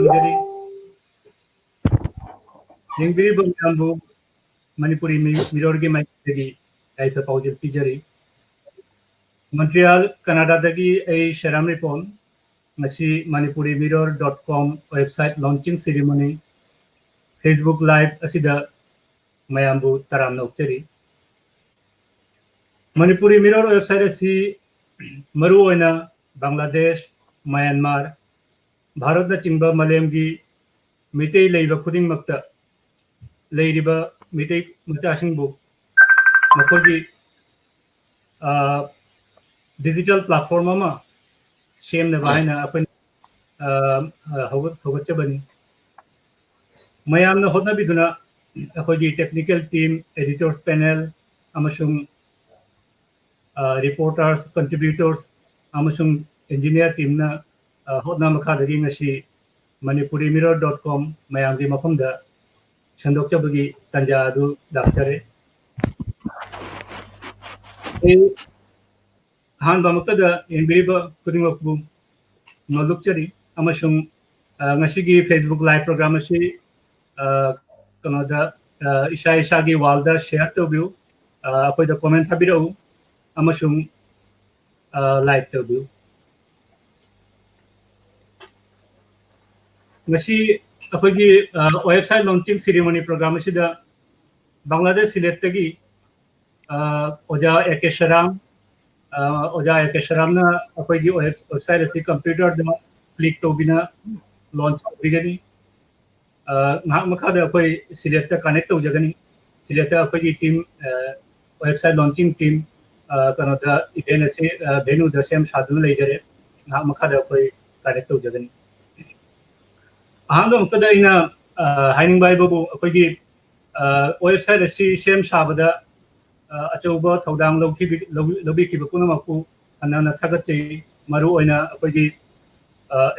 खरुमजरी यंगबिरी बंगांबु Manipuri Mirror की माइकदगी ऐसे पाउजल पिजरी Montreal Canada दगी A शराम रिपोन ngasi manipurimirror.com website launching ceremony Facebook live asida mayambu taram nokchari Manipuri Mirror website asi maru oina Bangladesh Myanmar Bharat da chingba malemgi mitei leiba khuding makta leiriba mitei machasingbu makogi digital platform ama shame na bahina apan hogot chabani mayam na hodna biduna akogi technical team editors panel amasung reporters contributors amasung engineer team na hodna makha dagi ngasi manipurimirror.com mayam gi mafam da shandok chabagi tanja adu dakchare han bamakta da enbiriba kudingokbu nolukchari amasung ngasi gi Facebook live program asi kanada isha gi walda share to view akoy da comment habirau amasung like to view ngasi akoy gi website launching ceremony program asi da Bangladesh select tagi oja ekesharam na akoy gi website asi computer da click to bina launch bigani ngak makha da akoy select connect to jagani select akoy gi team website launching team kanada event ase venue da same shadun leijare ngak makha da akoy connect to jagani ahang da ina hiring by babu akoy gi website asi same shabada achauba thodang lobi ki bakuna maku anana thagachei maru oina akoy gi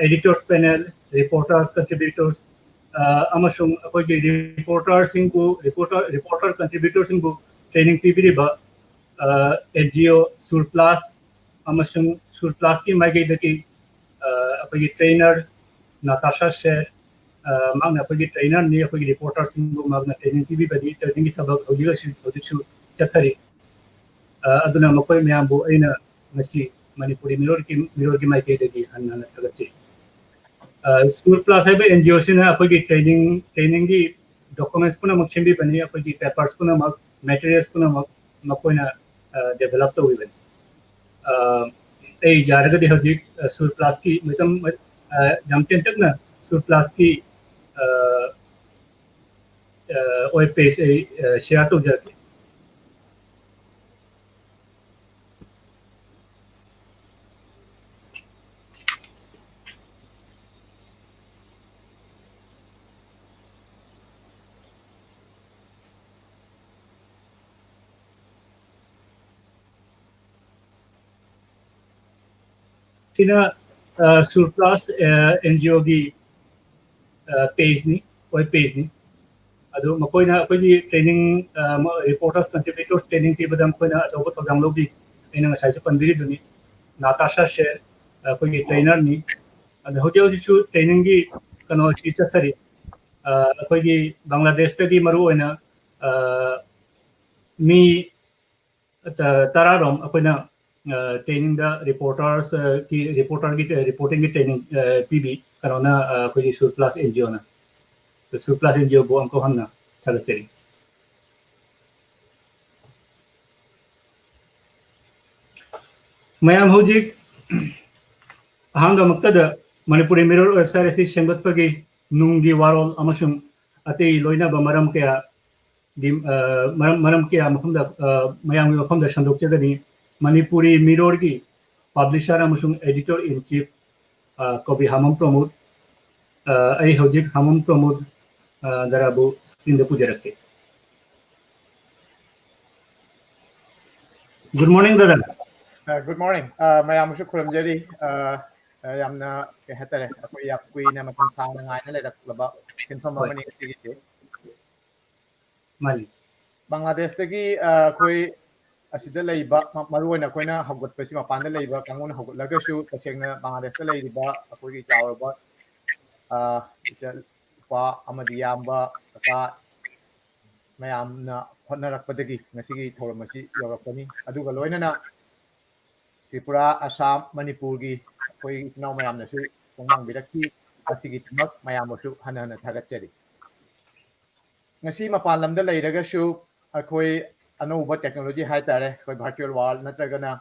editors panel reporters contributors amasung akoy gi reporter contributors ingu training pibiriba NGO surplus amasung surplus ki maigai daki akoy gi trainer Natasha share magna akoy gi trainer ni akoy gi reporters ingu magna training pibibadi training ki sabak hojisu chathari aduna makoy mayambu aina ngasi manipuri mirror ki maigai dagi hanna thagachi surplus hai ba NGO sina akoy gi training gi documents puna mak chimbi bani akoy gi papers puna mak materials puna mak makoina develop to wi bani ei jaraga di hojik surplus ki mitam jamten tak na surplus ki web page share to jar sina surplus NGO gi page ni web page ni adu makoina akoy gi training reporters contributors training ti badam koina ajobo thodang lobi ina ngasai se panbiri duni Natasha share akoy gi trainer ni adu hojo su training gi kano chi chathari akoy gi Bangladesh ta gi maru oina mi tararom akoina training da reporters ki reporting ki training PB karona akoy gi surplus NGO na surplus NGO bo angko hanna thagacheri mayam hojik ahanga maktada manipuri mirror website asi shengatpagi nungi warol amasung atei loina ba maram kya mafamda mayam gi mafamda shandok chagani manipuri mirror gi publisher amasung editor in chief kobi hamam pramod ai hojik hamam pramod darabu screen da puja rakke good morning dada good morning mayam su khuram jari yamna ke hatare akoi yak kuina matam sang ngai na ledak laba kinfam mani tigi che mali Bangladesh tagi koi asida leiba maruina koina hagot pesi mapanda leiba kangun hagot lagasu tachengna Bangladesh ta leiba akoi gi chawba ꯏꯆꯥ ꯑꯃꯗꯤ ꯌꯥꯝꯕ ꯀꯀꯥ ꯃꯌꯥꯝꯅ ꯍꯣꯠꯅꯔꯛꯄꯗꯒꯤ ꯉꯁꯤꯒꯤ ꯊꯧꯔꯝ ꯑꯁꯤ ꯌꯧꯔꯛꯄꯅꯤ ꯑꯗꯨꯒ ꯂꯣꯏꯅꯅ ꯇ꯭ꯔꯤꯄꯨꯔꯥ ꯑꯁꯥꯝ ꯃꯅꯤꯄꯨꯔꯒꯤ ꯑꯩꯈꯣꯏ ꯏꯆꯤꯟ ꯏꯅꯥꯎ ꯃꯌꯥꯝꯅꯁꯨ ꯈꯣꯡꯃꯥꯡꯕꯤꯔꯛꯈꯤ ꯃꯁꯤꯒꯤꯗꯃꯛ ꯃꯌꯥꯝꯕꯨꯁꯨ ꯍꯟꯅ ꯍꯟꯅ ꯊꯥꯒꯠꯆꯔꯤ ngasi mapan lamda leiraga shu akhoi anouba technology hai tare akhoi virtual wall natragana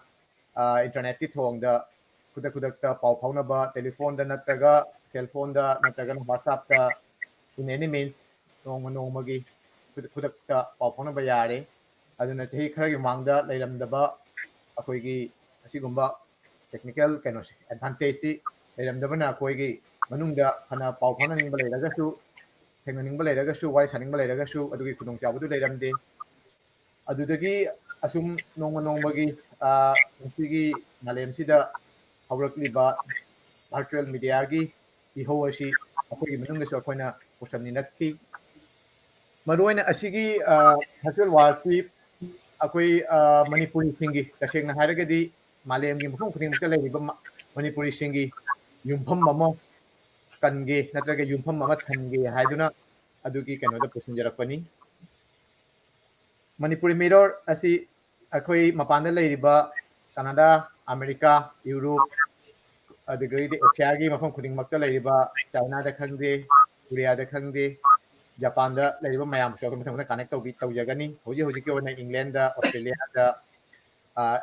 internet ki thong da kudak ta pau phauna ba telephone da natraga cell phone da natragana whatsapp da in any means nong magi kudak ta pau phauna ba yare aduna chahi khara gi mangda leiramda ba akhoi gi asigumba technical kaino advantage si leiramda bana akhoi gi manungda khana pau phauna ning ba leiraga shu thengning ba leiragashu wai saning ba leiragashu adugi khudong chabudu leiramde adudagi asum nongmagi ngigi malem sida hawrakliba virtual media gi ihowashi akogi manungda su akoina posamni nakki maroina asigi virtual wall si akoi manipuri singi tasengna hairagadi malem gi mafum khuding makta leiriba manipuri singi yumpham mamo kange natraga yumpham mama thange haiduna adugi kanoda pusinjarapani manipuri mirror asi akhoi mapanda leiriba canada america europe adugidi asia gi mafam khuding makta leiriba china da khangde korea da khangde japan da leiriba mayam so ko mathang connect tawjagani hoji ki ona england da australia da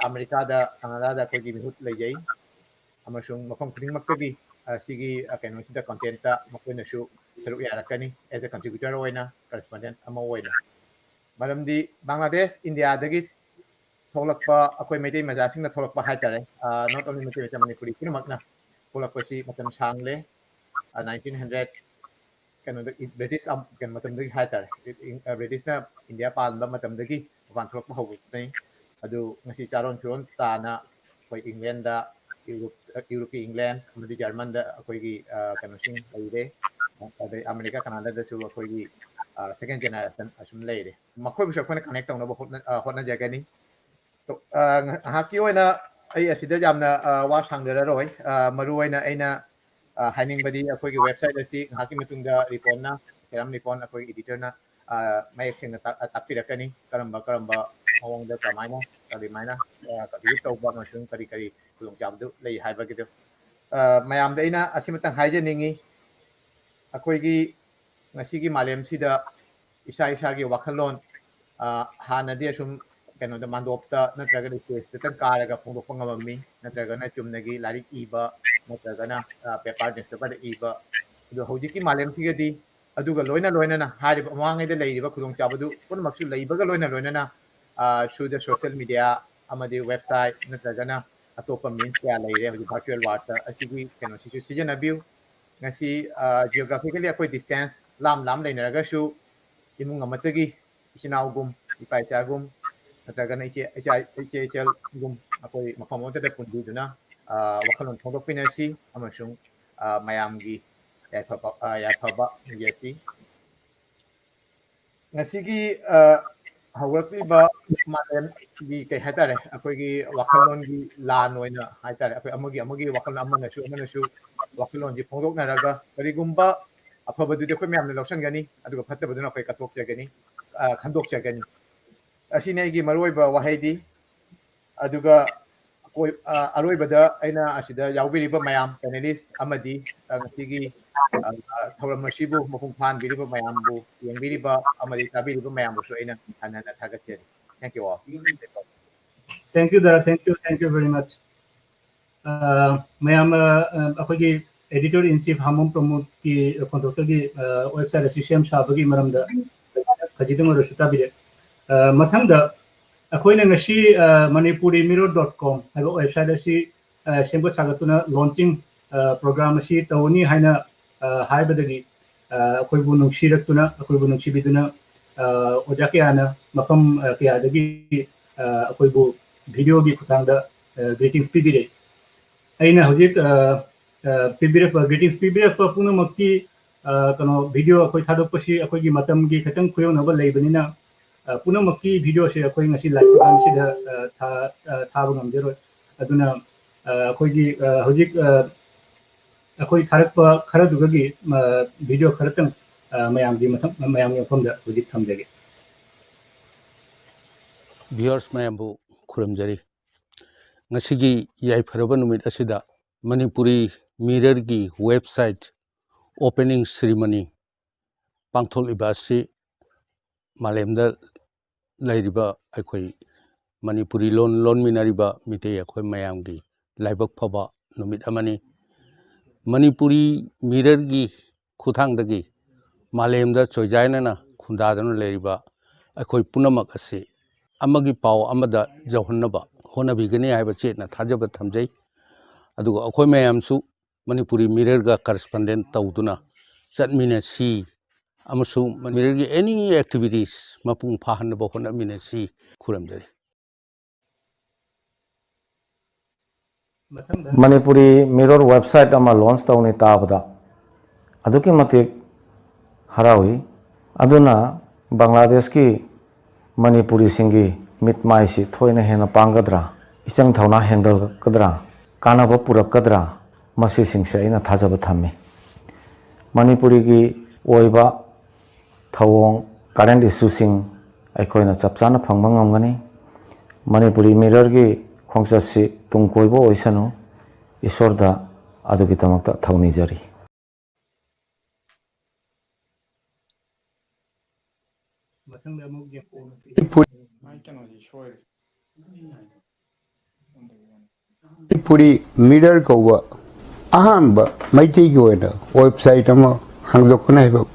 america da canada da khoi gi mihut leijai amasung mafam khuding makta gi sigi kano sida content ta makoina shu saruk yarakani as a contributor oina correspondent ama oina maramdi bangladesh india dagi tholakpa akoi meitei maja singna tholakpa haitare not only meitei maja manipuri kimakna tholakpa si matam sangle 1900 kano british kan matam dagi haitare british na india palba matam dagi ban tholakpa hobutnai adu ngasi charon churon tana koi england da Europe England amadi German da akoigi kano sing leire adai America Canada da su akoigi second generation asum leire makoi bu sakona connect tawna ba hotna jagani to haki oina ai asida jamna wa sangdara roi maru oina aina haning badi akoigi website asi haki matungda report na seram report akoigi editor na mayek sing tapirakani karamba mawongda kamaina kalimaina kadi tawba masung kari kulong jabdu lei haibagidu mayam da ina asimatang haijaningi akoigi ngasigi malem sida isa gi wakhalon hanadi asum kano da mandopta natraga de stage tan karaga phongdok ngamami natraga na chumnagi larik iba natraga na paper newspaper iba do hojiki malem sigadi aduga loina na hari mangai da leiriba khudong chabadu pun maksu leibaga loina na through the social media amadi website natraga na atopa means kya leire hoji virtual ward asigi kano sisu sijana view ngasi geographically akoi distance lam leinaraga shu imung amatagi isinawgum ipaisagum natragana ichel gum akoi mafam da punduduna wakhalon thongdokpina si amasung mayamgi yaphaba yesi ngasigi hawrakliba malem gi kai hatare akoigi wakhalon gi lan oina hatare akoi amagi wakhalon amanasu wakhalon ji phongdoknaraga karigumba afabadudi akoi mayamna lawsangani aduga phattabaduna akoi katok jagani khandok jagani asine gi maroiba wahaidi aduga akoi aroibada aina asida yaubiriba mayam panelist amadi ngasigi thauram asibu mapung phan biriba mayambu yengbiriba amadi tabiriba mayambu so aina hanana thagacheri thank you all thank you Dara thank you very much mayam akogi editor in chief hamum promote ki conductor ki website system sabagi maramda khajidum rustabire mathangda akoina ngasi manipurimirror.com haiba website asi sembo sagatuna launching program asi tawni haina haibadagi akoibu nungsiratuna akoibu nungsibiduna ojakiyana mafam kiyadagi akoibu video gi khutangda greetings pibire aina hojik pibire greetings pibire puna makki kano video akoi thadokpasi akoigi matam gi khatang khuyonaba leibanina puna makki video se akoi ngasi live program se da thaba ngamjero aduna akoigi hojik ꯑꯩꯈꯣꯏ ꯊꯥꯔꯛꯄ ꯈꯔꯗꯨꯒꯤ video ꯈꯔꯇꯪ ꯃꯌꯥꯝꯒꯤ ꯃꯌꯥꯝꯒꯤ ꯃꯐꯝꯗ ꯍꯧꯖꯤꯛ ꯊꯝꯖꯒꯦ. ꯚꯤꯌꯔꯁ ꯃꯌꯥꯝꯕꯨ ꯈꯨꯔꯨꯝꯖꯔꯤ. ꯉꯁꯤꯒꯤ ꯌꯥꯏꯐꯔꯕ ꯅꯨꯃꯤꯠ ꯑꯁꯤꯗ ꯃꯅꯤꯄꯨꯔꯤ ꯃꯤꯔꯔꯒꯤ ꯋꯦꯕꯁꯥꯏꯠ ꯑꯣꯄꯦꯅꯤꯡ ꯁꯦꯔꯤꯃꯣꯅꯤ ꯄꯥꯡꯊꯣꯛꯂꯤꯕ ꯑꯁꯤ ꯃꯥꯂꯦꯝꯗ ꯂꯩꯔꯤꯕ ꯑꯩꯈꯣꯏ ꯃꯅꯤꯄꯨꯔꯤ ꯂꯣꯟ ꯂꯣꯟꯃꯤꯟꯅꯔꯤꯕ ꯃꯤꯇꯩ ꯑꯩꯈꯣꯏ ꯃꯌꯥꯝꯒꯤ ꯂꯥꯏꯕꯛ ꯐꯕ ꯅꯨꯃꯤꯠ ꯑꯃꯅꯤ. ꯃꯅꯤꯄꯨꯔꯤ ꯃꯤꯔꯔꯒꯤ ꯈꯨꯠꯊꯥꯡꯗꯒꯤ ꯃꯥꯂꯦꯝꯗ ꯆꯣꯏꯖꯥꯏꯅꯅ ꯈꯨꯟꯗꯥꯗꯨꯅ ꯂꯩꯔꯤꯕ ꯑꯩꯈꯣꯏ ꯄꯨꯝꯅꯃꯛ ꯑꯁꯤ ꯑꯃꯒꯤ ꯄꯥꯎ ꯑꯃꯗ ꯌꯧꯍꯟꯅꯕ ꯍꯣꯠꯅꯕꯤꯒꯅꯤ ꯍꯥꯏꯕ ꯆꯦꯠꯅ ꯊꯥꯖꯕ ꯊꯝꯖꯩ. ꯑꯗꯨꯒ ꯑꯩꯈꯣꯏ ꯃꯌꯥꯝꯁꯨ ꯃꯅꯤꯄꯨꯔꯤ ꯃꯤꯔꯔꯒ ꯀꯔꯦꯁꯄꯣꯟꯗꯦꯟ ꯇꯧꯗꯨꯅ ꯆꯠꯃꯤꯟꯅꯁꯤ ꯑꯃꯁꯨꯡ ꯃꯤꯔꯔꯒꯤ ꯑꯦꯅꯤ ꯑꯦꯛꯇꯤꯚꯤꯇꯤꯁ ꯃꯄꯨꯡ ꯐꯥꯍꯟꯅꯕ ꯍꯣꯠꯅꯃꯤꯟꯅꯁꯤ. ꯈꯨꯔꯨꯝꯖꯔꯤ. Manipuri mirror website ama launch tawni tabada aduki matik harawi aduna Bangladesh ki Manipuri singi mitmai si thoina hena pangadra isang thauna handle kadra kana ba purak kadra masi singse ina thajaba thammi. Manipuri gi oiba thawong current issue sing aikoina chapchana phangba ngamgani. Manipuri mirror gi khongchasi tungkoibo oisanu isorda adugi tamakta thawni jari. Manipuri mirror kouba ahamba maitei gi oina website ama hangdokna haiba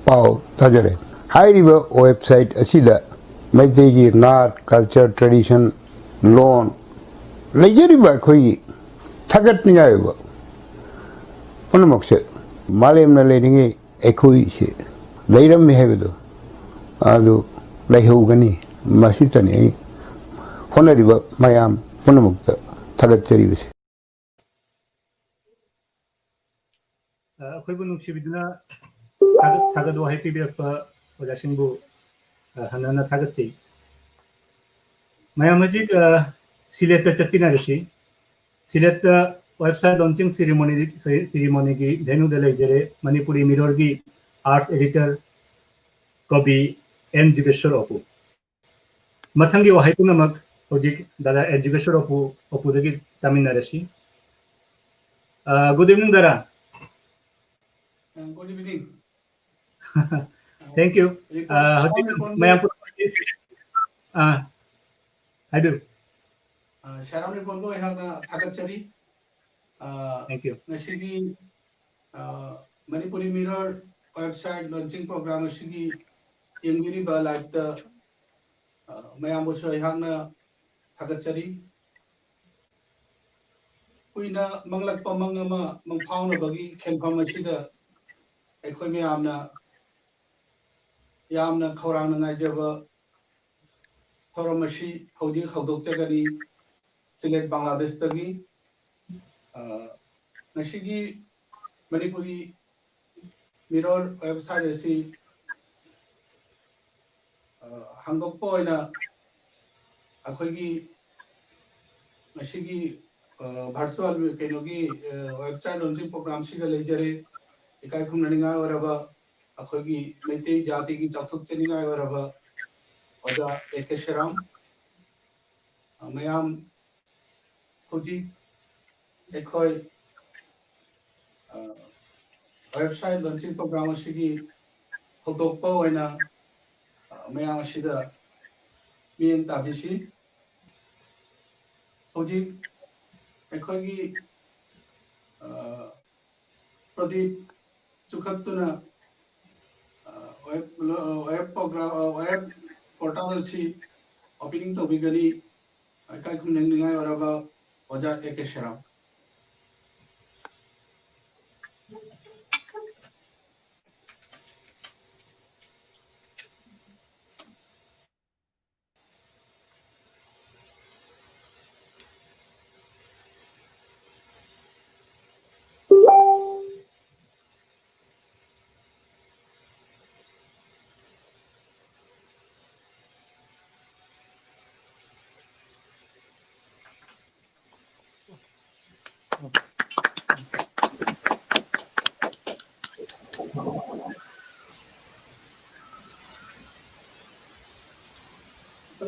pau tajare. Hairiba website asida maitei gi art, culture, tradition, loan lejariba khoi thagat ningaiba punamakse malemna leninge ekhoi se leiram mi haibedo adu leihugani masitani honariba mayam punamakta थागतचरीबसे. ꯑꯩꯈꯣꯏꯕꯨ ꯅꯨꯡꯁꯤꯕꯤꯗꯨꯅ ꯊꯥꯒꯠ ꯋꯥꯍꯩ ꯄꯤꯕꯤꯔꯛꯄ ꯑꯣꯖꯥꯁꯤꯡꯕꯨ ꯍꯟꯅ ꯊꯥꯒꯠꯆꯩ. ꯃꯌꯥꯝ ꯍꯧꯖꯤꯛ ꯁꯤꯂꯦꯠꯇ ꯆꯠꯄꯤꯅꯔꯁꯤ. ꯁꯤꯂꯦꯠꯇ website ꯂꯣꯟꯆꯤꯡ ꯁꯦꯔꯤꯃꯣꯅꯤꯒꯤ ꯚꯦꯅꯨꯗ ꯂꯩꯖꯔꯦ Manipuri ꯃꯤꯔꯔꯒꯤ arts editor कवि एन जुगेश्वर ओपू. मथंगी वहाई पुनमक हौजिक दादा एन जुगेश्वर ओपूदगी तामिनरसी. गुड इवनिंग दादा. Good evening. Thank you. मैं आपको हाइडू. Sharam report ko ehna thagachari. Thank you. Nashigi Manipuri Mirror website launching program nashigi yengiri ba live the mayam bo choi hangna thagachari. Kuina manglak pamang ama mangphauna bagi khenpham asida ekhoi mayamna yamna khawrang ngaijaba थोरमशी हौजी हौदोक्चगनी सिलेट बांग्लादेश तगी नशिगी Manipuri Mirror website असी हांगदोक्पो ओइना अखोगी नशिगी वर्चुअल केनोगी वेबसाइट लॉन्चिंग प्रोग्राम सिगा लेजरे इकाई खुमननिंगा वरबा अखोगी मैते जाति की चौथुकचनिंगा वरबा ओजा एके शराम मयाम खुजी एखोय वेबसाइट लॉन्चिंग प्रोग्राम असिगी हौदोक्पा ओइना मयाम असिदा मियें ताबिसी खुजी एखोगी प्रदीप चुखत्तुना वेब प्रोग्राम वेब पोर्टल असी ओपनिंग तो बिगनी काय खुमननिंगा वरबा ओजा एके शराम.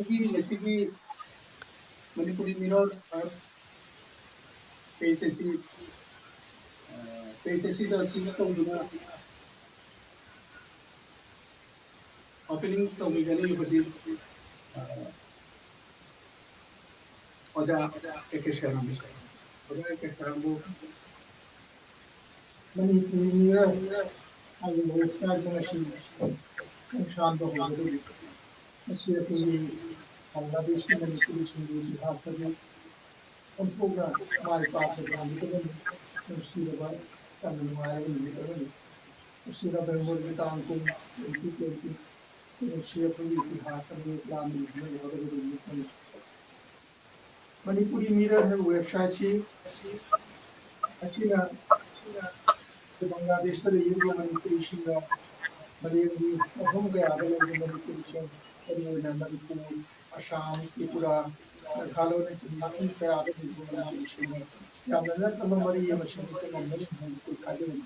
ꯑꯩꯈꯣꯏꯒꯤ ꯉꯁꯤꯒꯤ ꯃꯅꯤꯄꯨꯔꯤ ꯃꯤꯔꯣꯜ ꯄꯦꯖ ꯑꯁꯤꯗ ꯁꯤꯡ ꯇꯧꯗꯨꯅ opening tꯧꯕꯤꯒꯅꯤ ꯍꯧꯖꯤꯛ ꯑꯣꯖꯥ ꯑꯦ.ꯀꯦ. ꯁꯔꯥꯝ ꯑꯣꯖꯥ ꯑꯦ.ꯀꯦ. ꯁꯔꯥꯝꯕꯨ ꯃꯅꯤꯄꯨꯔꯤ ꯃꯤꯔꯣꯜ ꯍꯥꯏꯕ ꯋꯦꯕꯁꯥꯏꯠ ꯑꯁꯤ ꯈꯣꯡꯁꯥꯟ ꯇꯧꯍꯧꯒꯗꯧꯔꯤ ꯃꯁꯤ ꯑꯩꯈꯣꯏꯒꯤ ꯕꯪꯒ꯭ꯂꯥꯗꯦꯁꯀꯤ ꯃꯅꯤꯄꯨꯔꯤꯁꯤꯡꯕꯨ ꯁꯤꯊꯥꯛꯄꯒꯤ ꯑꯣꯟꯊꯣꯛꯅ ꯃꯥꯏ ꯄꯥꯛꯄꯗ ꯅꯨꯃꯤꯠ ꯑꯃꯅꯤ ꯅꯨꯡꯁꯤꯔꯕ ꯌꯥꯝꯅ ꯅꯨꯡꯉꯥꯏꯔꯕ ꯅꯨꯃꯤꯠ ꯑꯃꯅꯤ ꯃꯁꯤ ꯅꯕꯦꯝꯕꯔꯒꯤ ꯇꯥꯡ 2020 ꯃꯁꯤ ꯑꯩꯈꯣꯏꯒꯤ ꯏꯇꯤꯍꯥꯁꯇ ꯃꯌꯦꯛ ꯂꯥꯅ ꯏꯗꯨꯅ ꯂꯩꯍꯧꯔꯒꯗꯕ ꯅꯨꯃꯤꯠ ꯑꯃꯅꯤ ꯃꯅꯤꯄꯨꯔꯤ ꯃꯤꯔꯔ ꯍꯥꯏꯕ ꯋꯦꯕꯁꯥꯏꯠꯁꯤ ꯑꯁꯤꯅ ꯕꯪꯒ꯭ꯂꯥꯗꯦꯁꯇ ꯂꯩꯔꯤꯕ ꯃꯅꯤꯄꯨꯔꯤꯁꯤꯡꯒ ꯃꯥꯂꯦꯝꯒꯤ ꯃꯐꯝ ꯀꯌꯥꯗ ꯂꯩꯕ ꯃꯅꯤꯄꯨꯔꯤꯁꯤꯡ ꯃꯔꯨꯑꯣꯏꯅ ꯃꯅꯤꯄꯨꯔ ꯑꯁꯥꯝ ꯇ꯭ꯔꯤꯄꯨꯔꯥ ꯃꯦꯘꯥꯂꯌꯅꯆꯤꯡꯕ ꯃꯐꯝ ꯀꯌꯥꯗ ꯂꯩꯕ ꯃꯅꯤꯄꯨꯔꯤꯁꯤꯡꯅ ꯌꯥꯝꯅ ꯅꯛꯅꯕ ꯃꯔꯤ ꯑꯃ ꯁꯦꯝꯒꯠꯄ ꯉꯝꯒꯅꯤ ꯍꯥꯏꯅ ꯑꯩꯈꯣꯏ ꯊꯥꯖꯕꯅꯤ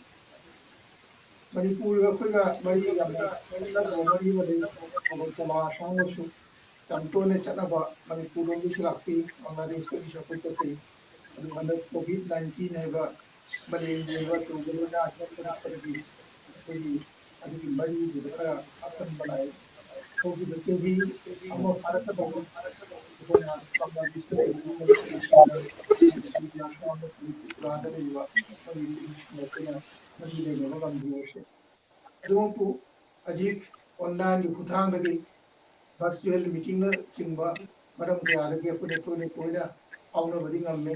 ꯃꯅꯤꯄꯨꯔꯒ ꯑꯩꯈꯣꯏꯒ ꯃꯔꯤ ꯌꯥꯝꯅ ꯅꯛꯅꯕ ꯃꯔꯤ ꯑꯃ ꯂꯩ ꯑꯒꯔꯇꯂꯥ ꯑꯁꯥꯝꯒꯁꯨ ꯌꯥꯝ ꯇꯣꯏꯅ ꯆꯠꯅꯕ ꯃꯅꯤꯄꯨꯔꯔꯣꯝꯗꯁꯨ ꯂꯥꯛꯄꯤ ꯕꯪꯒ꯭ꯂꯥꯗꯦꯁꯇꯒꯤꯁꯨ ꯑꯩꯈꯣꯏ ꯆꯠꯆꯩ ꯑꯗꯨ ꯍꯟꯗꯛ COVID-19 ꯍꯥꯏꯕ ꯃꯥꯂꯦꯝꯒꯤ ꯑꯣꯏꯕ ꯑꯆꯧꯕ ꯂꯩꯅꯥ ꯑꯁꯤꯅ ꯊꯣꯛꯂꯛꯄꯗꯒꯤ ꯑꯩꯈꯣꯏꯒꯤ ꯑꯗꯨꯒꯤ ꯃꯔꯤꯗꯨꯗ ꯈꯔ ꯑꯄꯟꯕ ꯂꯥꯛꯏ ꯍꯧꯈꯤꯕ ꯆꯍꯤ ꯑꯃ ꯐꯥꯔꯛꯀꯗꯧꯔꯦ ꯑꯩꯈꯣꯏꯅ ꯕꯪꯒ꯭ꯂꯥꯗꯦꯁꯇ ꯂꯩꯔꯤꯕ ꯃꯅꯤꯄꯨꯔꯤꯁꯤꯡꯒ ꯃꯅꯤꯄꯨꯔꯤ ꯑꯁꯥꯝꯗ ꯇ꯭ꯔꯤꯄꯨꯔꯥꯗ ꯂꯩꯕ ꯃꯅꯤꯄꯨꯔꯤꯁꯤꯡꯒ ꯑꯩꯈꯣꯏꯅ ꯃꯔꯤ ꯂꯩꯅꯕ ꯉꯝꯖꯔꯁꯦ ꯑꯗꯨꯃꯛꯄꯨ ꯍꯧꯖꯤꯛ ꯑꯣꯟꯂꯥꯏꯟꯒꯤ ꯈꯨꯠꯊꯥꯡꯗꯒꯤ ꯚꯔꯆꯨꯑꯦꯜ ꯃꯤꯇꯤꯡꯅꯆꯤꯡꯕ ꯃꯔꯝ ꯀꯌꯥꯗꯒꯤ ꯑꯩꯈꯣꯏꯅ ꯇꯣꯏꯅ ꯐꯥꯎꯅꯕꯗꯤ ꯉꯝꯃꯦ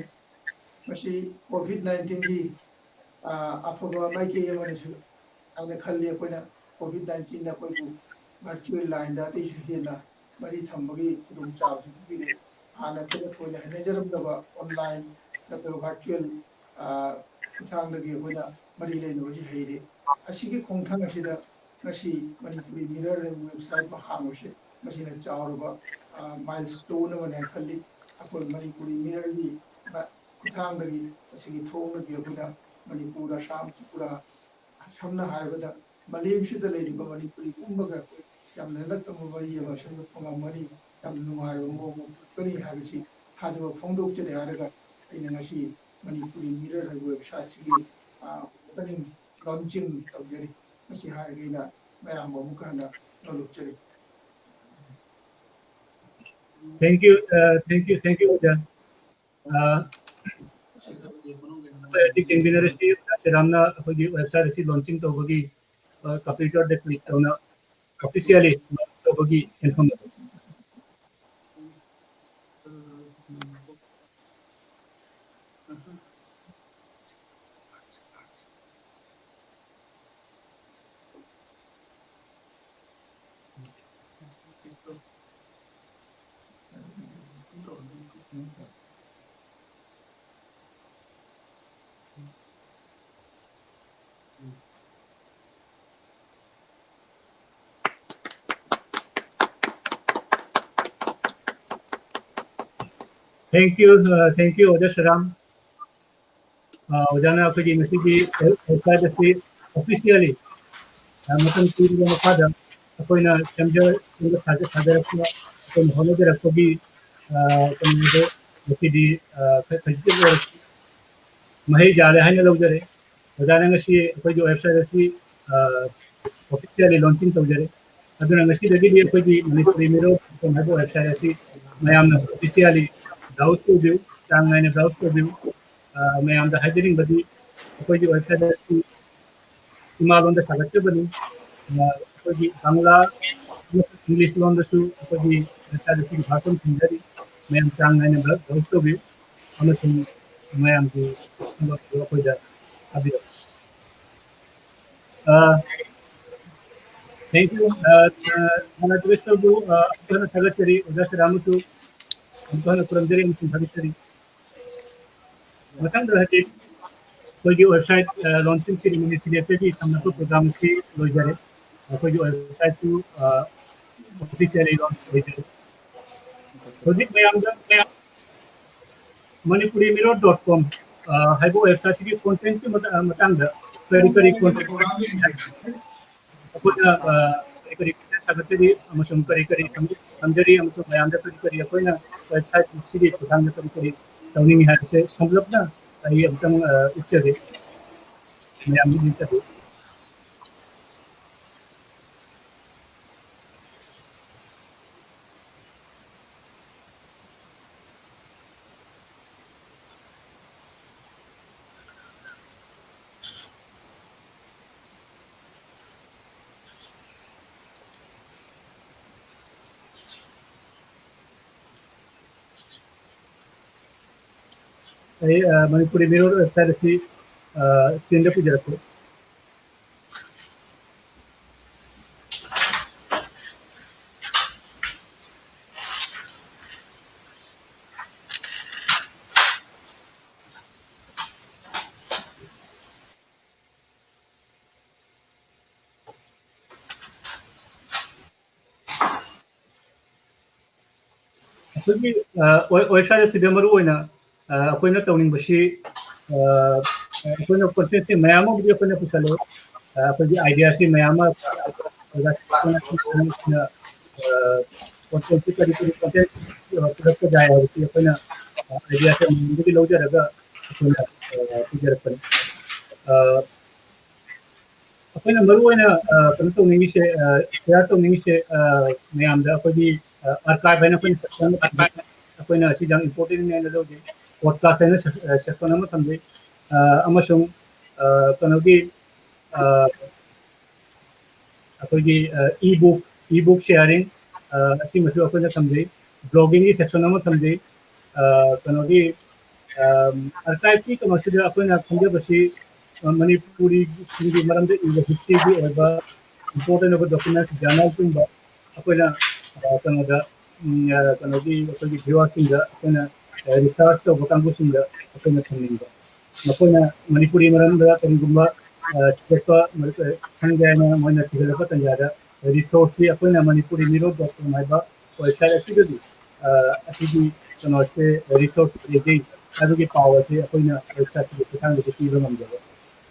ꯃꯁꯤ COVID-19ꯒꯤ ꯑꯐꯕ ꯃꯥꯏꯀꯩ ꯑꯃꯅꯁꯨ ꯍꯥꯏꯅ ꯈꯜꯂꯤ ꯑꯩꯈꯣꯏꯅ COVID-19ꯅ ꯑꯩꯈꯣꯏꯕꯨ ꯚꯔꯆꯨꯑꯦꯜ ꯂꯥꯏꯟꯗ ꯑꯇꯩꯁꯨ ꯍꯦꯟꯅ ꯃꯔꯤ ꯊꯝꯕꯒꯤ ꯈꯨꯗꯣꯡꯆꯥꯕꯁꯨ ꯄꯤꯕꯤꯔꯦ ꯍꯥꯟꯅ ꯑꯩꯈꯣꯏꯅ ꯊꯣꯏꯅ ꯍꯩꯅꯖꯔꯝꯗꯕ ꯑꯣꯟꯂꯥꯏꯟ ꯅꯠꯇ꯭ꯔꯒ ꯚꯔꯆꯨꯑꯦल ꯈꯨꯠꯊꯥꯡꯗꯒꯤ ꯑꯩꯈꯣꯏꯅ ꯃꯔꯤ ꯂꯩꯅꯕꯁꯤ ꯍꯩꯔꯦ ꯑꯁꯤꯒꯤ ꯈꯣꯡꯊꯥꯡ ꯑꯁꯤꯗ ꯉꯁꯤ ꯃꯅꯤꯄꯨꯔꯤ ꯃꯤꯔꯔ ꯍꯥꯏꯕ ꯋꯦꯕꯁꯥꯏꯠ ꯍꯥꯡꯕꯁꯦ ꯃꯁꯤꯅ ꯆꯥꯎꯔꯕ ꯃꯥꯏꯜꯁꯇꯣꯟ ꯑꯃꯅꯤ ꯍꯥꯏꯅ ꯈꯜꯂꯤ ꯑꯩꯈꯣꯏ ꯃꯅꯤꯄꯨꯔꯤ ꯃꯤꯔꯔꯒꯤ ꯈꯨꯠꯊꯥꯡꯗꯒꯤ ꯃꯁꯤꯒꯤ ꯊꯣꯡꯗꯒꯤ ꯑꯩꯈꯣꯏꯅ ꯃꯅꯤꯄꯨꯔ ꯑꯁꯥꯝ ꯇ꯭ꯔꯤꯄꯨꯔꯥ ꯁꯝꯅ ꯍꯥꯏꯔꯕꯗ ꯃꯥꯂꯦꯝꯁꯤꯗ ꯂꯩꯔꯤꯕ ꯃꯅꯤꯄꯨꯔꯤ ꯄꯨꯝꯕꯒ ꯑꯩꯈꯣꯏ ꯌꯥꯝꯅ ꯅꯛꯅꯕ ꯃꯔꯤ ꯑꯃ ꯁꯦꯝꯒꯠꯄ ꯉꯝꯒꯅꯤ ꯌꯥꯝꯅ ꯅꯨꯡꯉꯥꯏꯕ ꯃꯑꯣꯡ ꯑꯃ ꯄꯨꯔꯛꯀꯅꯤ ꯍꯥꯏꯕꯁꯤ ꯊꯥꯖꯕ ꯐꯣꯡꯗꯣꯛꯆꯔꯤ ꯍꯥꯏꯔꯒ ꯑꯩꯅ ꯉꯁꯤ ꯃꯅꯤꯄꯨꯔꯤ ꯃꯤꯔꯔ ꯍꯥꯏꯕ ꯋꯦꯕꯁꯥꯏꯠꯁꯤꯒꯤ ꯑꯣꯄꯅꯤꯡ ꯂꯣꯟꯆꯤꯡ ꯇꯧꯖꯔꯤ ꯃꯁꯤ ꯍꯥꯏꯔꯒ ꯑꯩꯅ ꯃꯌꯥꯝꯕꯨ ꯑꯃꯨꯛꯀ ꯍꯟꯅ ꯂꯧꯂꯨꯞꯆꯔꯤ Thank you, Oja. Di Generasi Ramna di website si launching to bagi computer de click to na officially to bagi information. Thank you, Oja Sharam. Ojana apagi mesti di website si officially. Matan puri yang pada aku ina chamja ina saja rakhna aku hono de rakhogi kemudian mesti di kerja mahi jale hanya log jare ojana ngasi apagi website si officially launching to jare aduna ngasi dagi di apagi Manipuri miro aku website si mayamna officially browse to view changna browse to view mayamda hiring badi apagi website si इमालोंदे सागत्य बनी कोई Bangla English लोंदसु कोई ऐसा भाषण सुंदरी मैं चांग मैंने बहुत तो भी हमें तुम मैं हमको कोई जा अभी थैंक यू मैं तो इस सब अपना सागत्य उधर से रामुसु अपना पुरंदरी में सागत्य मतलब रहते कोई वेबसाइट लॉन्चिंग सेरेमनी सिलेक्टेड की समझो प्रोग्राम से लोजरे कोई वेबसाइट को ऑफिशियली लॉन्च किया प्रोजेक्ट में हम manipurimirror.com हाइबो वेबसाइट की कंटेंट की मतंग क्वेरी कंटेंट अपना एक रिक्वेस्ट सागतरी अमसुम करी करी समजरी अमसुम मयाम दा करी करी अखोइना वेबसाइट सिदी खुदांग दा करी तौनी हासे संलपना आई अमतंग उच्चदे मयाम दी तदे मणिपुरी मिरर वेबसाइट से स्क्रीन पे जरको अखोगी वेबसाइट से मरु होइना अखोइना तौनिंग बसी अखोइना कंटेंट से मयाम वीडियो अखोइना पुछलो अखोगी आइडिया से मयाम कंटेंट से करी करी कंटेंट प्रोडक्ट जाए और कि अखोइना आइडिया से मुंडी लो जरगा अखोइना पुजरपन अखोइना मरु होइना कन तौनिंग से शेयर तौनिंग से मयाम दा अखोगी आर्काइव है ना कोई सेक्शन अखोइना असि जाम इंपोर्टेंट ने लो जे पॉडकास्ट है सेक्शन अमा थम्बे अमसुम कनोगी अखोगी ई बुक शेयरिंग असि मसु अखोइना थम्बे ब्लॉगिंग की सेक्शन अमा थम्बे कनोगी आर्काइव की कमसु अखोइना थम्बे बसी मणिपुरी की मरमदे हिस्ट्री की ओबा इंपोर्टेंट ओबा डॉक्यूमेंट्स जर्नल तुंबा अखोइना कनोदा कनोगी अखोगी व्यूअर्स अखोइना रिसर्च तो बकांगु सिंगा अखोइना थम्बिंगा मखोइना मणिपुरी मरमदा करिगुंबा चेकपा खंगैना मोइना थिगलपा तंजादा रिसोर्स से अखोइना मणिपुरी mirror.com हाइबा वेबसाइट असिदि असिदि कनोसे रिसोर्स लेजे अदुगी पावर से अखोइना वेबसाइट के खंग दे पीबा नमजबा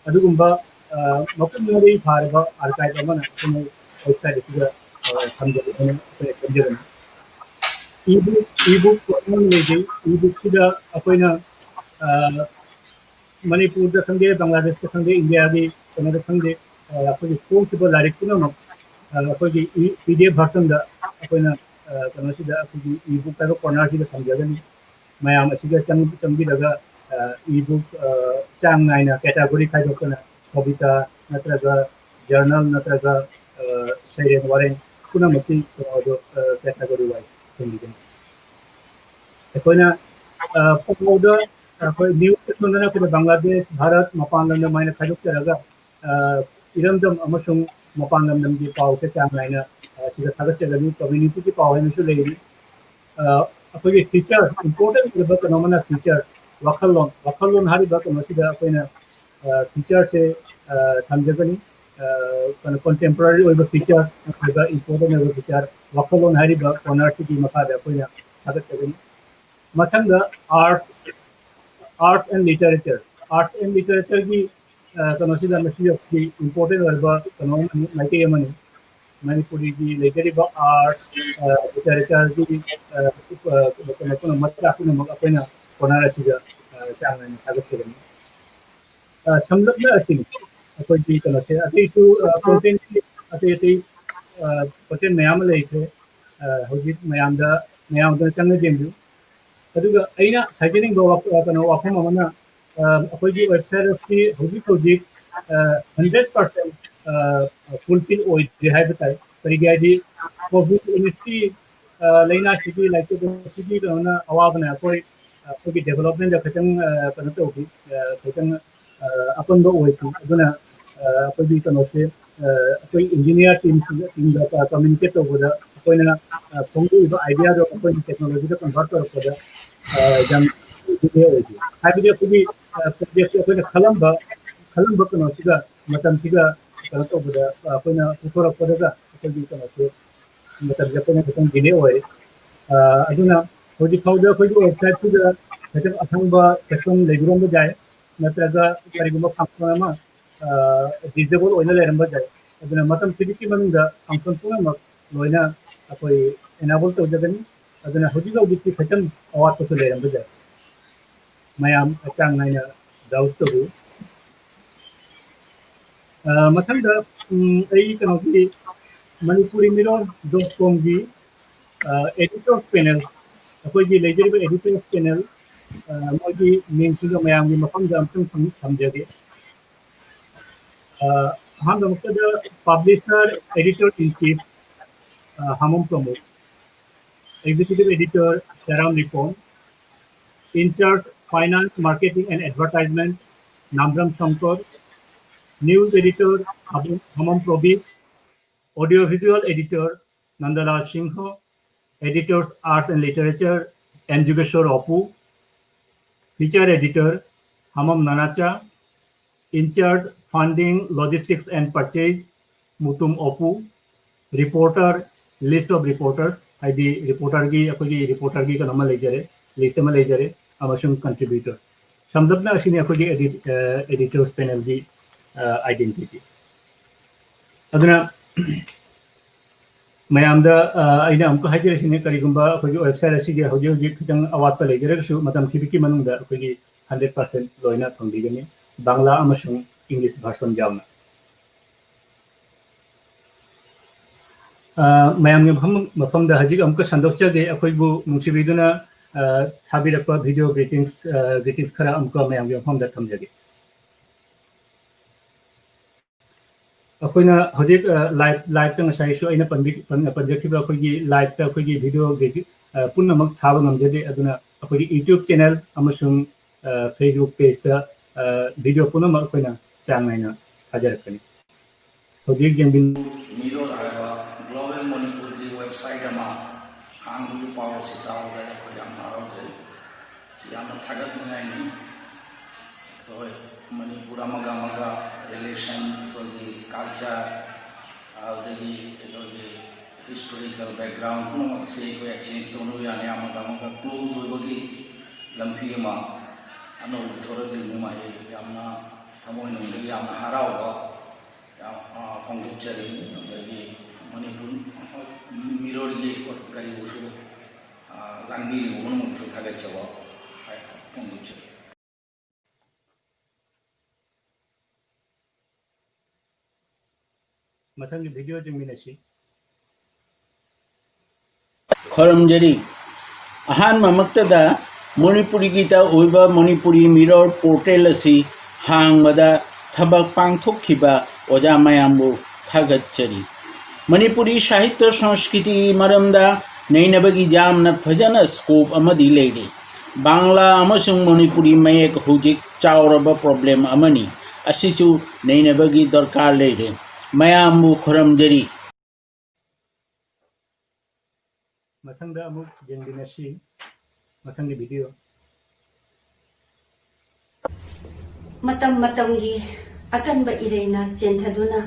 अदुगुंबा मकुम नोरी फारबा आर्काइव अमना अखोइना वेबसाइट असिदा थम्जबा अखोइना ईबुक फोटोन लेजे ईबुक सिदा अखोइना मणिपुर दा खंगे बांग्लादेश दा खंगे इंडिया दी कनदा खंगे अखोगी फोंसिबा लारिक पुनम अखोगी पीडीएफ वर्जन दा अखोइना कनोसिदा अखोगी ईबुक का कॉर्नर सिदा थम्जगनी मयाम असिदा चंगी लगा ईबुक चांग नाइना कैटेगरी खाइदोकना कविता नत्रगा जर्नल नत्रगा सैरेन वारेन पुनमति कैटेगरी वाइज अखोइना पकोदा अखोइ न्यूज सेक्शन अखोइ बांग्लादेश भारत मपान लम माइना खाइदोक जरगा इरमदम अमसुंग मपान लम की पाव से चांग नाइना सिदा थागत चगनी कम्युनिटी की पाव हैनसु लेगी अखोइ फीचर इंपोर्टेंट ओबा कनोमना फीचर वखलोन हारिबा कनोसिदा अखोइना फीचर से थमजगनी कंटेम्पररी ओबा फीचर ओबा इंपोर्टेंट ओबा फीचर वखलोन हारिबा कॉर्नर की मखादा अखोइना थागत चगनी मथंगा आर्ट्स एंड लिटरेचर की कनोसिदा मसी की इंपोर्टेंट ओबा कनो माइके यमनी मणिपुरी की लेजरीबा आर्ट लिटरेचर की कनो मत्रा कुन अखोइना कॉर्नर असिदा चांगना थागत चगनी संलग्न असिनी अखोई कनोसे अतिसु कंटेंट कंटेंट मयाम लेखे हौजिक मयामदा चंग जेंदु अदुगा अइना हाइजेनिंग कनो वाफम अमना अखोई वेबसाइट की हौजिक 100% फुलफिल ओइ जेहाय बताय परिगादी कोविड इनिस्टी लेना सिटी लाइक तो सिटी ना अवाबना अखोई अखोई डेवलपमेंट खतंग कनो तो खतंग अपन दो ओइतु अदुना अखोई कनोसे अखोई इंजीनियर टीम दा कम्युनिकेट ओबदा अखोइना फोंगु आइडिया दो अखोई टेक्नोलॉजी दा कन्वर्ट करपदा जम दिए ओइतु हाइबि अखोई प्रोजेक्ट अखोइना खलंबा कनोसिगा मतम सिगा कनो तोबदा अखोइना पुथोरपदा अखोई कनोसे मतम जपना खतंग दिले ओइ अदुना होजि फाउदा अखोई वेबसाइट सिगा खतंग अथंबा सेक्शन लेगुरम जाय नत्रगा करिगुम फंक्शन डिसेबल ओइना लेरंबा जाय अदुना मतम सिदिकी मनुंगा फंक्शन पुनम लोइना अखोई एनाबल तौजगनी अदुना हुजिग हुजिग खतम अवात को लेरम बजा मयाम अचांग नाइना ब्राउज तबु मथंदा आई कनोगी मणिपुरी मिरर.com की एडिटर पैनल अखोई की लेजर एडिटर पैनल मोगी मिंग मयाम की मफम जामतम समझगे हम publisher editor in chief Hamom Pramod executive editor Sheram Ripon incharge finance marketing and advertisement Nambram Shankar news editor Hamom Prabir audio visual editor Nandlal Singh editors arts and literature N Jugeshwar Apu feature editor Hamom Nanacha incharge funding logistics and purchase Mutum Apu reporter list of reporters हाइदी reporter की अखोगी reporter की कनमा लेजरे list में लेजरे अमसुम contributor समदबना असिनी अखोगी एडिटर्स पैनल की आइडेंटिटी अदुना मयामदा आइना हमको हाइजरसिने करिगुंबा अखोगी वेबसाइट असिगी होजि होजि खितंग अवात पे लेजरेगसु मतम खिबिकी मनुंगदा अखोगी 100% लोइना थंबिगनी बांग्ला अमसुम इंग्लिश वर्जन जावना मैम मफम हजिक अमुक संदोचगे अखोइबु नुसिबिदुना थाबिरप वीडियो ग्रीटिंग्स खरा अमुक मैम मफम थमजगे अखोइना हजिक लाइव तंग साइसु अइना पंजखिबा अखोइगी लाइव ता अखोइगी वीडियो पुनमक थाबा नमजदे अदुना अखोइगी यूट्यूब चैनल अमसुम फेसबुक पेज ता वीडियो पुनमक अखोइना चांग नाइना हाजरकनी हजिक जेंबिन मिरर हाइबा ग्लोबल मणिपुर की वेबसाइट अमा हांगु पावर से तावदा अखोइ याम नारौजे सियाम थागत नगाइनि तो मणिपुर मगा मगा रिलेशन की कल्चर आउदगी एदोगी हिस्टोरिकल बैकग्राउंड पुनमक से को एक्सचेंज तोनु याने मगा मगा क्लोज होबगी लंफी अमा अनो थोरदि नुमाय यामना थमोय नुंगी यामना हरावबा फोंदोकचरिनि अदगी मणिपुर मिरर की करी उसु लांबी उमनमुसु थागचवा फोंदोकचरि मथंग video जमिनसी खरमजरी Ahaan ममक्तदा Manipuri Gita ओइबा Manipuri mirror portal असी हांगबदा थबक पांगथोखिबा ओजा मयामबु थागतचरी मणिपुरी साहित्य संस्कृति मरमदा नैनबगी जामना फजना स्कोप अमदि लेरे बांग्ला अमसुंग मणिपुरी मयेक हुजिक चावरबा प्रॉब्लम अमनी असिसु नैनबगी दरकार लेरे मयामबु खरमजरी मथंगदा अमुक जेंबिनसी मथंगी वीडियो मतम मतमगी अकनबा इरेना चेंथदुना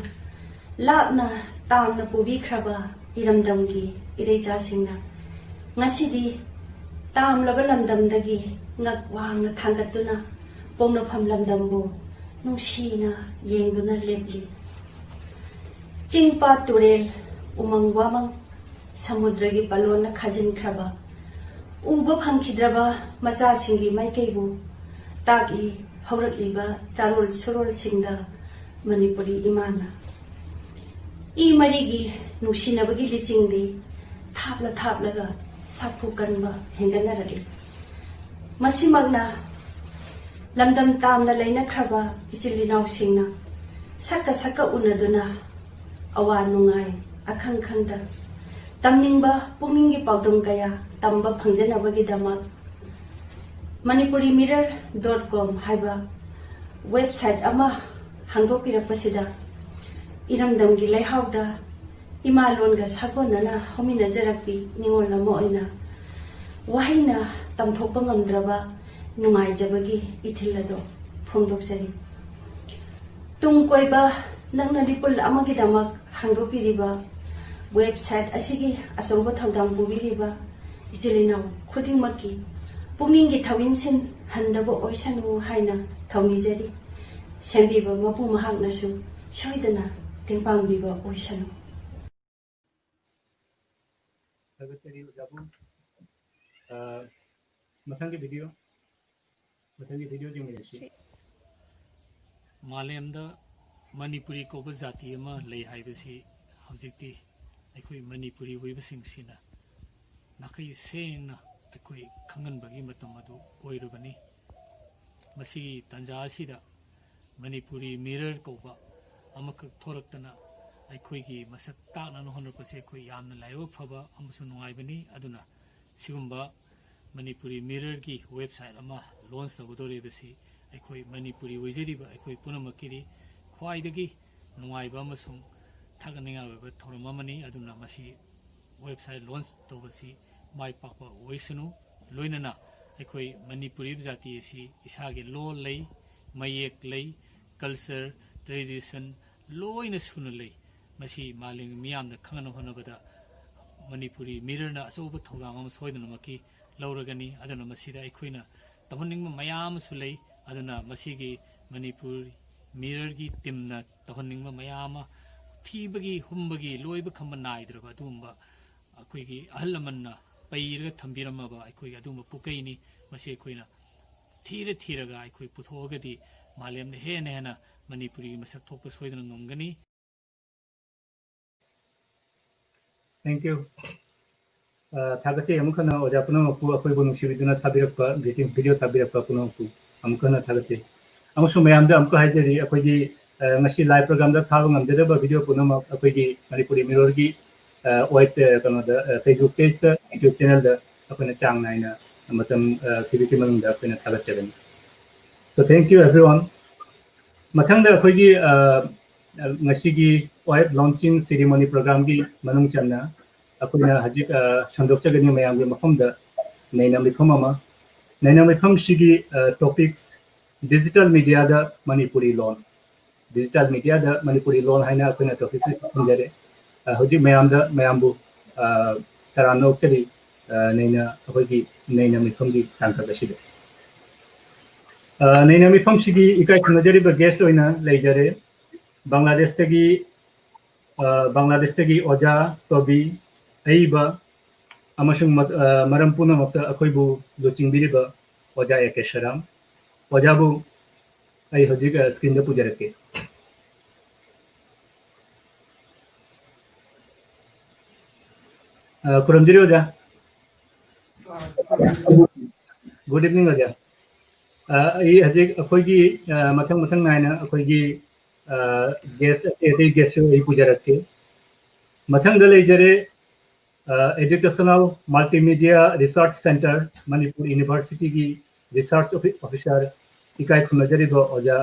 लापना तामना पुबिख्रबा इरमदमगी इरेजासिंगना ngasidi तामलबा लमदमदगी ngak wangna thangatuna pongnafam lamdambu nungsina yengduna lepli chingpa turel umang wamang samudragi balona khajinkraba uba phangkhidraba machasingi maikeibu takli haurakliba charol surol singda manipuri imana I marigi nungsinabagi lisingdi thapla thaplaga sapu kanba henganaragi masimagna lamdam tamna laina khraba isilinaw singna sakka unaduna awa nungai akhang khangda tamningba pungningi paudum kaya tamba phangjanabagi damak manipurimirror.com haiba website ama hangdokirapasida इरमदमगी लेहाउदा इमालोनगा सागोनना होमिनजरपि निङोलमो ओइना वाहिना तमथोकपा ngमद्रबा नुंगाइजबगी इथिलदो फोंदोकसरी तुंगकोइबा नंगना रिपुल अमगी दमक हांगदोपिरिबा वेबसाइट असिगी असौबा थौदाम पुबिरिबा इजिलिनाव खुदिंगमकी पुंगिंगी थविनसिन हंदबो ओइसनु हाइना थौनिजरी सेंबिबा मपु महांगनसु सोइदना tingpangbiba oisanu थागतरी ओजाबू मथंगी वीडियो जिंगेशी मालेमदा मणिपुरी कोब जाति अमा लई हाइबसी हौजिकती अखोई मणिपुरी वेबसिंगसिना नाखै सेंगना अखोई खंगनबगी मतम अदु ओइरुबनी मसी तंजा असिदा मणिपुरी मिरर कोब अमक थोरक्तना अखोईगी मसक ताकना होनरपसे अखोई यामना लाइव फबा अमसु नुंगाइबनी अदुना सिगुंबा मणिपुरी मिरर की वेबसाइट अमा लॉन्च तगदोरेबसी अखोई मणिपुरी वैजरीबा अखोई पुनमकिरी ख्वाइदगी नुंगाइबा अमसुंग थागनिंगा वेब थोरम अमनी अदुना मसी वेबसाइट लॉन्च तोबसी माइ पापा ओइसनु लोइनना अखोई मणिपुरी जाति असि इसागे लो लई मयेक लई कल्चर ट्रेडिशन लोइना सुन लई मसी मालिंग मियामना खंगन होनबदा मणिपुरी मिररना अचौब थौदाम अम सोइदनमकी लौरगनी अदुना मसीदा अखोइना तहनिंग मयाम सुलई अदुना मसीगी मणिपुरी मिरर की टीमना तहनिंग मयाम थीबगी हुंबगी लोइब खम नाइद्रबा अदुंबा अखोइगी अहलमन्ना पैरग थंबिरमबा अखोइगी अदुंबा पुकैनी मसी अखोइना थीरगा अखोइ पुथोगदी मालेमने हेना मणिपुरी मसक थोप सोइदन ngomgani Thank you. थागचे अमुखना ओजा पुनमपु अखोइबु नुसिबिदुना थाबिरपा ग्रीटिंग्स वीडियो थाबिरपा पुनमपु अमुखना थागचे अमुसु मयामदा अमुक हाइजेरी अखोइगी ngasi live program da thabu ngamdeba video punam अखोइगी मणिपुरी मिरर की वाइट कनो द Facebook page da YouTube channel da अखोइना चांग नाइना मतम खिबिति मनदा अखोइना थागचेबन. So thank you everyone. मथंग द अखोइगी ngasi gi वाइट launching ceremony program gi manung channa अखोइना हजिक संदोक्चगनि मयाम गे मफम द नैना मिफम सिगी टॉपिक्स डिजिटल मीडिया द मणिपुरी लोन हाइना अखोइना टॉपिक्स समझरे हजिक मयामबु तरानोक्चरी नैना अखोइगी नैना मिफम गी तांथबसिदे नैना मिफम सिगी इकाय खनजरिबा गेस्ट ओइना लेजरे बांग्लादेश तगी ओजा तोबी अईबा अमसुंग मरम पुनमक्ता अखोइबु लुचिंबिरिबा ओजा एकेशराम ओजाबु अई हजिक स्क्रीन द पुजरके कुरमजिरी ओजा गुड इवनिंग ओजा अई हजिक अखोइगी मथंग नाइना अखोइगी गेस्ट अई पुजरके मथंग द लेजरे educational multimedia research centre Manipur university की रिसर्च ऑफिसर इकाई खुनजरीब ओजा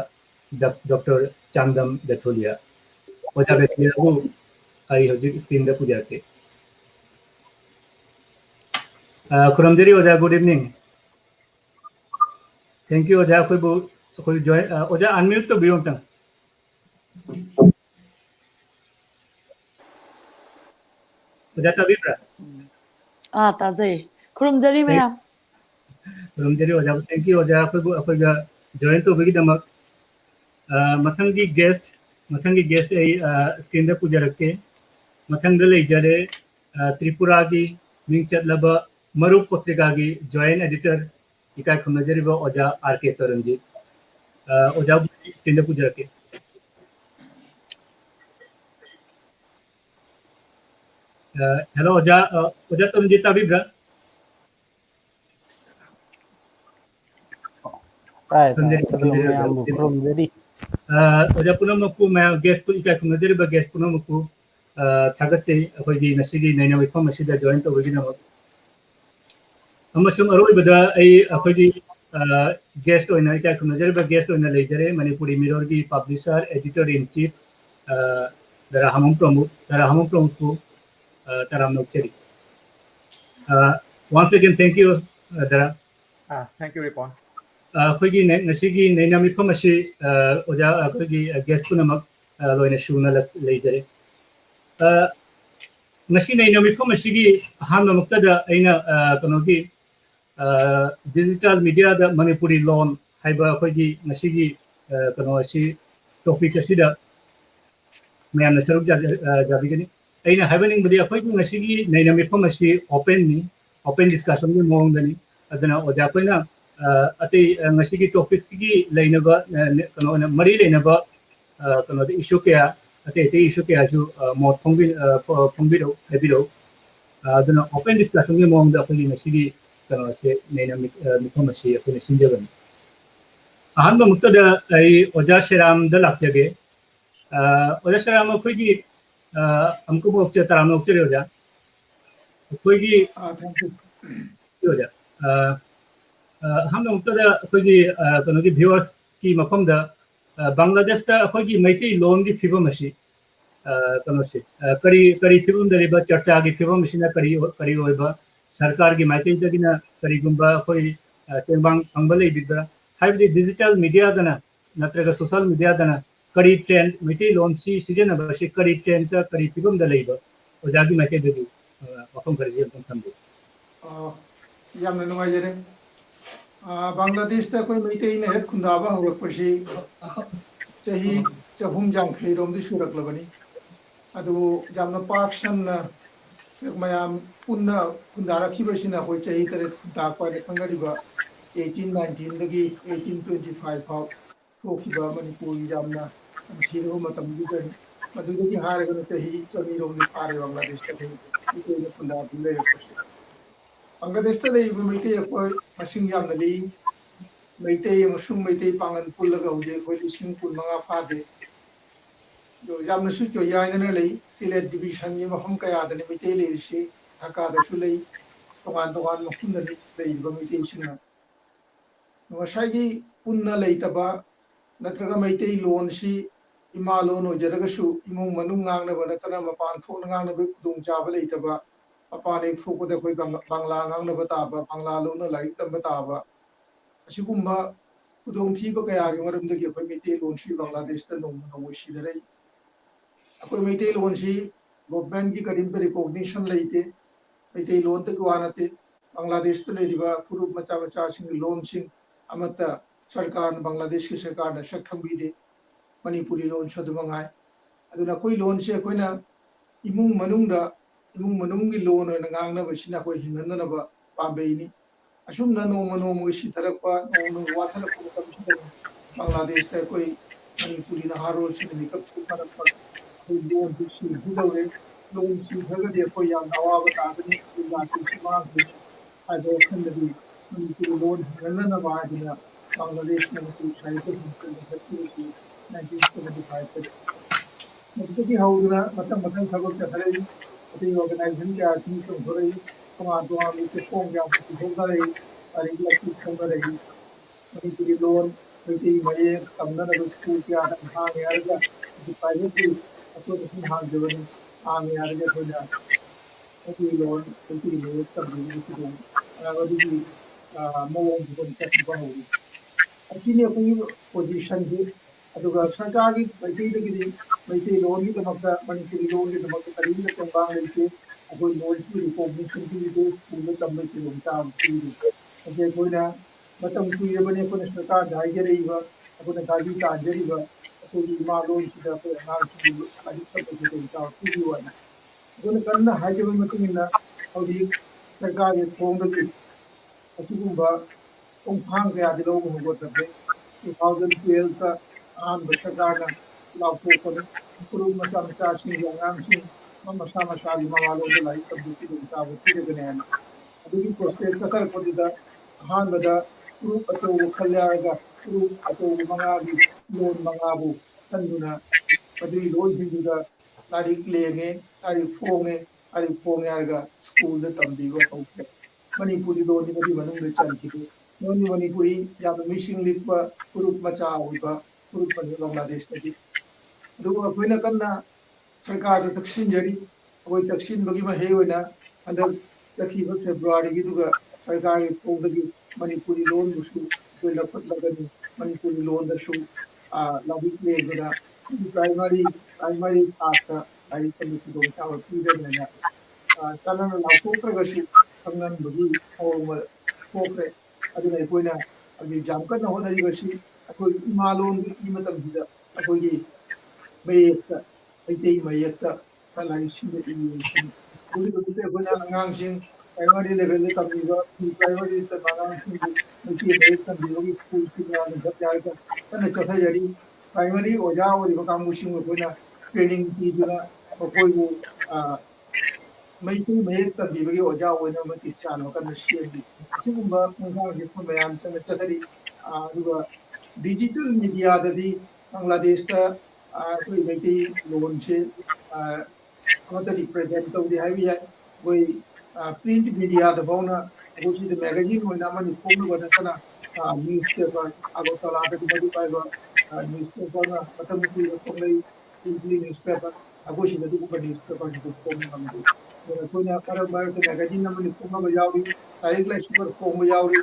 डॉक्टर चांदम बेथोलिया ओजा बेथोलिया आई हजिक स्क्रीन द पुजाके खुरमजरी ओजा गुड इवनिंग थैंक यू ओजा कोई जॉइन ओजा अनम्यूट तो बियों तंग ओजा तबीब्रा ताजे खुरुमजरी मैम खुरुमजरी ओजा थैंक यू ओजा अखोइगा जॉइन तो बगी दमक मथंगी गेस्ट ए स्क्रीन द पुजरके मथंग द लेजरे त्रिपुरा की मिंगचतलब मरुप पत्रिका की जॉइन एडिटर इकाय खुनजरीबा ओजा आरके तरंजीत ओजा स्क्रीन द पुजरके हेलो ओजा तरंजीत अभिब्रा ओजा पुनमकु मैं गेस्ट इकाय खुनजरीबा गेस्ट पुनमकु थागचे अखोइगी नसिगी नैना मिफम असिदा जॉइन तोबगी नमक अमसुम अरोइबदा अई अखोइगी गेस्ट ओइना इकाय खुनजरीबा गेस्ट ओइना लेजरे मणिपुरी मिरर की पब्लिशर एडिटर इन चीफ दराहामम प्रमुख Taram Nokcheri. Once again, thank you, Dara. Thank you, Ripon. Akhoi ngasigi naina mifam asi oja akhoi guest punamak loina shuna leijare. Ngasi naina mifam asigi hamna muktada aina kanogi digital media da Manipuri loan haiba akhoi ngasigi kano asi topic asida mayamna saruk jabigani. ꯑꯩꯅ ꯍꯥꯏꯕꯅꯤꯡꯕꯗꯤ ꯑꯩꯈꯣꯏꯒꯤ ꯉꯁꯤꯒꯤ ꯅꯩꯅꯃꯤꯠꯐꯝ ꯑꯁꯤ ꯑꯣꯄꯟꯅꯤ, open ꯗꯤꯁꯀꯁꯟꯒꯤ ꯃꯑꯣꯡꯗꯅꯤ. ꯑꯗꯨꯅ ꯑꯣꯖꯥ ꯑꯩꯈꯣꯏꯅ ꯑꯇꯩ ꯉꯁꯤꯒꯤ ꯇꯣꯄꯤꯛꯁꯤꯒꯤ ꯂꯩꯅꯕ ꯀꯩꯅꯣ ꯃꯔꯤ ꯂꯩꯅꯕ ꯀꯩꯅꯣꯗ ꯏꯁꯨ ꯀꯌꯥ ꯑꯇꯩ ꯑꯇꯩ ꯏꯁꯨ ꯀꯌꯥꯁꯨ ꯃꯣꯠ ꯐꯣꯡꯕꯤꯔꯛꯎ ꯍꯥꯏꯕꯤꯔꯛꯎ. ꯑꯗꯨꯅ ꯑꯣꯄꯟ ꯗꯤꯁꯀꯁꯟꯒꯤ ꯃꯑꯣꯡꯗ ꯑꯩꯈꯣꯏꯒꯤ ꯉꯁꯤꯒꯤ ꯀꯩꯅꯣꯁꯦ ꯅꯩꯅꯃꯤꯠꯐꯝ ꯑꯁꯤ ꯑꯩꯈꯣꯏꯅ ꯁꯤꯟꯖꯕꯅꯤ. ꯑꯍꯥꯟꯕ ꯃꯛꯇꯗ ꯑꯩ ꯑꯣꯖꯥ ꯁꯦꯔꯥꯝꯗ ꯂꯥꯛꯆꯒꯦ. ꯑꯣꯖꯥ ꯁꯦꯔꯥꯝ ꯑꯩꯈꯣꯏꯒꯤ ꯑꯃꯨꯛꯀ ꯇꯔꯥꯝꯅ ꯑꯣꯛꯆꯔꯦ ꯑꯣꯖꯥ. ꯑꯩꯈꯣꯏꯒꯤ ꯑꯣꯖꯥ ꯑꯍꯥꯟꯕ ꯃꯛꯇꯗ ꯑꯩꯈꯣꯏꯒꯤ ꯀꯩꯅꯣꯒꯤ ꯚꯤꯌꯨꯋꯔꯁꯀꯤ ꯃꯐꯝꯗ ꯕꯪꯒ꯭ꯂꯥꯗꯦꯁꯇ ꯑꯩꯈꯣꯏꯒꯤ ꯃꯩꯇꯩ ꯂꯣꯟꯒꯤ ꯐꯤꯕꯝ ꯑꯁꯤ ꯀꯩꯅꯣꯁꯦ ꯀꯔꯤ ꯐꯤꯕꯝꯗ ꯂꯩꯕ ꯆꯔꯆꯥꯒꯤ ꯐꯤꯕꯝ ꯑꯁꯤꯅ ꯀꯔꯤ ꯑꯣꯏꯕ ꯁꯔꯀꯥꯔꯒꯤ ꯃꯥꯏꯀꯩꯗꯒꯤꯅ ꯀꯔꯤꯒꯨꯝꯕ ꯑꯩꯈꯣꯏ ꯇꯦꯡꯕꯥꯡ ꯐꯪꯕ ꯂꯩꯕꯤꯕ꯭ꯔꯥ ꯍꯥꯏꯕꯗꯤ ꯗꯤꯖꯤꯇꯦꯜ ꯃꯤडियाꯗꯅ ꯅꯠꯇ꯭ꯔꯒ ꯁꯣꯁꯤꯌꯦꯜ ꯃꯤडियाꯗꯅ ꯀꯔꯤ ꯇ꯭ꯔꯦꯟ ꯃꯩꯇꯩ ꯂꯣꯟꯁꯤ ꯁꯤꯖꯤꯟꯅꯕ ꯑꯁꯤ ꯀꯔꯤ ꯇ꯭ꯔꯦꯟꯗ ꯀꯔꯤ ꯐꯤꯕꯝꯗ ꯂꯩꯕ ꯑꯣꯖꯥꯒꯤ ꯃꯥꯏꯀꯩꯗꯒꯤ ꯋꯥꯐꯝ ꯈꯔꯁꯤ ꯑꯃꯨꯛꯇꯪ ꯊꯝꯕꯤꯌꯨ. ꯌꯥꯝꯅ ꯅꯨꯡꯉꯥꯏꯖꯔꯦ. ꯕꯪꯒ꯭ꯂꯥꯗꯦꯁꯇ ꯑꯩꯈꯣꯏ ꯃꯩꯇꯩꯅ ꯍꯦꯛ ꯈꯨꯟꯗꯥꯕ ꯍꯧꯔꯛꯄꯁꯤ ꯆꯍꯤ 300 ꯌꯥꯡꯈꯩꯔꯣꯝꯗꯤ ꯁꯨꯔꯛꯂꯕꯅꯤ. ꯑꯗꯨꯕꯨ ꯌꯥꯝꯅ ꯄꯥꯛ ꯁꯟꯅ ꯃꯌꯥꯝ ꯄꯨꯟꯅ ꯈꯨꯟꯗꯥꯔꯛꯈꯤꯕꯁꯤꯅ ꯑꯩꯈꯣꯏ ꯆꯍꯤ 8 ꯈꯨꯟꯇꯥꯛꯄ ꯍꯥꯏꯅ ꯈꯪꯅꯔꯤꯕ 1819 दगी 1825 फाव थोखिबा मणिपुर यामना थीरबा मतमदुदनी मदुदगी हारगना चही चनीरोमनि फारे बांग्लादेश ता कोई मिते खुंदा बुले रखसे बांग्लादेश ता लेबा मिते कोई मसिंग यामना ली मिते मसुम मिते पांगन पुल्लगा हुजे कोई लिसिंग कुन मंगा फादे जो यामना सु जो यायना ले सिलेट डिवीजन ये मफम कया दने मिते लेसी ढाका दसु ले तोगान तोगान मफुंदनी लेबा मिते सिंगना ꯉꯁꯥꯏꯒꯤ ꯄꯨꯟꯅ ꯂꯩꯇꯕ ꯅꯠꯇ꯭ꯔꯒ ꯃꯩꯇꯩ ꯂꯣꯟꯁꯤ ꯏꯃꯥ ꯂꯣꯟ ꯑꯣꯏꯖꯔꯒꯁꯨ ꯏꯃꯨꯡ ꯃꯅꯨꯡ ꯉꯥꯡꯅꯕ ꯅꯠꯇꯅ ꯃꯄꯥꯟ ꯊꯣꯛꯅ ꯉꯥꯡꯅꯕꯒꯤ ꯈꯨꯗꯣꯡꯆꯥꯕ ꯂꯩꯇꯕ ꯃꯄꯥꯟ ꯍꯦꯛ ꯊꯣꯛꯄꯗ ꯑꯩꯈꯣꯏ ꯕꯪꯂꯥ ꯉꯥꯡꯅꯕ ꯇꯥꯕ ꯕꯪꯂꯥ ꯂꯣꯟꯅ ꯂꯥꯏꯔꯤꯛ ꯇꯝꯕ ꯇꯥꯕ ꯑꯁꯤꯒꯨꯝꯕ ꯈꯨꯗꯣꯡꯊꯤꯕ ꯀꯌꯥꯒꯤ ꯃꯔꯝꯗꯒꯤ ꯑꯩꯈꯣꯏ ꯃꯩꯇꯩ ꯂꯣꯟꯁꯤ ꯕꯪꯒ꯭ꯂꯥꯗꯦꯁꯇ ꯅꯣꯡꯃ ꯅꯣꯡꯃ ꯁꯤꯊꯔꯛꯏ ꯑꯩꯈꯣꯏ ꯃꯩꯇꯩ ꯂꯣꯟꯁꯤ ꯒꯣꯚꯔꯟꯃꯦꯟꯠꯀꯤ ꯀꯔꯤꯝꯇ ꯔꯤꯀꯣꯒꯅꯤꯁꯟ ꯂꯩꯇꯦ ꯃꯩꯇꯩ ꯂꯣꯟꯇꯒꯤ ꯋꯥ ꯅꯠꯇꯦ ꯕꯪꯒ꯭ꯂꯥꯗꯦꯁꯇ ꯂꯩꯔꯤꯕ ꯐꯨꯔꯨꯞ ꯃꯆꯥ ꯃꯆꯥꯁꯤꯡꯒꯤ ꯂꯣꯟꯁꯤꯡ अमत सरकार बांग्लादेश की सरकार ने सक खंबीदे मणिपुरी लोन सदुमंगाई अदुना कोई लोन से कोइना इमुंग मनुंग की लोन होना गांगना बसिना कोई हिंगननब पाबेनी असुमना नोम नोम सी थरकपा नोम वाथरक मतमसिदा बांग्लादेश ता कोई मणिपुरी नहारोल से मिकअप थरकपा कोई लोन से सिदौरे लोन सी भगदे कोई याम अवाब तागनी जाति समागनी आदो खंडदी मणिपुरी लोन हिंगननब आदिना बांग्लादेश मणिपुरी साहित्य संस्कृत की 1975 मदुगी हौदना मतम मतम थबक चथरई अति ऑर्गेनाइजेशन के आसिन चोंथरई तमाम तमाम के फोंग या होगरई अरिगला की खोगरई मणिपुरी लोन मिति मये तमननब स्कूल के आदम हांग यारगा प्राइवेटली अतो हांग जवनी हांग यारगा होना अति लोन मिति मये तमननब की लोन अगदुगी मौन जुगन चथबा होगी असीने कोई पोजीशन से अदुगा सरकार की मैती लोन की दमकता मणिपुरी लोन की दमकता करीब तेंबांग लेके अकोई लोन की रिकॉग्निशन की लिए स्कूल में तंबे की लोचा की असे कोइना मतम कुइरबने कोने सरकार दाइगे रहीबा अकोने गाड़ी तांजरीबा अकोई इमा लोन सिदा को नाम की गाड़ी तंबे की लोचा की वाना अकोने कन्ना हाइजेबा मतुमिना हौदी सरकार के फोंदगी असिगुंबा ओंथांग कयादि लोग होगोतबे 2012 का आम सरकार लाउथोपने फुरुम मचा मचा सिंह अंगांसिंग मसा मसा की मवालों लाई तब्दीली लोचा पीरगने अदुगी प्रोसेस चतरपदुदा अहानबदा फुरुप अचौ खल्यारगा फुरुप अचौ मंगागी लोन मंगाबु तंदुना अदुगी लोन हिंदुदा तारीख लेंगे तारीख फोंगे Araga school the तंबीबा हौके Manipuri loan नि मनुंग चनखिदे नोनी मणिपुरी याम मिसिंग लिपा फुरुप मचा होइबा फुरुप पने बांग्लादेश तगी दुगो कोइना कन्ना सरकार द तक्सिन जरी कोई तक्सिन बगी मा हे होइना अंदर चखिबा फेब्रुवारी की दुगा सरकार की फोंदगी मणिपुरी लोन बुसु कोई लपत लगनी मणिपुरी लोन दसु लादिक लेगना प्राइमरी आता आई कमिटी दो चाव पीरगना तनन लाउथोप्रगसु खंगन बगी ओम थोक्रे अदुना कोइना अभी जामकन होनरिबसी अखोई इमालोन की मतमदिदा अखोई मयेक्ता ऐतै मयेक्ता ꯂꯥꯏꯔꯤꯛꯁꯤꯡꯗ ꯏꯕꯁꯤꯅꯤ ꯍꯧꯖꯤꯛ ꯑꯩꯈꯣꯏꯅ ꯑꯉꯥꯡꯁꯤꯡ ꯄ꯭ꯔꯥꯏꯃꯥꯔꯤ ꯂꯦꯚꯦꯜꯗ ꯇꯝꯕꯤꯕ ꯄ꯭ꯔꯥꯏꯃꯥꯔꯤ ꯑꯉꯥꯡꯁꯤꯡꯕꯨ ꯃꯩꯇꯩ ꯃꯌꯦꯛ ꯇꯝꯕꯤꯕꯒꯤ ꯁ꯭ꯀꯨꯜꯁꯤꯡ ꯌꯥꯝꯅ ꯆꯠ ꯍꯥꯏꯔꯒ ꯀꯟꯅ ꯆꯠꯊꯖꯔꯤ ꯄ꯭ꯔꯥꯏꯃꯥꯔꯤ ꯑꯣꯖꯥ ꯑꯣꯏꯔꯤꯕ ꯀꯥꯡꯕꯨꯁꯤꯡ ꯑꯩꯈꯣꯏꯅ ꯇ꯭ꯔꯦꯅꯤꯡ ꯄꯤꯗꯨꯅ ꯃꯈꯣꯏꯕꯨ ꯃꯩꯇꯩ ꯃꯌꯦꯛ ꯇꯝꯕꯤꯕꯒꯤ ꯑꯣꯖꯥ ꯑꯣꯏꯅꯕ ꯃꯇꯤꯛ ꯆꯥꯅꯕ ꯀꯟꯅ ꯁꯦꯝꯂꯤ ꯑꯁꯤꯒꯨꯝꯕ ꯈꯣꯡꯊꯥꯡꯁꯤ ꯑꯩꯈꯣꯏ ꯃꯌꯥꯝ ꯆꯠꯅ ꯆꯠꯊꯔꯤ ꯑꯗꯨꯒ ꯗꯤꯖꯤꯇꯦꯜ ꯃꯤडियाꯗꯗꯤ ꯕꯪꯒ꯭ꯂꯥꯗꯦशꯇ ꯑꯩꯈꯣꯏ ꯃꯩꯇꯩ ꯂꯣꯟꯁꯦ ꯑꯃꯠꯇ ꯔꯤꯄ꯭ꯔꯖꯦꯟ ꯇꯧꯗꯦ ꯍꯥꯏꯕ ꯌꯥꯏ ꯑꯩꯈꯣꯏ ꯄ꯭ꯔꯤꯟꯠ ꯃꯤडियाꯗ ꯐꯥꯎꯅ ꯑꯩꯈꯣꯏ ꯁꯤꯗ ꯃꯦꯒꯥꯖꯤꯟ ꯑꯣꯏꯅ ꯑꯃꯅꯤ ꯐꯣꯡꯅꯕ ꯅꯠꯇꯅ ꯅ꯭ꯌꯨꯁ ꯄꯦꯄꯔ ꯑꯒꯔꯇꯂꯥꯗꯗꯤ ꯃꯔꯨ ꯄꯥꯏꯕ ꯅ꯭ꯌꯨꯁ ꯄꯦꯄꯔꯅ ꯃꯇꯝ ꯀꯨꯏꯅ ꯐꯣꯡꯅꯩ ꯋꯤꯛꯂꯤ ꯅ꯭ꯌꯨꯁ ꯄꯦꯄꯔ ꯑꯩꯈꯣꯏ ꯁꯤꯗ ꯑꯗꯨꯒꯨꯝꯕ ꯅ꯭ꯌꯨꯁ ꯄꯦꯄꯔꯁꯤꯗ ꯐꯣꯡꯕ ꯉꯝꯗꯦ ꯑꯩꯈꯣꯏꯅ ꯃꯔꯛ ꯃꯔꯛꯇ ꯃꯦꯒꯥꯖꯤꯟ ꯑꯃꯅꯤ ꯐꯣꯡꯅꯕ ꯌꯥꯎꯔꯤ ꯂꯥꯏꯔꯤꯛ ꯂꯥꯏꯁꯨ ꯈꯔ ꯐꯣꯡꯕ ꯌꯥꯎꯔꯤ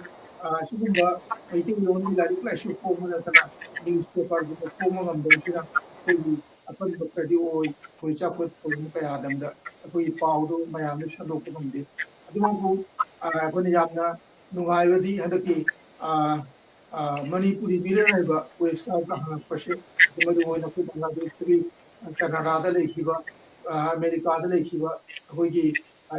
ꯁꯤꯒꯨꯝꯕ ꯃꯩꯇꯩꯂꯣꯟꯒꯤ ꯂꯥꯏꯔꯤꯛ ꯂꯥꯏꯁꯨ ꯐꯣꯡꯕ ꯅꯠꯇꯅ ꯅ꯭ꯌꯨꯁ ꯄꯦꯄꯔꯒꯨꯝꯕ ꯐꯣꯡꯕ ꯉꯝꯗꯕꯁꯤꯅ ꯑꯩꯈꯣꯏꯒꯤ ꯑꯄꯟꯕ ꯈꯔꯗꯤ ꯑꯣꯏ ꯑꯩꯈꯣꯏ ꯆꯥꯎꯈꯠ ꯊꯧꯔꯝ ꯀꯌꯥꯗꯪꯗ ꯑꯩꯈꯣꯏꯒꯤ ꯄꯥꯎꯗꯨ ꯃꯌꯥꯝꯗ ꯁꯟꯗꯣꯛꯄ ꯉꯝꯗꯦ ꯑꯗꯨꯃꯛꯄꯨ ꯑꯩꯈꯣꯏꯅ ꯌꯥꯝꯅ ꯅꯨꯡꯉꯥꯏꯕꯗꯤ ꯍꯟꯗꯛꯀꯤ ꯃꯅꯤꯄꯨꯔꯤ ꯃꯤꯔꯔ ꯍꯥꯏꯕ ꯋꯦꯕꯁꯥꯏꯠꯇ ꯍꯪꯉꯛꯄꯁꯦ ꯑꯁꯤ ꯃꯔꯨꯑꯣꯏꯅ ꯑꯩꯈꯣꯏ ꯕꯪꯒ꯭ꯂꯥꯗꯦशꯇꯒꯤ ꯀꯅꯥꯗꯥꯗ ꯂꯩꯈꯤꯕ ꯑꯃꯦꯔꯤꯀꯥꯗ ꯂꯩꯈꯤꯕ ꯑꯩꯈꯣꯏꯒꯤ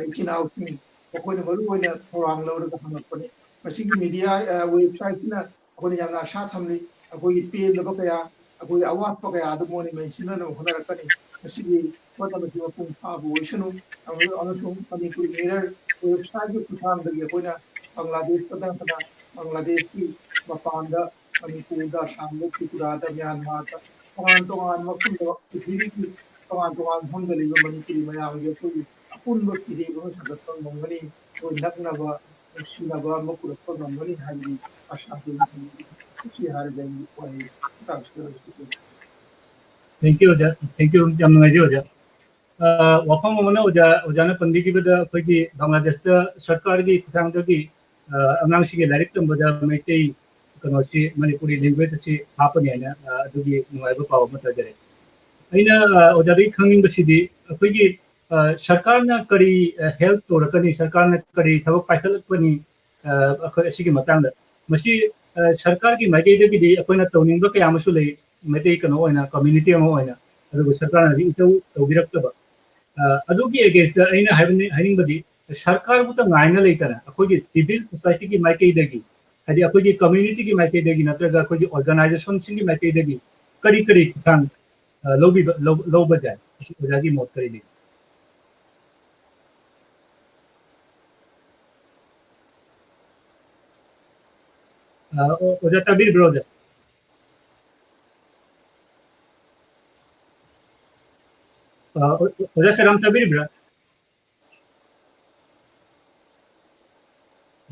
ꯏꯆꯤꯟ ꯏꯅꯥꯎꯁꯤꯡ ꯃꯈꯣꯏꯅ ꯃꯔꯨꯑꯣꯏꯅ ꯊꯧꯔꯥꯡ ꯂꯧꯔꯒ ꯍꯪꯉꯛꯄꯅꯤ ꯃꯁꯤꯒꯤ ꯃꯤडिया ꯋꯦꯕꯁꯥꯏꯠꯁꯤꯅ ꯑꯩꯈꯣꯏꯅ ꯌꯥꯝꯅ ꯑꯁꯥ ꯊꯝꯂꯤ ꯑꯩꯈꯣꯏꯒꯤ ꯄꯦꯟꯗꯕ ꯀꯌꯥ ꯑꯩꯈꯣꯏꯒꯤ ꯑꯋꯥꯠꯄ ꯀꯌꯥ ꯑꯗꯨ ꯃꯣꯏꯅ ꯃꯦꯟꯁꯤꯟꯅꯅꯕ ꯍꯣꯠꯅꯔꯛꯀꯅꯤ ꯃꯁꯤꯒꯤ ꯍꯣꯠꯅꯕꯁꯤ ꯃꯄꯨꯡ ꯐꯥꯕ ꯑꯣꯏꯁꯅꯨ ꯑꯃꯁꯨꯡ ꯃꯅꯤꯄꯨꯔꯤ ꯃꯤꯔꯔ ꯋꯦꯕꯁꯥꯏꯠꯀꯤ ꯈꯨꯠꯊꯥꯡꯗꯒꯤ ꯑꯩꯈꯣꯏꯅ ꯕꯪꯒ꯭ꯂꯥꯗꯦशꯇ ꯅꯠꯇꯅ ꯕꯪꯒ꯭ꯂꯥꯗꯦशꯀꯤ ꯃꯄꯥꯟꯗ ꯃꯅꯤꯄꯨꯔꯗ ꯑꯁꯥꯝꯗ ꯇ꯭ꯔꯤꯄꯨꯔꯥꯗ ꯃ꯭ꯌꯥꯟꯃꯥꯔꯗ ꯇꯣꯉꯥꯟ ꯇꯣꯉꯥꯟꯕ ꯃꯐꯝꯗ ꯄ꯭ꯔꯤꯊꯤꯕꯤꯒꯤ ꯇꯣꯉꯥꯟ ꯇꯣꯉꯥꯟꯕ ꯃꯐꯝꯗ ꯂꯩꯕ ꯃꯅꯤꯄꯨꯔꯤ ꯃꯌꯥꯝꯒꯤ ꯑꯩꯈꯣꯏꯒꯤ ꯑꯄꯨꯟꯕ ꯐꯤꯔꯦꯞ ꯑꯃ ꯁꯥꯒꯠꯄ ꯉꯝꯒꯅꯤ ꯑꯩꯈꯣꯏ ꯅꯛꯅꯕ ꯅꯨꯡꯁꯤꯅꯕ ꯑꯃ ꯄꯨꯔꯛꯄ ꯉꯝꯒꯅꯤ ꯍꯥꯏꯕꯒꯤ ꯑꯁꯥꯁꯤ ꯁꯤ ꯍꯥꯏꯔꯒ ꯑꯩꯒꯤ ꯋꯥꯍꯩ ꯇꯥꯛꯁꯤꯗ Thank you, Oja. Thank you, Jam Nungaji Oja. Wafam Mamana Oja, Ojana Pandigi with the Pagi Bangladesh, Sarkari, Tangagi, Anangshi, Laricum, Boda, Mete, Kanochi, Manipuri language, Hapaniana, Dugi, Nueva Power Matagare. Aina Ojari Kangin Bashidi, Pagi, Sarkarna Kari, health to Rakani, Sarkarna Kari, Tavo Pakal Pani, Shigi Matanga. Mashi Sarkar ki Magadi, Apana Tony, Baka Amasule. Mete kano oina community amo oina adu sarkar na itu tawbirakta adu ki against the aina having badi sarkar buta ngaina leitana akoi civil society ki maike degi hadi akoi community ki maike degi natraga akoi organization singi maike degi kari kari thang low bajai ojagi mot kari di oja tabir brother Oja Saram Tabir Bra.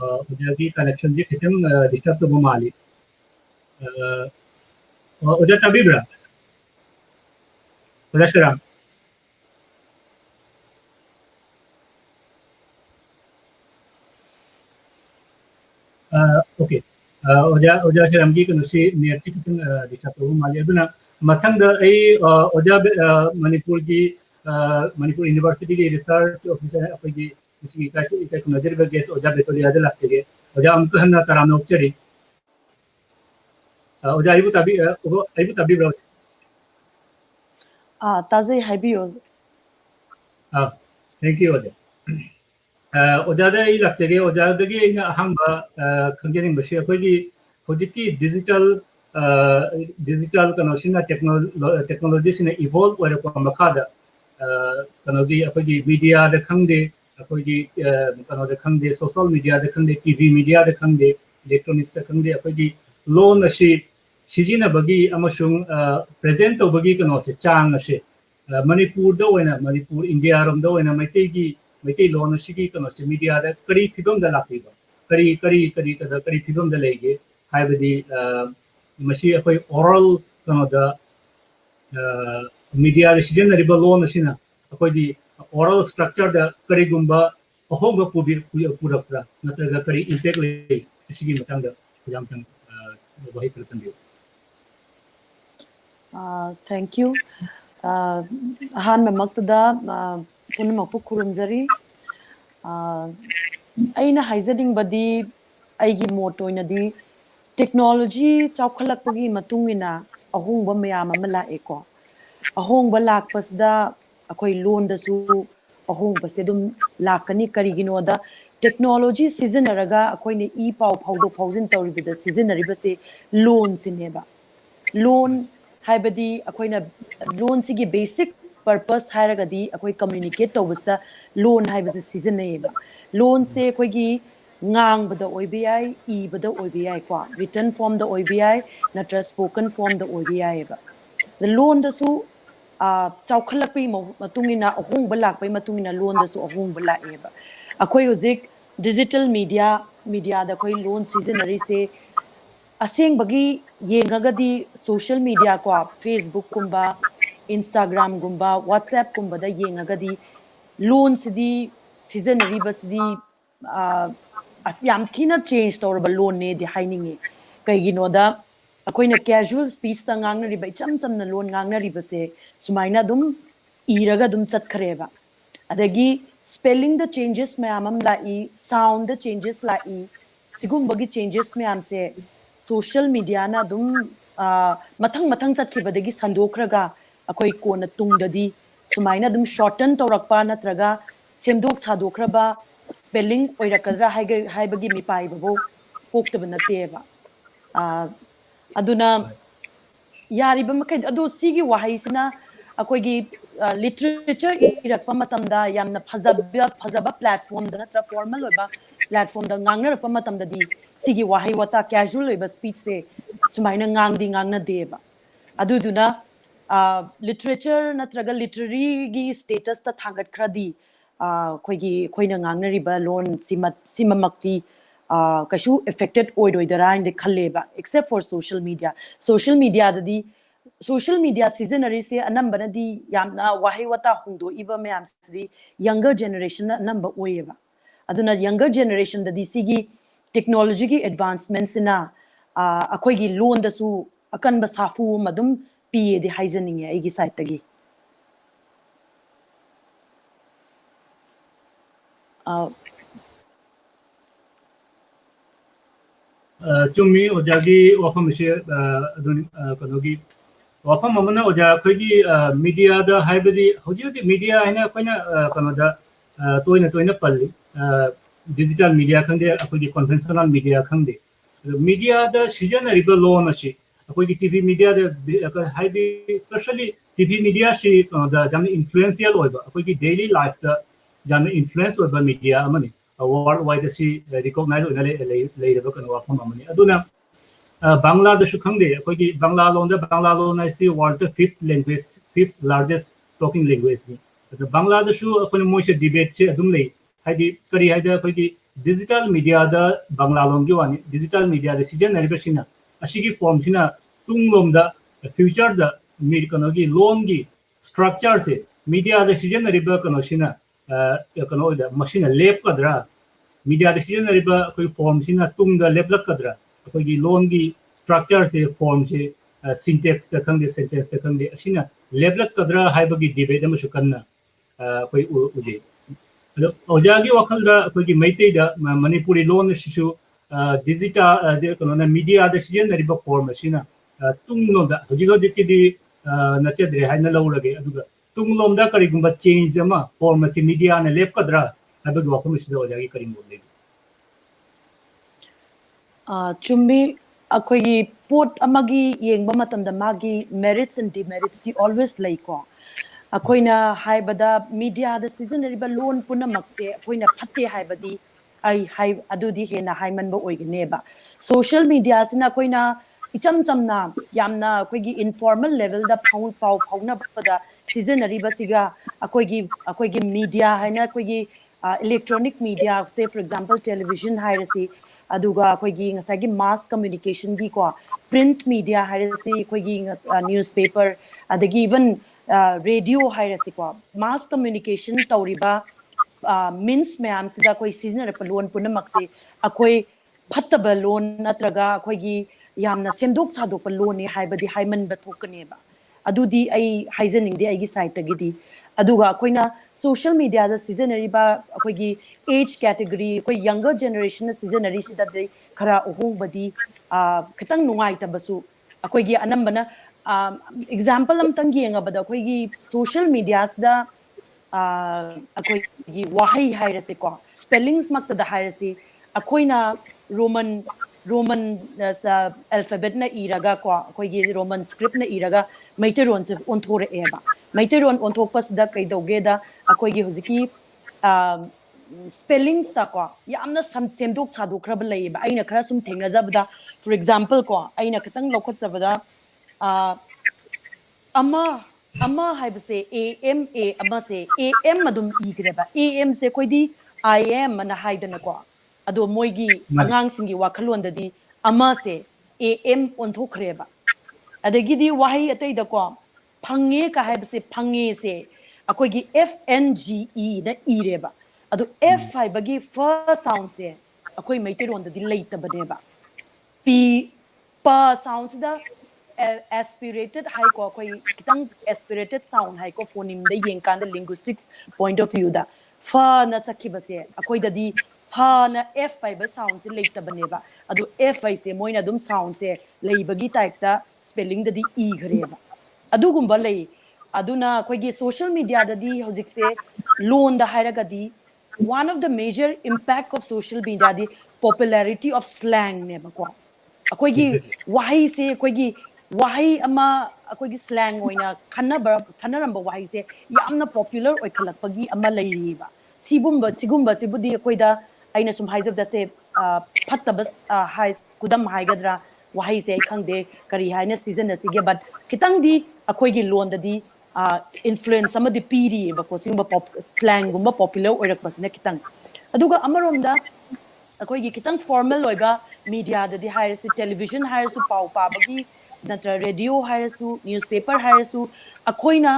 Oja की connection जी खत्म disturb तो माली. Oja Tabir Bra. Oja Saram. Okay. Oja Saram की कनुसी नियति खत्म disturb तो माली. अदुना मथंग the A Oja Manipur की Manipur university की research officer है अपनी इसकी एक नजर में गेस्ट Oja बेतोलिया दे लगते हैं. Oja हमको हम ना तराम नौकरी. Oja ibu tabi bro. Tazay Habiyo. Thank you, Oja. Ojada I लगते हैं Oja दगी इन हम कंगेनिंग बशी अपोगी होजिकी digital कनोशिना technology सिने evolve वाले को मकादा कनोगी अपोगी media द खंगे अपोगी कनोद खंगे social media द खंगे TV media द खंगे electronics द खंगे अपोगी loan अशी 시지나 बगी अमशुंग present तो बगी कनोसे चांग अशे मणिपुर दो है ना मणिपुर इंडिया रोम दो है ना मैते लोन अशिकी कनोसे मीडिया दा करी फिगम दा लाखिबा करी फिगम दा लेगे हाइबदी मशी अखोई ओरल कनो दा मीडिया दा सिजन रिबा लोन अशिना अखोई दी ओरल स्ट्रक्चर दा करी गुंबा अहोंगा पुरकरा नत्रगा करी इंपैक्ट ले अशिगी मतंग दा जाम तंग वही प्रसंग दियो Thank you. Han mamaktada punamakpu kurumjari. Aina haizading badi aigi moto inadi technology chawkhalakpagi matungina ahongba mayam ama laeko. Ahongba lakpasda ꯑꯩꯈꯣꯏ ꯂꯣꯟꯗꯁꯨ ꯑꯍꯣꯡꯕꯁꯦ ꯑꯗꯨꯝ ꯂꯥꯛꯀꯅꯤ ꯀꯔꯤꯒꯤꯅꯣꯗ ꯇꯦꯛꯅꯣꯂꯣꯖꯤ ꯁꯤꯖꯤꯟꯅꯔꯒ ꯑꯩꯈꯣꯏꯅ ꯏ ꯄꯥꯎ ꯐꯥꯎꯗꯣꯛ ꯐꯥꯎꯖꯤꯟ ꯇꯧꯔꯤꯕꯗ ꯁꯤꯖꯤꯟꯅꯔꯤꯕꯁꯦ ꯂꯣꯟꯁꯤꯅꯦꯕ loan haibadi akoina loan sigi basic purpose hairagadi akoi communicate tawbasta loan haibase seasonayeba loan se akoi gi ngang bada oibiyai e bada oibiyai kwa written form da oibiyai natra spoken form da oibiyai ba the loan da su chawkhalakpi matungina ahongba lakpai matungina loan da su ahongba laeba akoi hozik digital media da koi loan seasonary se aseng bagi yengagadi social media ko Facebook kumba Instagram gumba WhatsApp kumba da yengagadi loan sidi seasonary basdi asyam thina change tawraba loan ne di hainingi kaigino da akoina casual speech ta ngangna riba cham chamna loan ngangna riba se sumaina dum iraga dum chatkreba adagi spelling the changes mayamam lai sound the changes lai sigumbagi changes mayam se social media na dum mathang chatkibadagi sandokraga akoi kona tungdadi sumaina dum shorten tawrakpa natraga semdok sadokraba spelling oirakadra haibagi mipai babo poktaba nateba aduna yariba makai adu sigi wahaisina akoigi literature irakpa matamda yamna phajaba platform da natra formal oiba platform da ngangna rakpa matamda di sigi wahai wata casual oiba speech se sumaina ngangna deba aduduna literature natraga literary gi status ta thangat khradi khoina ngangna riba loan simamakti kashu affected oidoidara inde khalleba except for social media dadi social media seasonary se anambana di yamna wahai wata hungdo iba mayam sidi younger generation number oyeba aduna younger generation dadi sigi technology gi advancements na akoi gi loan da su akanba safu madum pi di haijaning ya igi site tagi chumi ojagi wafam she adun kanogi wafam amana oja khogi media da haibadi hoji media aina koina kanoda toina palli digital media khande akogi conventional media khande media da season riba loan ashi akogi tv media da haibi especially tv media shi da jam influential oiba akogi daily life da jam influence oiba media amani worldwide si recognize oina le kan wafam amani aduna bangla da shu khangde akogi bangla lon I see world fifth largest talking language ni bangla da shu akone moise debate che adum lei haidi kari haida akogi digital media da bangla lon gi wani digital media da season naribashina ashigi form sina tunglom da future da mir kanogi loan gi structure se media da season nariba kano sina kano da machine lep kadra media da season nariba koi form sina tung da lep lak kadra akogi loan gi structure se form se syntax ta khangde sentence ta khangde asina lep lak kadra haibagi debate am shukanna koi uje ojagi wakal da akogi maitai da manipuri loan shishu digital kono media da season nariba form asina tungno da hojigo dikidi nachadre haina lawrage aduga tunglom da karigumba change ama form asi media na lep kadra habagi wakam sida ojagi karim bolle chumbi akogi pot amagi yengba matamda magi merits and demerits si always like akoina haibada media da seasonary ba loan puna makse akoina phatte haibadi ai adudi hena haimanba oigneba social media sina akoina icham chamna yamna akoigi informal level da phawna bada seasonary ba siga akoigi media haina akoigi electronic media say for example television hairasi aduga akoigi ngasagi mass communication gi ko print media hairasi akoigi newspaper adagi even radio hairasi ko mass communication tawriba means mayam sida koi seasonary loan punamak se akoi phattaba loan natraga akoigi yamna semdok sadok pa loan ni haibadi haiman ba thokane ba adudi ai haizening di ai gi site tagidi aduga akoina social media da seasonary ba akoigi age category koi younger generation na seasonary sida de khara ohong badi khitang nungai tabasu akoigi anambana example am tangi nga bada akoigi social media da ꯑꯩꯈꯣꯏꯒꯤ ꯋꯥꯍꯩ ꯍꯥꯏꯔꯁꯤꯀꯣ ꯁ꯭ꯄꯦꯂꯤꯡꯁ ꯃꯛꯇꯗ ꯍꯥꯏꯔꯁꯤ ꯑꯩꯈꯣꯏꯅ Roman अल्फाबेटना इरागा को अखोगी Roman स्क्रिप्टना इरागा मैतेरोन से ओंथोरेबा मैतेरोन ओंथोकपसदा कैदोगेदा अखोगी हुजिकी spellings ता को यामना सेमदोक सादोखरब लेबा आइना खरा सुम थेंगनाजबदा फॉर एग्जांपल को आइना खतंग लोखतजबदा अमा हाइबसे AMA अमा से AM मदुम इग्रेबा AM से कोइदी IM मना हाइदना को अदो मोइगी अंगांग सिंगी वाखलोंददी अमा से AM ओंथोखरेबा अदगिदी वाही अतैदा को फंगे का हाइबसे फंगे से अकोइगी FNGE ना इरेबा अदो F हाइबगी फर्स्ट साउंड से अकोइ मैतेरोंददी लेइतबनेबा P प साउंड से aspirated high ko koi kitang aspirated sound high ko phonem da yengkan da linguistics point of view da fa na chakhiba se akoi da di fa na f ba sound se leita baneba adu f se moina dum sound se leibagi type da spelling da di e greba adu gumba lei aduna koi gi social media da di hojik se loan da hairaga di one of the major impact of social media di popularity of slang ne ba ko akoi gi wahi se koi gi wahi ama akoigi slang oina khanaramba wahi se yamna popular oi khalakpagi ama leiriba sigumba sibudi akoida aina sum haijab jase phattabas hai kudam haigadra wahi se khangde kari haina season asige but kitang di akoigi loan da di influence ama di piri ba ko sigumba slang gumba popular oirakpasina kitang aduga amaromda akoigi kitang formal oiba media da di hairasi television hairasu pau pabagi नत्र radio हायरसु newspaper हायरसु अखोइना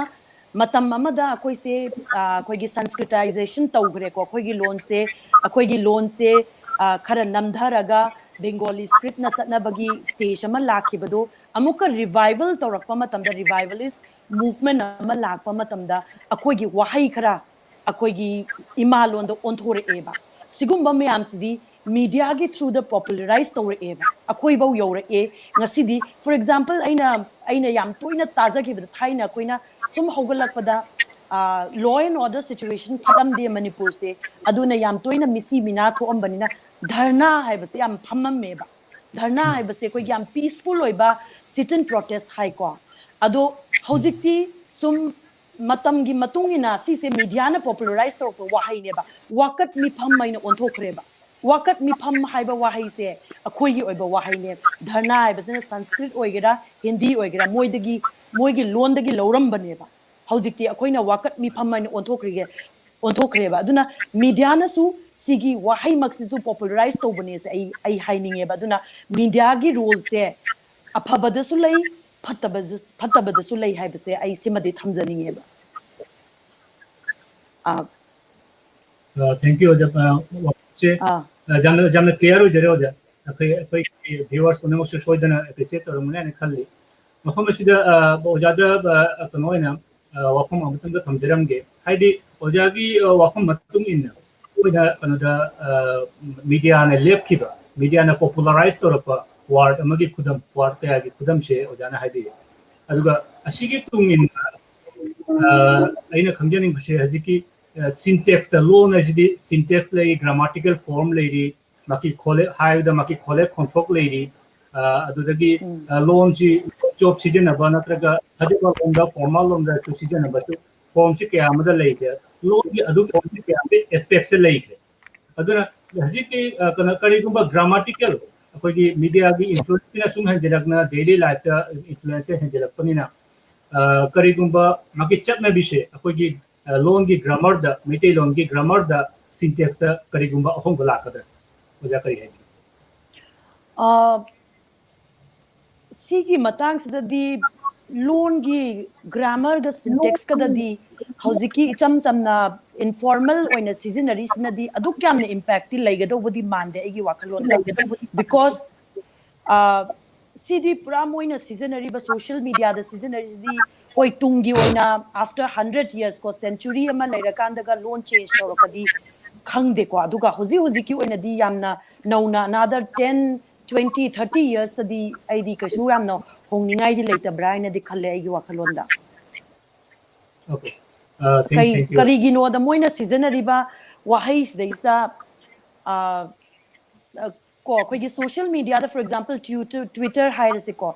मतम अमदा अखोइ से अखोइगी Sanskritisation तौग्रे को अखोइगी loan से खरा नमधरगा Bengali script न चटनबगी stage अमा लाखिबदो अमुक revival तौरक्पा मतमदा revivalist movement अमा लाखपा मतमदा अखोइगी वाहै खरा अखोइगी इमा लोन दो ओंथोरेबा सिगुम्बा मयामसिदी media gi through the popularize tore eba akoi bau yore e ngasidi for example aina yam toina taza gi bda thaina koina sum hogalak pada law and order situation phadam de manipur se aduna yam toina misi mina tho ambanina dharna hai base yam phammam meba dharna hai base koi yam peaceful oiba sit and protest hai ko ado hojikti sum matam gi matungina si se media na popularize tor ko wahai neba wakat mi pham maina onthokhreba wakat mifam haiba wahai se akhoi gi oiba wahai ne dharna haiba sina sanskrit oigera hindi oigera moigi loan dagi loram baneba haujikti akhoina wakat mifam maina onthokhreba aduna media na su sigi wahai maksisu popularize to bane se ai hainingeba aduna media gi role se aphabada su lei phattabada su lei haiba se ai simadi thamjaningeba thank you jamna clear ho jare oja akai viewers ko nemo soidana episode or mune ne khalli mafam sida ojada kanoina wafam amutung da thamjaramge haidi ojagi wafam matung in oida kanoda media na lepkiba media na popularize torapa word amagi kudam word tayagi kudam she ojana haidi aduga asigi tungin aina khamjaning bse haziki syntax the loan as the syntax lay grammatical form lady maki khole high the maki khole control lady adudagi loan ji job season aba natraga hajaba longa formal longa to season aba to form chi kya amada lay loan gi adu form chi kya aspects lay aduna hajiki kana kari gumba grammatical akogi media gi influence na sum hanjelagna daily life ta influence hanjelakpanina kari gumba maki chatna bishe akogi loan की grammar दा मेटे loan की grammar दा syntax दा करीगुंबा अहों बला कदर वजह करी है सिगी मतंग सदा दी loan की grammar गा syntax का दी हौजिकी इचम चमना informal ओइना seasonary सिना दी अदु क्याम ने impact ती लैगदो बदी मानदे एगी वाखलोन लैगदो because सिदी पुरा मोइना seasonary बा social media दा seasonary दी कोई तुंगी ओइना after 100 years को century अमा लैरकांदा गा loan change तौरकदी खंगदे को अदुगा हुजी की ओइना दी यामना नौना another 10 20 30 years दी आईदी कशु यामना होंगनिंगाई दी लेता ब्राइन दी खले आईगी वाखलोंदा okay Thank you. ꯀꯔꯤꯒꯤꯅꯣꯗ ꯃꯣꯏꯅ ꯁꯤꯖꯤꯟꯅꯔꯤꯕ ꯋꯥꯍꯩꯁꯤꯗꯩꯁꯤꯗ ko ꯑꯩꯈꯣꯏꯒꯤ ꯁꯣꯁꯤꯌꯦꯜ ꯃꯤꯗꯤꯌꯥꯗ ꯐꯣꯔ ꯑꯦꯛꯖꯥꯝꯄꯜ ꯇ꯭ꯋꯤꯇꯔ ꯍꯥꯏꯔꯁꯤꯀꯣ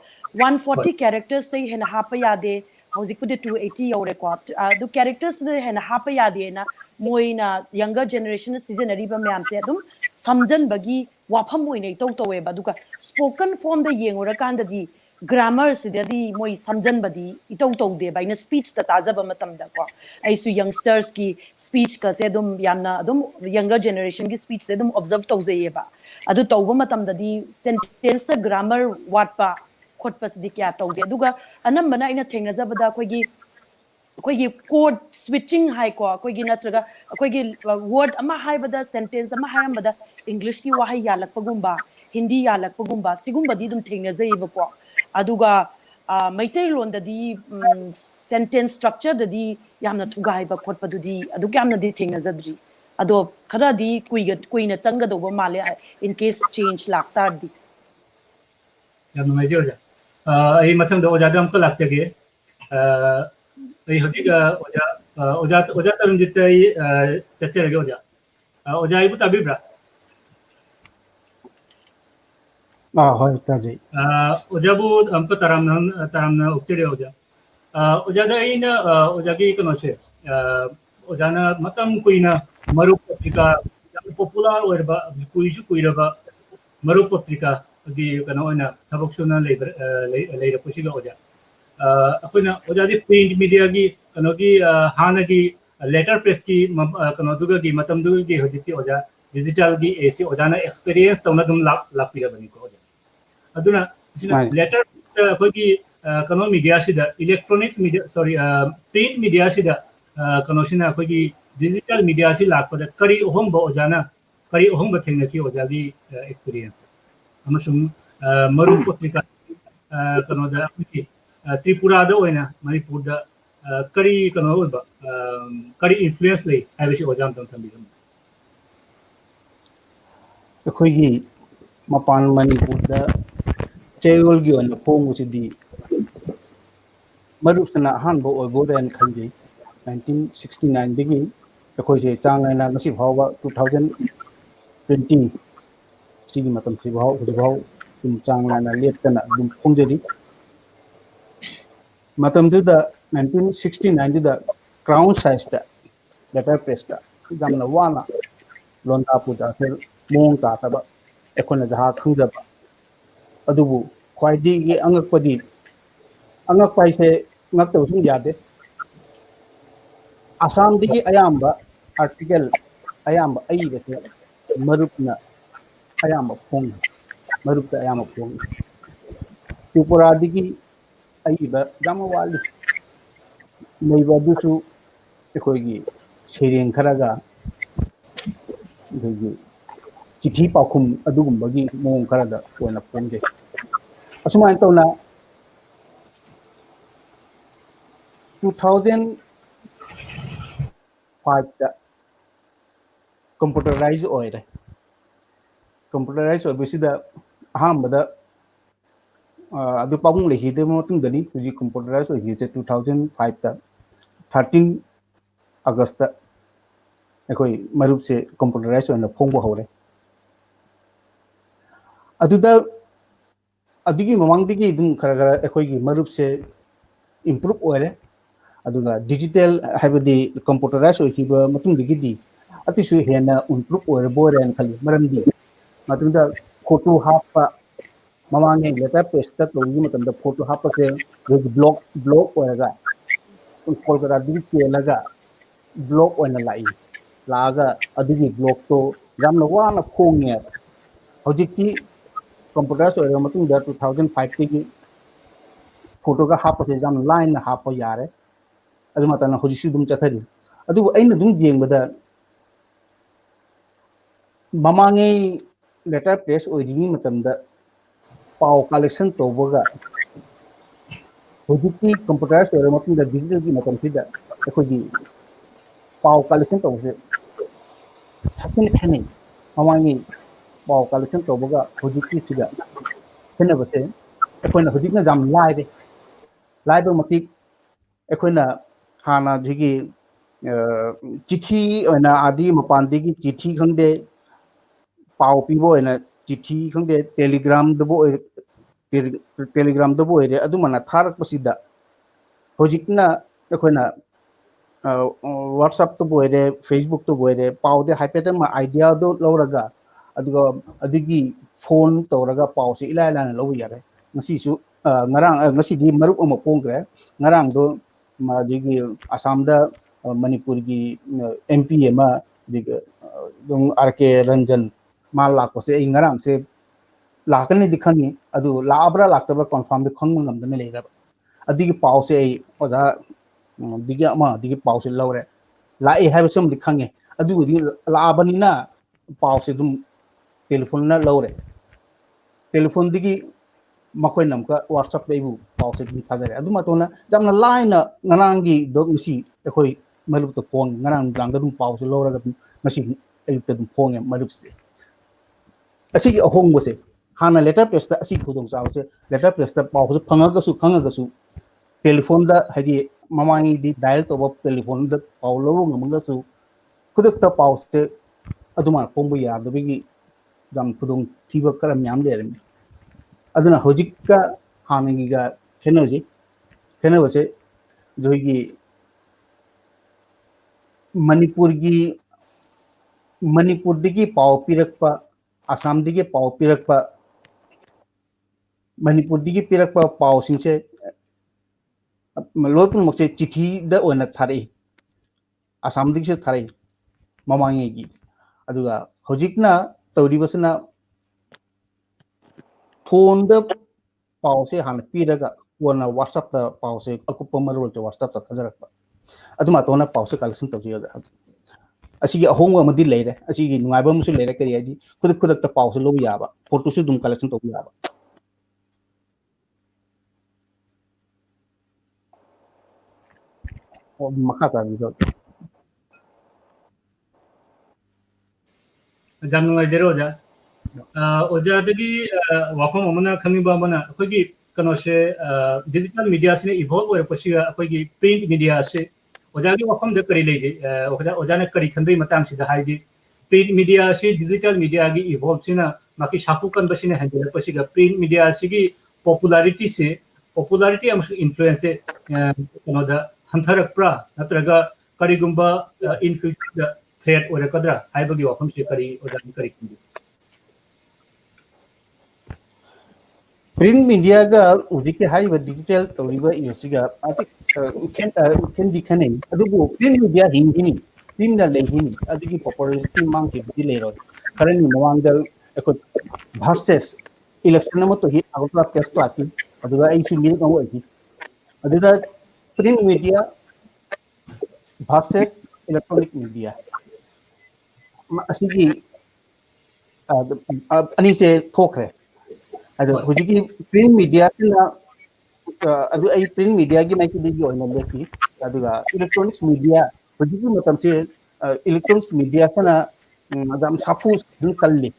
140 ꯀꯦꯔꯦꯛꯇꯔꯁꯇꯩ ꯍꯦꯟꯅ ꯍꯥꯞꯄ ꯌꯥꯗꯦ ꯍꯧꯖꯤꯛꯄꯨꯗꯤ 280 ꯌꯧꯔꯦꯀꯣ ꯑꯗꯨ ꯀꯦꯔꯦꯛꯇꯔꯁꯇꯨꯗ ꯍꯦꯟꯅ ꯍꯥꯞꯄ ꯌꯥꯗꯦꯅ ꯃꯣꯏꯅ ꯌꯪꯒꯔ ꯖꯦꯅꯦꯔꯦꯁꯟꯅ ꯁꯤꯖꯤꯟꯅꯔꯤꯕ ꯃꯌꯥꯝꯁꯦ ꯑꯗꯨꯝ ꯁꯝꯖꯟꯕꯒꯤ ꯋꯥꯐꯝ ꯑꯣꯏꯅ ꯏꯇꯧ ꯇꯧꯋꯦꯕ ꯑꯗꯨꯒ ꯁ꯭ꯄꯣꯀꯟ ꯐꯣꯔꯝꯗ ꯌꯦꯡꯉꯨꯔꯀꯥꯟꯗꯗꯤ ꯒ꯭ꯔꯥꯃꯔꯁꯤꯗꯗꯤ ꯃꯣꯏ ꯁꯝꯖꯟꯕꯗꯤ ꯏꯇꯧ ꯇꯧꯗꯦꯕ ꯑꯩꯅ ꯁ꯭ꯄꯤꯆꯇ ꯇꯥꯖꯕ ꯃꯇꯝꯗꯀꯣ ꯑꯩꯁꯨ ꯌꯪꯁꯇꯔꯁꯀꯤ ꯁ꯭ꯄꯤꯆꯀꯁꯦ ꯑꯗꯨꯝ ꯌꯥꯝꯅ ꯑꯗꯨꯝ ꯌꯪꯒꯔ ꯖꯦꯅꯦꯔꯦꯁꯟꯒꯤ ꯁ꯭ꯄꯤꯆꯁꯦ ꯑꯗꯨꯝ ꯑꯣꯕꯖꯔቭ ꯇꯧꯖꯩꯌꯦꯕ ꯑꯗꯨ ꯇꯧꯕ ꯃꯇꯝꯗꯗꯤ ꯁꯦꯟꯇꯦꯟꯁꯇ ꯒ꯭ꯔꯥꯃꯔ ꯋꯥꯠꯄ ꯈꯣꯠꯄꯁꯤꯗꯤ ꯀꯌꯥ ꯇꯧꯗꯦ ꯑꯗꯨꯒ ꯑꯅꯝꯕꯅ ꯑꯩꯅ ꯊꯦꯡꯅꯖꯕꯗ ꯑꯩꯈꯣꯏꯒꯤ ꯀꯣड स्विचिंग हाइको अखोगी नत्रगा अखोगी वर्ड अमा हाइबदा सेंटेंस अमा हायरमबदा इंग्लिश की वाहै यालकपगुंबा हिंदी यालकपगुंबा सिगुंबदी दुम थेंगनजैबको अदुगा मैतै लोंददी सेंटेंस स्ट्रक्चर ददी यामना थुगाइबा खोटपदुदी अदुक यामनादी थेंगनजद्री अदो खरादी कुइना चंगदोबा माले इन केस चेंज लाक्तारदी याम नुंगाइजे ओजा अई मथंग ओजा दम को लाक्चगे अई हजिग ओजा तरुणजित अई चचरगे ओजा इबु ताबिब्रा होय ताजे ओजाबु हमको तरामना उक्चरे ओजा दा अईना ओजागी कनोसे ओजाना मतम कुइना मरु पत्रिका पॉपुलर ओरबा कुइरबा मरु पत्रिका गी कनो ओना थबक सुना लेरपसिगा ओजा अखोना ओजादी प्रिंट मीडिया की कनोगी हानागी लेटर प्रेस की कनोदुगी मतमदुगी हजिति ओजा डिजिटल की एसी ओजाना एक्सपीरियंस तौना दुम लापिरबनिको ओजा अदुना लेटर अखोगी कनो मीडिया सिदा electronics media sorry print media सिदा कनोसिना अखोगी डिजिटल मीडिया सि लापदा करी ओहंबो ओजाना करी ओहंबो थेंगनकी ओजागी एक्सपीरियंस अमसुम मरु पत्रिका कनोदा अखोगी त्रिपुरादा ओइना मणिपुरदा करी कनो ओबा करी इन्फ्लुएंस ले हाइबसि ओजाम तम थंबिरम अखोगी मपान मणिपुरदा चेयोलगी ओना फोंगुसिदी मरुसना हानबो ओइबोरेन खंजे 1969 दगी अखोइसे चांगना ngasi phawba 2020 sigi matam si bhaw tum changlana leptana dum phongjeri matam da 1969 da crown size da letter press da jamna wana lonta puda se mong ta taba ekona jaha khungdaba adubu khwaidi gi angakpadi angak paise ngak to sung yade asam digi ayamba article ayamba ai bese marupna ayamba phong marupta ayamba phong tripura digi ai ba jama wali leiba dusu ekoigi sereng kharaga digi चिठी पाखुम अदुगुंबगी मोंग खरादा ओना फोंजे असुमाइन तौना 2005 दा computerise ओइरे computerise ओबिसिदा अहमदा अदु पाबुंग लेहिदे मोतुंग दनी पुजी computerise ओइजे 2005 दा 13 अगस्त दा एकोई मरुप से computerise ओना फोंगबो हौरे अदुदा अदुगी ममांगदिगी दुम खरा खरा एखोइगी मरुप से इम्प्रूव ओइरे अदुगा डिजिटल हाइबदी कंप्यूटराइज ओइखिबा मतुंदिगिदी अतिसु हेना इम्प्रूव ओइरे बोरेन खली मरमदी मतुंदा फोटो हापा ममांगे लेटर पेज ता तोगी मतंदा फोटो हापा से ब्लॉग ओइरेगा कोलकाता दिग केलगा ब्लॉग ओइना लाई लागा अदुगी ब्लॉग तो जामना वाना फोंगे हौजिकी कंप्यूटराइज ओइरे मतुंग दा 2005 की फोटो का हाप से जाम लाइन हाप यारे अदु मतन होजिसु दुम चथरि अदु अइना दुम जेंगबदा ममांगे लेटर प्रेस ओइरिंग मतमदा पाव कलेक्शन तोबगा होजिकी कंप्यूटराइज ओइरे मतुंग दा डिजिटल की मतम सिदा अखोगी पाव कलेक्शन तोबसे छकिन खने ममांगे पाव कलेक्शन तोबगा होजिकी सिगा खने बसे अखोइना होजिकना जाम लाइबे मतिक अखोइना हाना जिगी चिठी ओना आदि मपानदी की चिठी खंदे पाव पीबो ओना चिठी खंदे टेलीग्राम दबो टेलीग्राम दबो रे अदुमना थारक पसिदा होजिकना अखोना WhatsApp तो बोरे Facebook तो बोरे पाव दे हाइपेट मा आइडिया दो लौरगा अदुगा अदुगी फोन तौरगा पाव से इला इला लौ यारे ngasisu ngarang ngasi di marup ama pongre ngarang do ma digi asam da manipur gi MP ma dig dong RK Ranjan ma lak se ngarang se lakan ni dikhani adu labra laktabra confirm de khong ngam da le ra adigi paw se oja digi ama digi paw se lawre la e hai basum dikhange adu di la bani na paw se dum telephone na lawre telephone digi makoy nam ka WhatsApp dai bu paw se di thajare adu matona jamna line nganangi dog ngisi ekoi malup to pong nganang jang dum paw se lawra ga ngasi ayuk dum pong malup se asigi ahong bo se hana letter press da asi khudong chaw se letter press da paw se phanga ga su telephone da hadi mamangi di dial to bob telephone da paw lo ngam ga su khuduk ta paw se aduma pongbu ya da bigi jam khudong thiba karam yam le ram aduna hojikka hanangi ga khenose joigi manipur digi paw pirakpa asam digi paw pirakpa manipur digi pirakpa paw singse लोपन मक्से चिठी the ओना थारे आसाम दिग से थारे ममांगे gi aduga hojikna tawribasna phone da pause han piraga wana WhatsApp da pause akupa marol to WhatsApp ta thajarakpa aduma tona pause collection tawji ga asigi ahong amadi leire asigi nungaiba musu leire kari adi kudak ta pause lo yaba photo su dum collection to yaba makha ta ni jam ngai dero ja oja dagi wakhom amana khami ba mana khoi gi kano se digital media se evolve ore pashi khoi gi print media se oja gi wakhom de kari leje oja na kari khandai matang si da hai gi print media se digital media gi evolve sina maki shapu kan basine handle pashi ga print media se gi popularity amsu influence kano da hantarak pra natraga kari gumba in future threat ore kadra hai bagi wakhom se kari oja kari print media ga ujike hai ba digital tawriba yesiga ati ken dikhane adugo print media hingini print na lehini adigi popularity mang ke bi le ro currently mawang dal eko versus election mo to hi agutla test ati aduga ai su mil ko hi aduda print media versus electronic media asigi ani se thokre adu hujiki print media na adu ai print media gi mai ki digi oina leki aduga electronics media hujiki matam se electronics media sana adam safu din kalli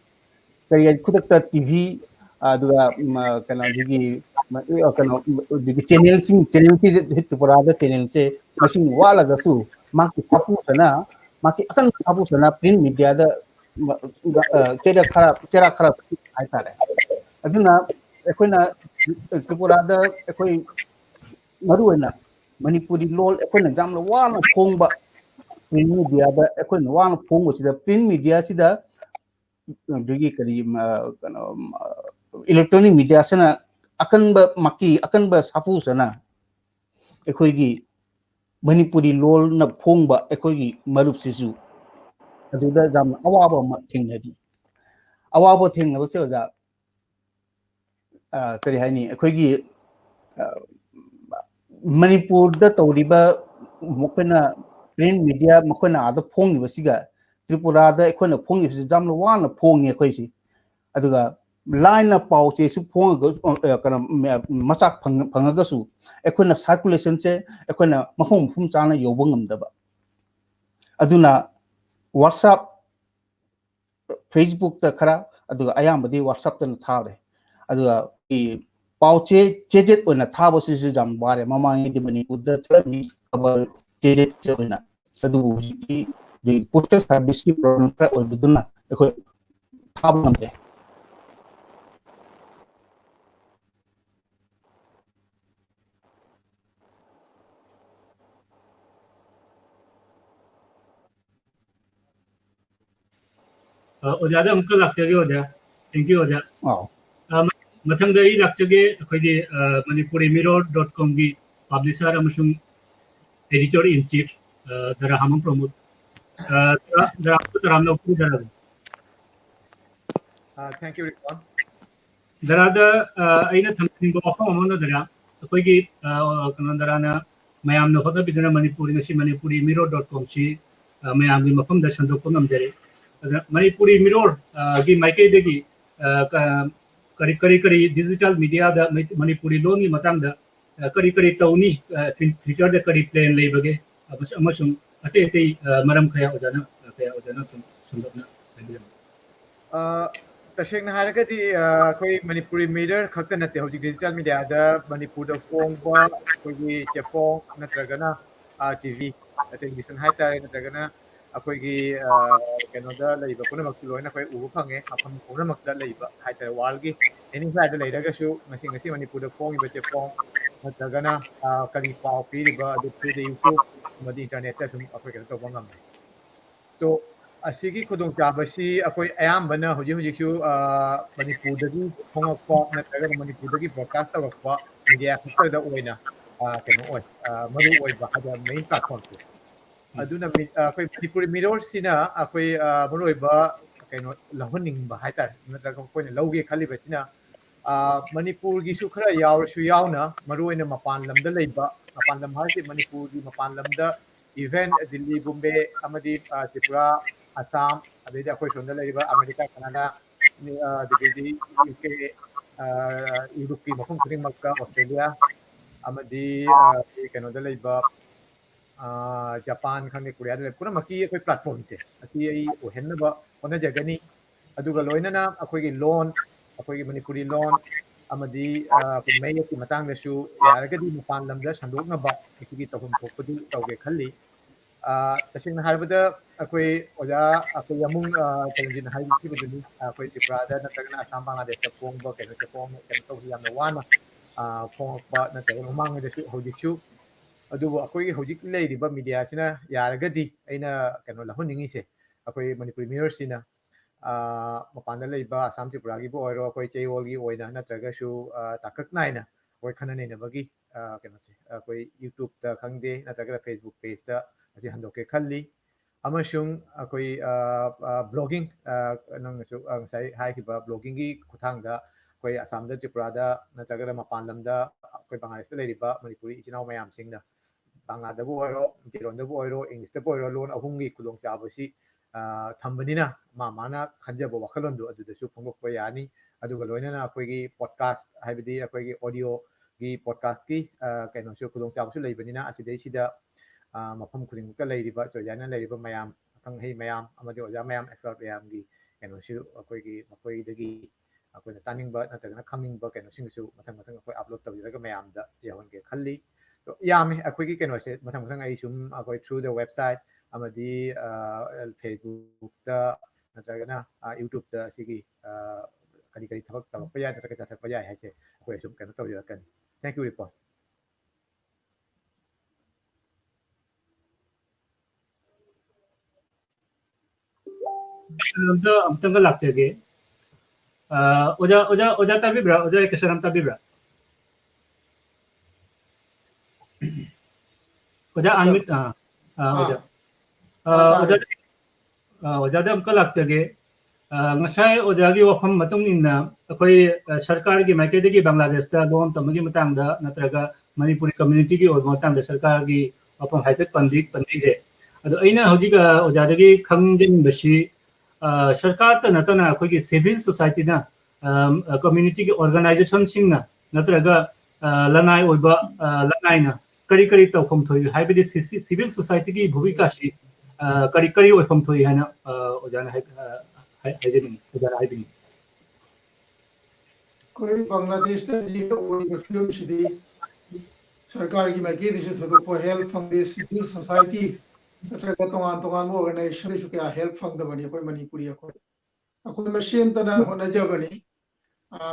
kaya kudak ta TV aduga kana digi kana digi channel ki hit porada channel se machine wala ga su maki safu sana maki akan safu sana print media da chera kharap ai tare aduna ekoina tripurada ekoi maruena manipuri lol ekoina jamla wana phongba print media da ekoina wana phongba sida print media sida dugi kari kana electronic media sana akanba sapu sana ekoigi manipuri lol na phongba ekoigi marup sisu aduda jamla awaba ma thingnadi awaba thingnaba se oja kari haini akoigi manipur da tawriba mokona print media mokona ada phongi basiga tripura da ekona phongi bisi jamla wana phongi akoisi aduga line na pauche su phonga kana machak phangaga su ekona circulation se ekona mahum phum chana yobangam daba aduna WhatsApp Facebook ta khara aduga ayambadi WhatsApp ta thare aduga pauche chejet oina thabo sisu jam bare mamang di manipur da thlami abar chejet oina ꯑꯗꯨꯕꯨ ꯍꯧꯖꯤꯛꯇꯤ postal ꯁꯥꯔꯚꯤꯁꯀꯤ problem ꯈꯔ ꯑꯣꯏꯕꯗꯨꯅ ꯑꯩꯈꯣꯏ ꯊꯥꯕ ꯉꯝꯗꯦ ओजादा अमुक लाक्चगे ओजा thank you ओजा ꯑꯥꯎ मथंग दई लाक्चगे अखोइदि मणिपुरी mirror.com की पब्लिशर अमसुंग एडिटर इन चीफ दरा हम प्रमोद दरा दराम लोग दरा Thank you, Rikwan. दरादा अइना थमनिंग वफम अमन दरा अखोइगी कनन दराना मयाम न होदा बिदना मणिपुरी नसी मणिपुरी mirror.com सी मयाम की मफम द संदोक नमजरे मणिपुरी मिरर की माइके देगी करी करी करी डिजिटल मीडिया दा मणिपुरी लोन की मतंग दा करी करी तौनी फ्यूचर दा करी प्लान लेबगे अमसुंग अते अते मरम खया ओजाना संदोकना तसेंग हारगदी कोई मणिपुरी मिरर खक्त नते होजि डिजिटल मीडिया दा मणिपुर फोंबा कोई चेफोंग नत्रगना टीवी टेलीविजन हाई तारे नत्रगना अखोइगी कनोदा लैबा पुनमक लोइना कोई उबु फंगे मफम पुनमक लैबा हाई तारे वालगी एनी साइड लैरगसु ngasi ngasi मणिपुर फोंग बचे फोंग नत्रगना करी पाव पीरिबा अदु थ्रू द यूट्यूब मदि इंटरनेट ता सुम अखोइ कनो तोबा ngam तो असिगी खुदों चाबसी अखोइ अयामबना होजि होजिसु मणिपुरदगी फोंगपा नत्रगना मणिपुरदगी ब्रॉडकास्ट तवरपा मीडिया खतदा ओइना कनो ओइ मरु ओइबा हादा मेन प्लेटफॉर्म अदुना अखोइ मणिपुरी मिरर सिना अखोइ मरोइबा कनो लहनिंगबा हाइतार नत्रगा कोइना लौगे खलिबसिना मणिपुर गिसु खरा यावरसु यावना मरोइना मपान लमदा लैबा मपान लम हासि मणिपुर गी मपान लमदा इवेंट दिल्ली बॉम्बे अमदी त्रिपुरा असम अबेदि अखोइ सोंदा लैबा अमेरिका कनाडा दिगेदि यूके यूरोप की मफम खुदिंगमक्का ऑस्ट्रेलिया अमदी कनोदा लैबा जापान खंगे कोरिया दे पुरा मकी अखोइ प्लेटफॉर्म से असि आई ओहेनबा होना जगनी अदुगा लोइनना अखोइगी लोन अखोइगी मणिपुरी लोन अमदी मेय की मतंग दसु यारगदी मपान लमदा संदोकनबा अखोइगी तहुम थोपदु तौगे खल्ली तसिंग हारबदा अखोइ ओजा अखोइ यमुंग चैलेंजिन हाइबि बदुनी अखोइ त्रिपुरादा नत्रगना असम बांग्लादेश ता पोंगबा केनो से पोंग केनो तौहि यामना वाना पोंगबा नत्रगना हुमांग दसु होजिसु अदुबो अखोइ होजिक लेरिबा मीडिया सिना यारगदी अइना केनो लहुनिंगिसे अखोइ मणिपुरी मिरर सिना मपानदा लैबा असम त्रिपुरागी बो ओइरो अखोइ चेयोलगी ओइना नत्रगसु ताकक नाइना ओइ खननेनबगी केनो से अखोइ यूट्यूब ता खंगदे नत्रगना फेसबुक पेज ता असी हंदोके खल्ली अमसुंग अखोइ ब्लॉगिंग नंगसु ngsai हाइकिबा ब्लॉगिंग की खुथांगदा अखोइ असमदा त्रिपुरादा नत्रगना मपान लमदा अखोइ बांग्लादेशदा लेरिबा मणिपुरी इचिनाव मयाम सिंगना बांग्लादबु ओइरो केरोंदबु ओइरो इंग्लिशदबु ओइरो लोन अहुंगी खुदोंग चाबसी थंबनिना माना खंजबो वखलोंदु अदुदसु फोंगोकपा यानी अदुगा लोइनना अखोइगी पॉडकास्ट हाइबदी अखोइगी ऑडियो की पॉडकास्ट की कैनोसु खुदोंग चाबसु लेबनिना असिदैसिदा मफम खुदिंगमक्ता लेरिबा चोजाना लेरिबा मयाम खंगहै मयाम अमदि ओजा मयाम एक्सपर्ट मयाम की कैनोसु अखोइगी मखोइदगी अखोइना तानिंगबा नत्रगना खंगिंगबा कैनोसिंगसु मथंग मथंग अखोइ अपलोड तबिरगा मयामदा यावनगे खल्ली तो यामे अखोइगी कैनोसे मथंग मथंग आई सुम अखोइ थ्रू द वेबसाइट अमदी फेसबुक दा नत्रगना यूट्यूब दा सिगी करी करी थबक तबक याय नत्रगना थबक याय हाइसे अखोइ सुम कैनो तबिरकन थैंक यू रिपोर्ट अमतंग लाक्चगे ओजा ताबिब्रा ओजा केसरम ताबिब्रा ओजा अनमित ओजा ओजादा अमक लाक्चगे ngасai ओजागी वफम मतुंग इन्ना अखोइ सरकार की माइकेदगी बांग्लादेश ता लोन तमगी मतंगदा नत्रगा मणिपुरी कम्युनिटी की ओर मतंगदा सरकार की वफम हाइपेट पंदी रे अदो अइना होजिगा ओजादगी खंगजिन बसी सरकार ता नतना अखोइगी सिविल सोसाइटी ना कम्युनिटी की ऑर्गेनाइजेशन सिंगना नत्रगा लनाई ओइबा लनाइना करी करी तौफम थोइ हाइबदी सिविल सोसाइटी की भूमिका सि करी करी ओइफम थोइ हाना ओजाना हाइजेनिंग ओजाना हाइबिंग कोई बांग्लादेश ता जी ओइ फिल्म सिदी सरकार की माइके दिसे थोदो को हेल्प फंडे सिविल सोसाइटी नत्रगा तोंगान तोंगान ऑर्गेनाइजेशन सु क्या हेल्प फंगदबनी अखोय मणिपुरी अखोय मसेन तना होनजबनी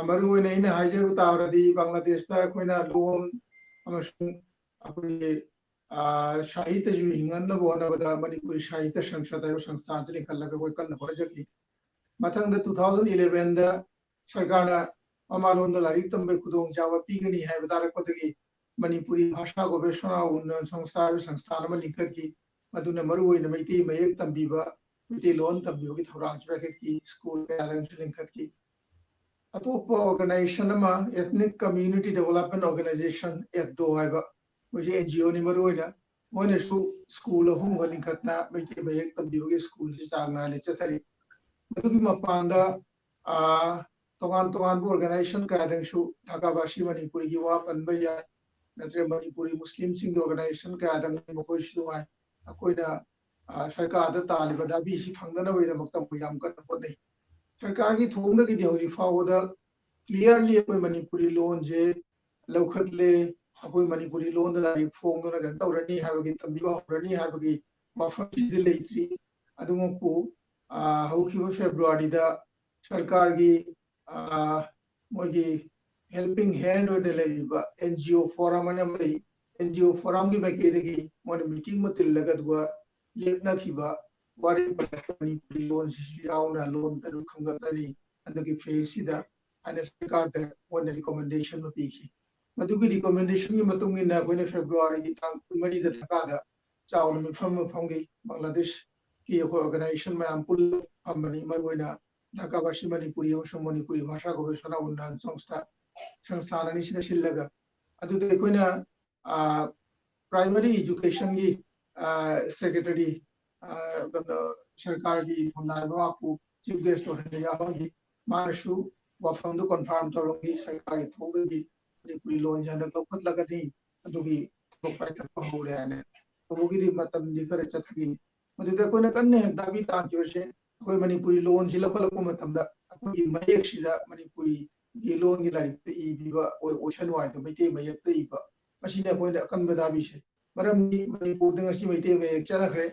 मरु ने इन हाइजे तावरदी बांग्लादेश ता अखोयना लोन अमसुंग अखोय साहित्य जु हिंगन बोनबदा मणिपुरी साहित्य संसद आयो संस्थान से लिखलगा कोई कल होरजकी मथंग 2011 दा सरकारना ममालोन लारिक तंबे खुदोंग जावा पीगनी है बतारपदगी मणिपुरी भाषा गवेषणा उन्नयन संस्था संस्थान में लिखकी मधुना मरुओइन मैती मयेक तंबीबा मैती लोन तंबीबगी थौरांग ब्रैकेट की स्कूल कयारंग लिखकी अतोप organisation ethnic community development organisation एक्डो है मुझे एनजीओ नि मरुओइना मोनेसु स्कूल अहुम लिखतना मैती मयेक तंबीबगी स्कूल से चांगना ले चतरी मधुगी मपांदा तोगान तोगान ऑर्गेनाइजेशन कादंगसु ढाकावासी मणिपुरी की वा पनबया नत्र मणिपुरी मुस्लिम सिंह ऑर्गेनाइजेशन कादंग मकोइसु है अकोइना सरकार दा तालिबा दाबी सि फंगदना बयदा मक्तम को याम कन पने सरकार की थोंग की हौजी फावदा क्लियरली अकोइ मणिपुरी लोन जे लौखतले अकोइ मणिपुरी लोन दा लारि फोंगना गन तौरनी हाबगी तंबिबा होरनी हाबगी मफम सिदि लेत्री अदुमकु हौखिबा फेब्रुवारी दा सरकार की मोगी हेल्पिंग हैंड ओने लेबा एनजीओ फोरम अने एनजीओ फोरम की मैकेदगी मोने मीटिंग में तिलगदवा लेखना खिबा वारी मणिपुरी लोन से यावना लोन तरु खंगतनी अंदगी फेसिदा अने सरकार दा मोने रिकमेंडेशन में पीखी मधुगी रिकमेंडेशन की मतुंगिना कोने फेब्रुवारी की तांग 9 दा ढाका चावल में फंगी बांग्लादेश की ऑर्गेनाइजेशन में अम्पुल हमनी मरुइना ढाकावासी मणिपुरी और मणिपुरी भाषा गवेषणा उन्नयन संस्थान सिलगा प्राइमरी एजुकेशन की सेक्रेटरी सरकार की हमनाबू चीफ गेस्ट होगी मानसु वफम कन्फर्म तौरगी सरकार की थोड़ी मणिपुरी लोन लौखलगनी हौरे खर चथगी दाबी तांसे अखोई मणिपुरी लोन से लौखलपी मयेक मणिपुरी की लोन की लाइक इबीबा ओशन वाइद मैते मयेक इब अखोई अकन दाबी से मरमी मणिपुर मैते मयेक चलखे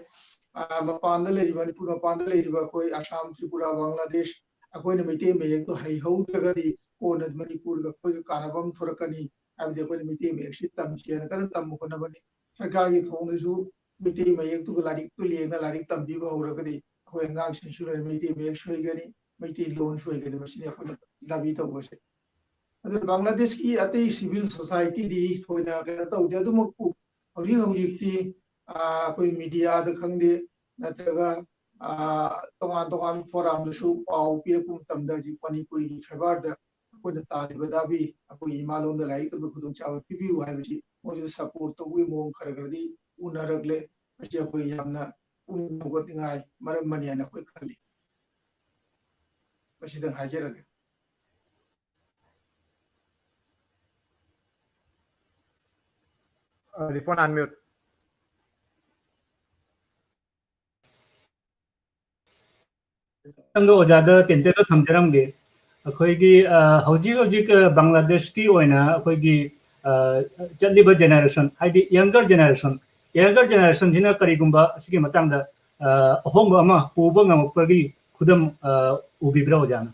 मपान मणिपुर मपान अखोई आसाम त्रिपुरा बांग्लादेश अखोई मैते मयेक तो हईहौद्रगदी कोन मणिपुर अखोई कानबम थोरकनी अखोई मैते मयेक से तमसेन कन तम होनबनी सरकार की थोंगसु मैते मयेक तो लाइक तो लेना लाइक तंबीबा हौरगदी अखोई अंगांगसिंसु मैते मयेक सोइगनी मैते लोन सोइगनी मसिने अखोई दाबी तौबसे अदर बांग्लादेश की अतई सिविल सोसाइटी दी थोइना कन तौदे अदुमकु हौजी हौजीकी कोई मीडिया द खंगदे नत्रगा तोगान तोगान फोरम सु पाउ पिरपु तमदा जी मणिपुरी की फेवर द कोन तालिबा दाबी अखोई इमालोन द लाइक तो खुदुम चाव पिबिउ हाइबसी मोजु सपोर्ट तो वी मोंग खरगरदी उनरगले अछि अखोई यामना उनगोतिंगाय मरम मनियाना अखोई खली मसिदं हाजरगे रिपोर्ट अनम्यूट तंगो ओजादा तेंतेलो थमजरमगे अखोईगी हौजी हौजी बांग्लादेश की ओइना अखोईगी चलिबा जेनरेशन हाइदि यंगर जेनरेशन जिना करिगुंबा असिगी मतंगदा अहोंबा अमा पुबा ngamukpagi खुदम उबिब्रा ओजाना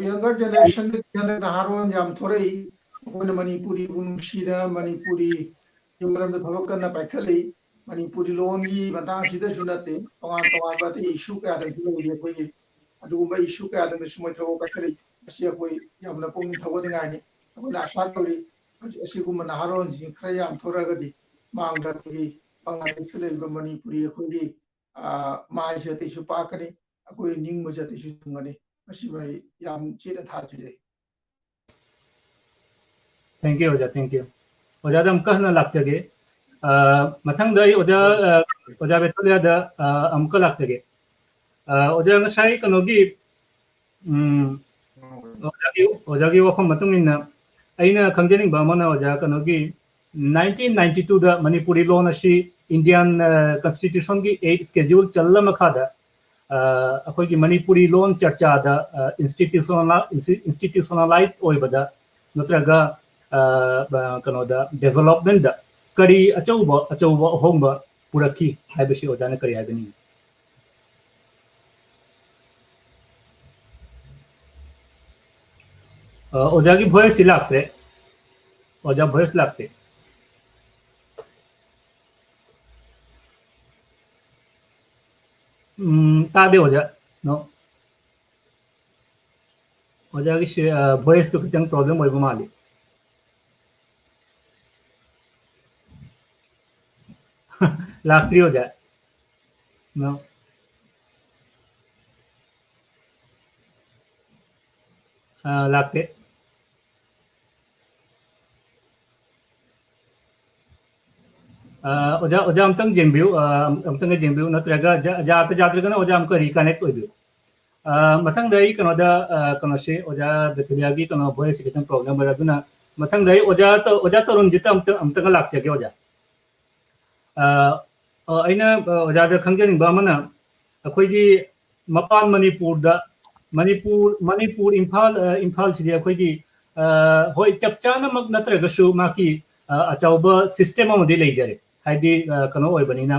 यंगर जनरेशन के नहारोन जाम थोरई कोन मणिपुरी उनसीदा मणिपुरी युमरम थबक करना पाखली मणिपुरी लोन की मतंग सिदा सुनते तोगान तोगान बाते इशू का आदम सुनले कोई अदुगुंबा इशू का आदम सुमय थबो पाखली असिया कोई यामना पोंग थबोदिंगानी अखोना आशा तौरी असिगुम नहारोन जी खरा याम थोरगदी मांगदा की बांग्लादेश लेबा मणिपुरी अखोगी माय जते सु पाकनी अखोई निंग मजते सु तुंगनी असिबाई याम चेना थाजे थैंक यू ओजा दम कहना लाक्चगे मथंग दई ओजा बेतलिया दा अमका लाक्चगे ओजा ngसाई कनोगी ओजागी वफम मतुंगिना अइना खंगजनिंग बामना ओजा कनोगी 1992 दा मणिपुरी लोन असी इंडियन कॉन्स्टिट्यूशन की 8 स्केड्यूल चलला मखादा अखोगी मणिपुरी लोन चर्चा दा इंस्टीट्यूशनलाइज ओइबदा नत्रगा कनोदा डेवलपमेंट दा करी अचौब अहोंब पुरखी हाइबसी ओजाना करी हाइबनी ओजा की वॉइस लागते ओजा वॉइस लागते तादे ओजा नो ओजा की वॉइस तो कितने प्रॉब्लम होइबो माली लागत्री ओजा नो लागते ओजा ओजा अमतंग जेंबिउ अमतंग जेंबिउ नत्रगा जात्रगना ओजा हमको रिकनेक्ट ओइबिउ मथंग दई कनोदा कनोसे ओजा बेथुलियागी कनो वॉइस कितने प्रॉब्लम बरदुना मथंग दई ओजा तो रुम जिता अमतंग लागचगे ओजा अइना ओजा द खंगजनिंग बामना अखोइगी मपान मणिपुर इम्फाल सिदि अखोइगी होय चपचाना मक नत्रगसु माकी अचाउब सिस्टम अमदि लेजरे हाइदि कनो ओइबनिना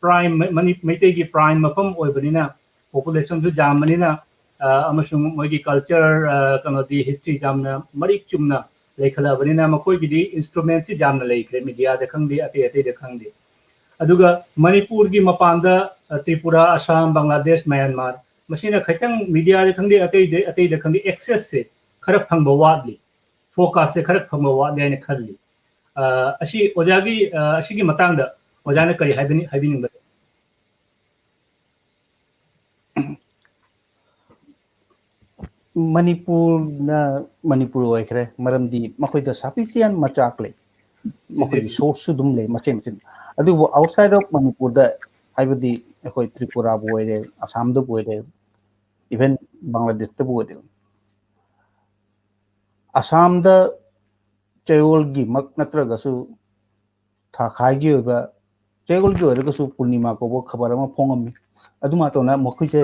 प्राइम मैतेगी प्राइम मफम ओइबनिना पॉपुलेशन जो जामनिना अमसुंग मोइगी culture कनोदी history जामना Marik Chumna लेखलाबनिना मखोइगिदि instrument सि जामना लेखरे मीडिया दे खंगदि अते दे खंगदि अदुगा मणिपुर की मपानदा त्रिपुरा असम बांग्लादेश म्यांमार मसीना खैतंग मीडिया दे खंगदि अते दे खंगदि एक्सेस से खरक फंगबा वादली फोकस से खरक फंगबा वादले ने खल्ली अशी ओजागी अशीगी मतांगदा ओजाना करी हाइबिनिंग मणिपुर ओइखरे मरमदी मखोइदा सफिशिएंट मचाक ले मखोइ सोर्स दुम ले मचेन मचेन अदुबो आउटसाइड ऑफ मणिपुर दा हाइबदी अखोइ त्रिपुरा बोइरे असम दो बोइरे इवन बांग्लादेश दो बोइरे असम दा चयोल गी मक नत्रगसु थाखाई गी ओबा चयोल गी ओरगसु पूर्णिमा को बो खबर अमा फोंगमी अदुमा तोना मखोइसे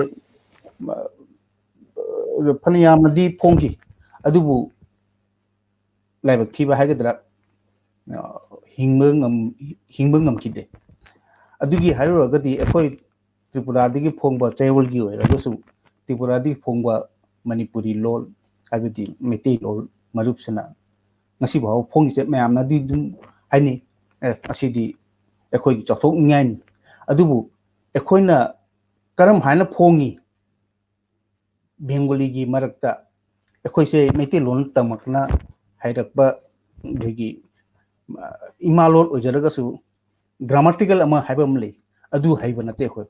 फनियामदी फोंगी अदुबु लाइबक थीबा हाइगदरा हिंबंगम किदे अदुगी हाइरोगदी अखोइ त्रिपुरादगी फोंगबा चयोलगी ओइरगसु त्रिपुरादगी फोंगबा मणिपुरी लोल हाइबदी मेते लोल मरुपसना ngasi bawo phongise mayamna di dum haini asidi ekhoi chathok ngai adubu ekhoina karam haina phongi bengali gi marakta ekhoi se mete lon tamakna hairakba degi imalon ojaraga su grammatical ama haibam le adu haiba nate khoi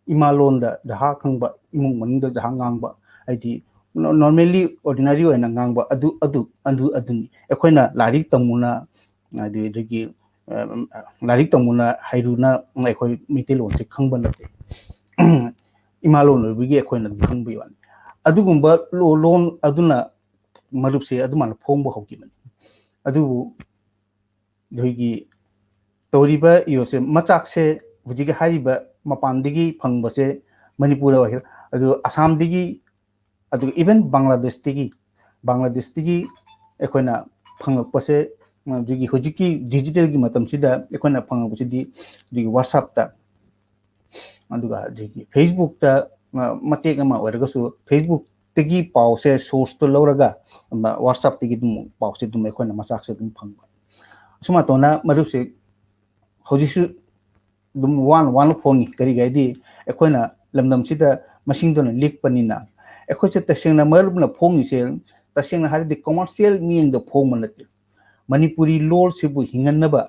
imalon da jaha khangba imung maning da jaha ngangba aidi normally ordinary oina ngangba aduni ekhoina larik tamuna degi larik tamuna hairuna ekhoi mitilon se khangba nate imalon bigi ekhoina khangbi wan adugumba lon aduna marupse adumana phongba hokimani adu degi toriba yose machak se hujigi hariba mapandigi phangba se manipura wa adu assam digi अदु even Bangladesh तिगी एकोना फंगपसे दुगी होजिकी digital की मतम सिदा एकोना फंगपसिदी दुगी WhatsApp ता अदुगा दुगी Facebook ता मतेक अमा ओरगसु Facebook तिगी पाउ से source तो लौरगा व्हाट्सएप तिगी दुम पाउ से दुम एकोना मसाक से दुम फंगबा सुमा तोना मरुसे होजिसु दुम वन फोंगी करी गाइदी एकोना लमदम सिदा मसिंग दोना लीक पनिना एखोसे तसेंगना मरुबना फोंगी से तसेंगना हारिदि कमर्शियल मींग द फोंग मनते मणिपुरी लोल सिबु हिंगनबा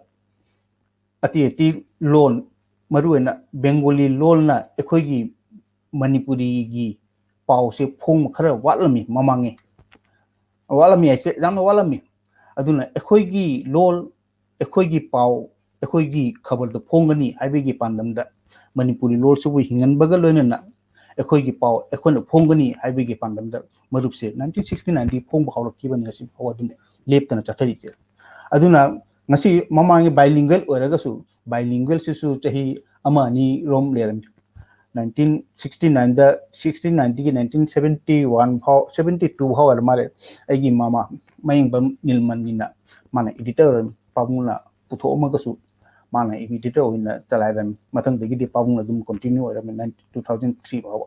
अति लोन मरुएना बेंगोली लोलना एखोगी मणिपुरी गी पाउ से फोंग खरा वालमी ममांगे वालमी ऐसे जामना वालमी अदुना एखोगी लोल एखोगी पाउ एखोगी खबर द फोंगनी हाइबेगी पांदमदा मणिपुरी लोल सिबु हिंगनबगा लोइना एखोगी पाउ एखोना फोंगनी हाइबेगी पांदमदा मरुपसे 1969 दी फोंग हावरकिबन ngasi हावदुम लेपतना चथरिसे अदुना ngasi ममांगे बाइलिंगुअल ओरगसु बाइलिंगुअल सिसु चही अमानी रोम लेरम 1969 दा 1690 की 1971 भाव 72 भाव मारे एगी मामा मयंग बम निलमनिना माने एडिटर पामुना पुथोमगसु माना एडिटर होइना चलाइरम मथंगदगी पाबुंग अदुम कंटिन्यू ओइरम 2003 फाव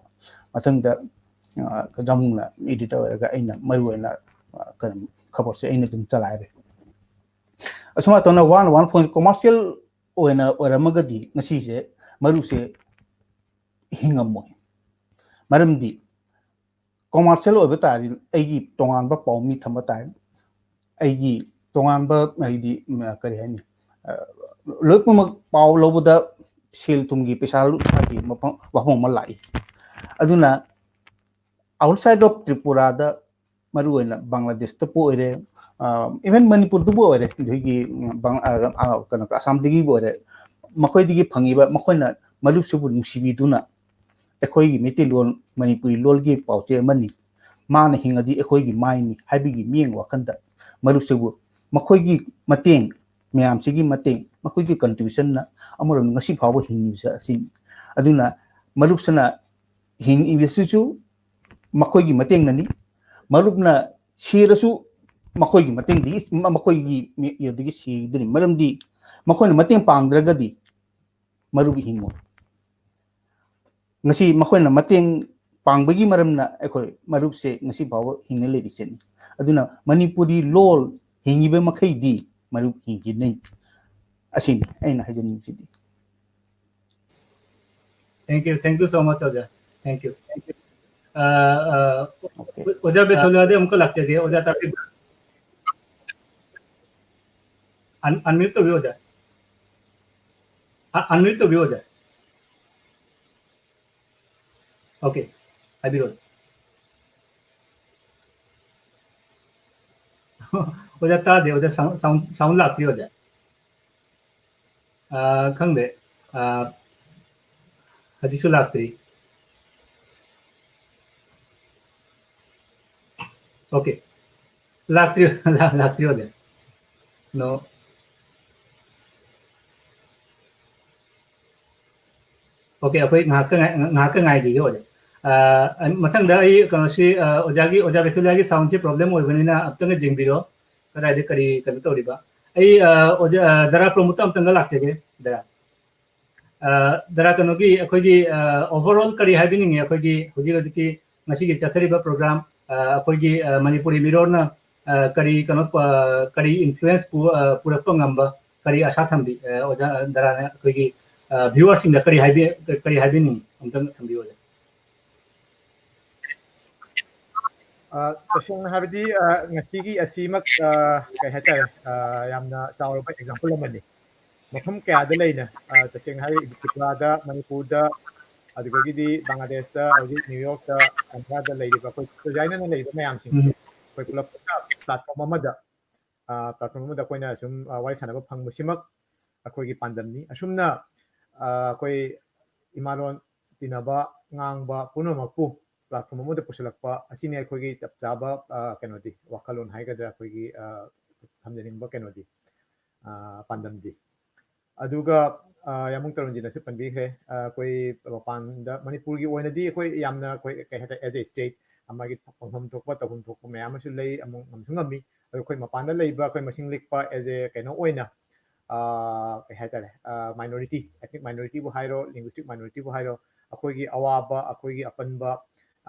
मथंगदा जामुंगना एडिटर ओइरगा अइना मरु ओइना कन खबर से अइना दुम चलाइरे असमा तोना वन पॉइंट कमर्शियल ओइना ओइरमगदी ngasi se maru se hingamoy maramdi commercial oiba tari aigi tongan ba pawmi thamba tai aigi tongan ba aidi kari hani loipuma paw lobuda sel tumgi pesalu agi wahong malai aduna outside of Tripura da maru oina Bangladesh ta po ere even Manipur du bo ere jogi bang kana Assam digi bo ere makoi digi phangiba makoina malu subu nungsibi duna ekoi gi meti lol Manipuri lol gi pauche mani mana hingadi ekoi gi maini habigi mieng wakanda malu subu makoi gi mateng myam sigi mateng makoi gi contribution na amoram ngasi phawo hingi sa sin aduna malu sana hing ibisuchu makoi gi mateng nani marupna shirasu makoi gi mateng di makoi gi yodigi si dini maram di makoi na mateng pangdragadi marubi hingo ngasi makoi na mateng pangbagi maram na ekoi marup se ngasi bawa hingle disen aduna Manipuri lol hingibe makai di marup hingi nei asin aina hajani sidi thank you so much Oja thank you ओजा बेथोलिया दे हमको लगता है ओजा ताकि unmute तो भी हो जाए अनम्यूट तो भी हो जाए ओके अभिरोध ओजा ता दे ओजा साउंड लागती हो जाए खंगे हजिशु लागती ओके लागती हो जाए नो ओके अखोई ngahak ngai gi ho mathang da ai ka si oja betulia gi sound chi problem oi bani na aptang jingbiro kada de kari kan to riba ai oja dara promotam tang lak chege dara kano gi akhoi gi overall kari having ngi akhoi gi hoji gi ngasi gi chathariba program akhoi gi Manipuri mirror na kari kano kari influence pura pangamba kari asa thambi oja dara na akhoi gi viewers in the kari having amtang thambi oja तसेंग हाबदी ngasi asimak kai hatare yamna tawrba example amani mafam kya da leina taseng hai Tripura da Manipur da adugagi di Bangladesh da agi New York da Andhra da leiba koi jaina na leiba mayam sing koi pulap platform amada koina sum wari sanaba phang musimak akoi gi pandamni asumna koi imalon tinaba ngangba punomakpu platform amada pusilakpa asine akoi gi chapchaba kenodi wakalon haigadra akoi gi thamjaningba kenodi pandamdi aduga yamung tarunjina se panbikhe koi panda Manipur gi oinadi koi yamna koi kai hata as a state amagi phom thokpa tabum thokpa mayam su lei amung mamthungami koi mapanda leiba koi masing likpa as a kaino oina kai hata minority ethnic minority bu hairo linguistic minority bu hairo akoi gi awaba akoi gi apanba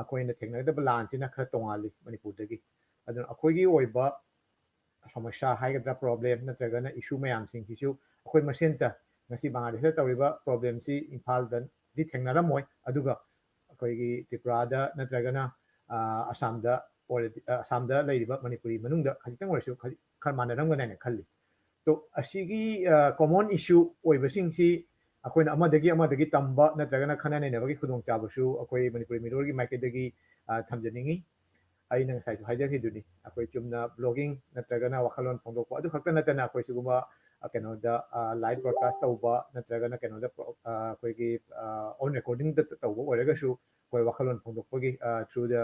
akoi na thengna da balan sina khara tongali Manipur dagi adun akoi gi oiba samasya haigadra problem natragana issue mayam sing hisu akoi masenta ngasi Bangladesh tawriba problem si Imphal dan di thengnaramoi aduga akoi gi Tripura da natragana Assam da leiriba Manipuri manungda khajitang warisu khar manaramgana ne khalli to asigi common issue oiba sing si akoi na amadagi tamba natragana khana ne nabagi khudong chabasu akoi Manipuri mirror gi market-dagi thamjaningi aina ngasai su hajar hiduni akoi chumna blogging natragana wakhalon phongdokpa adu khakta natana akoi siguma keno da live broadcast tauba natragana keno da koi gi on recording da tauba oraga su koi wakhalon phongdokpa gi through the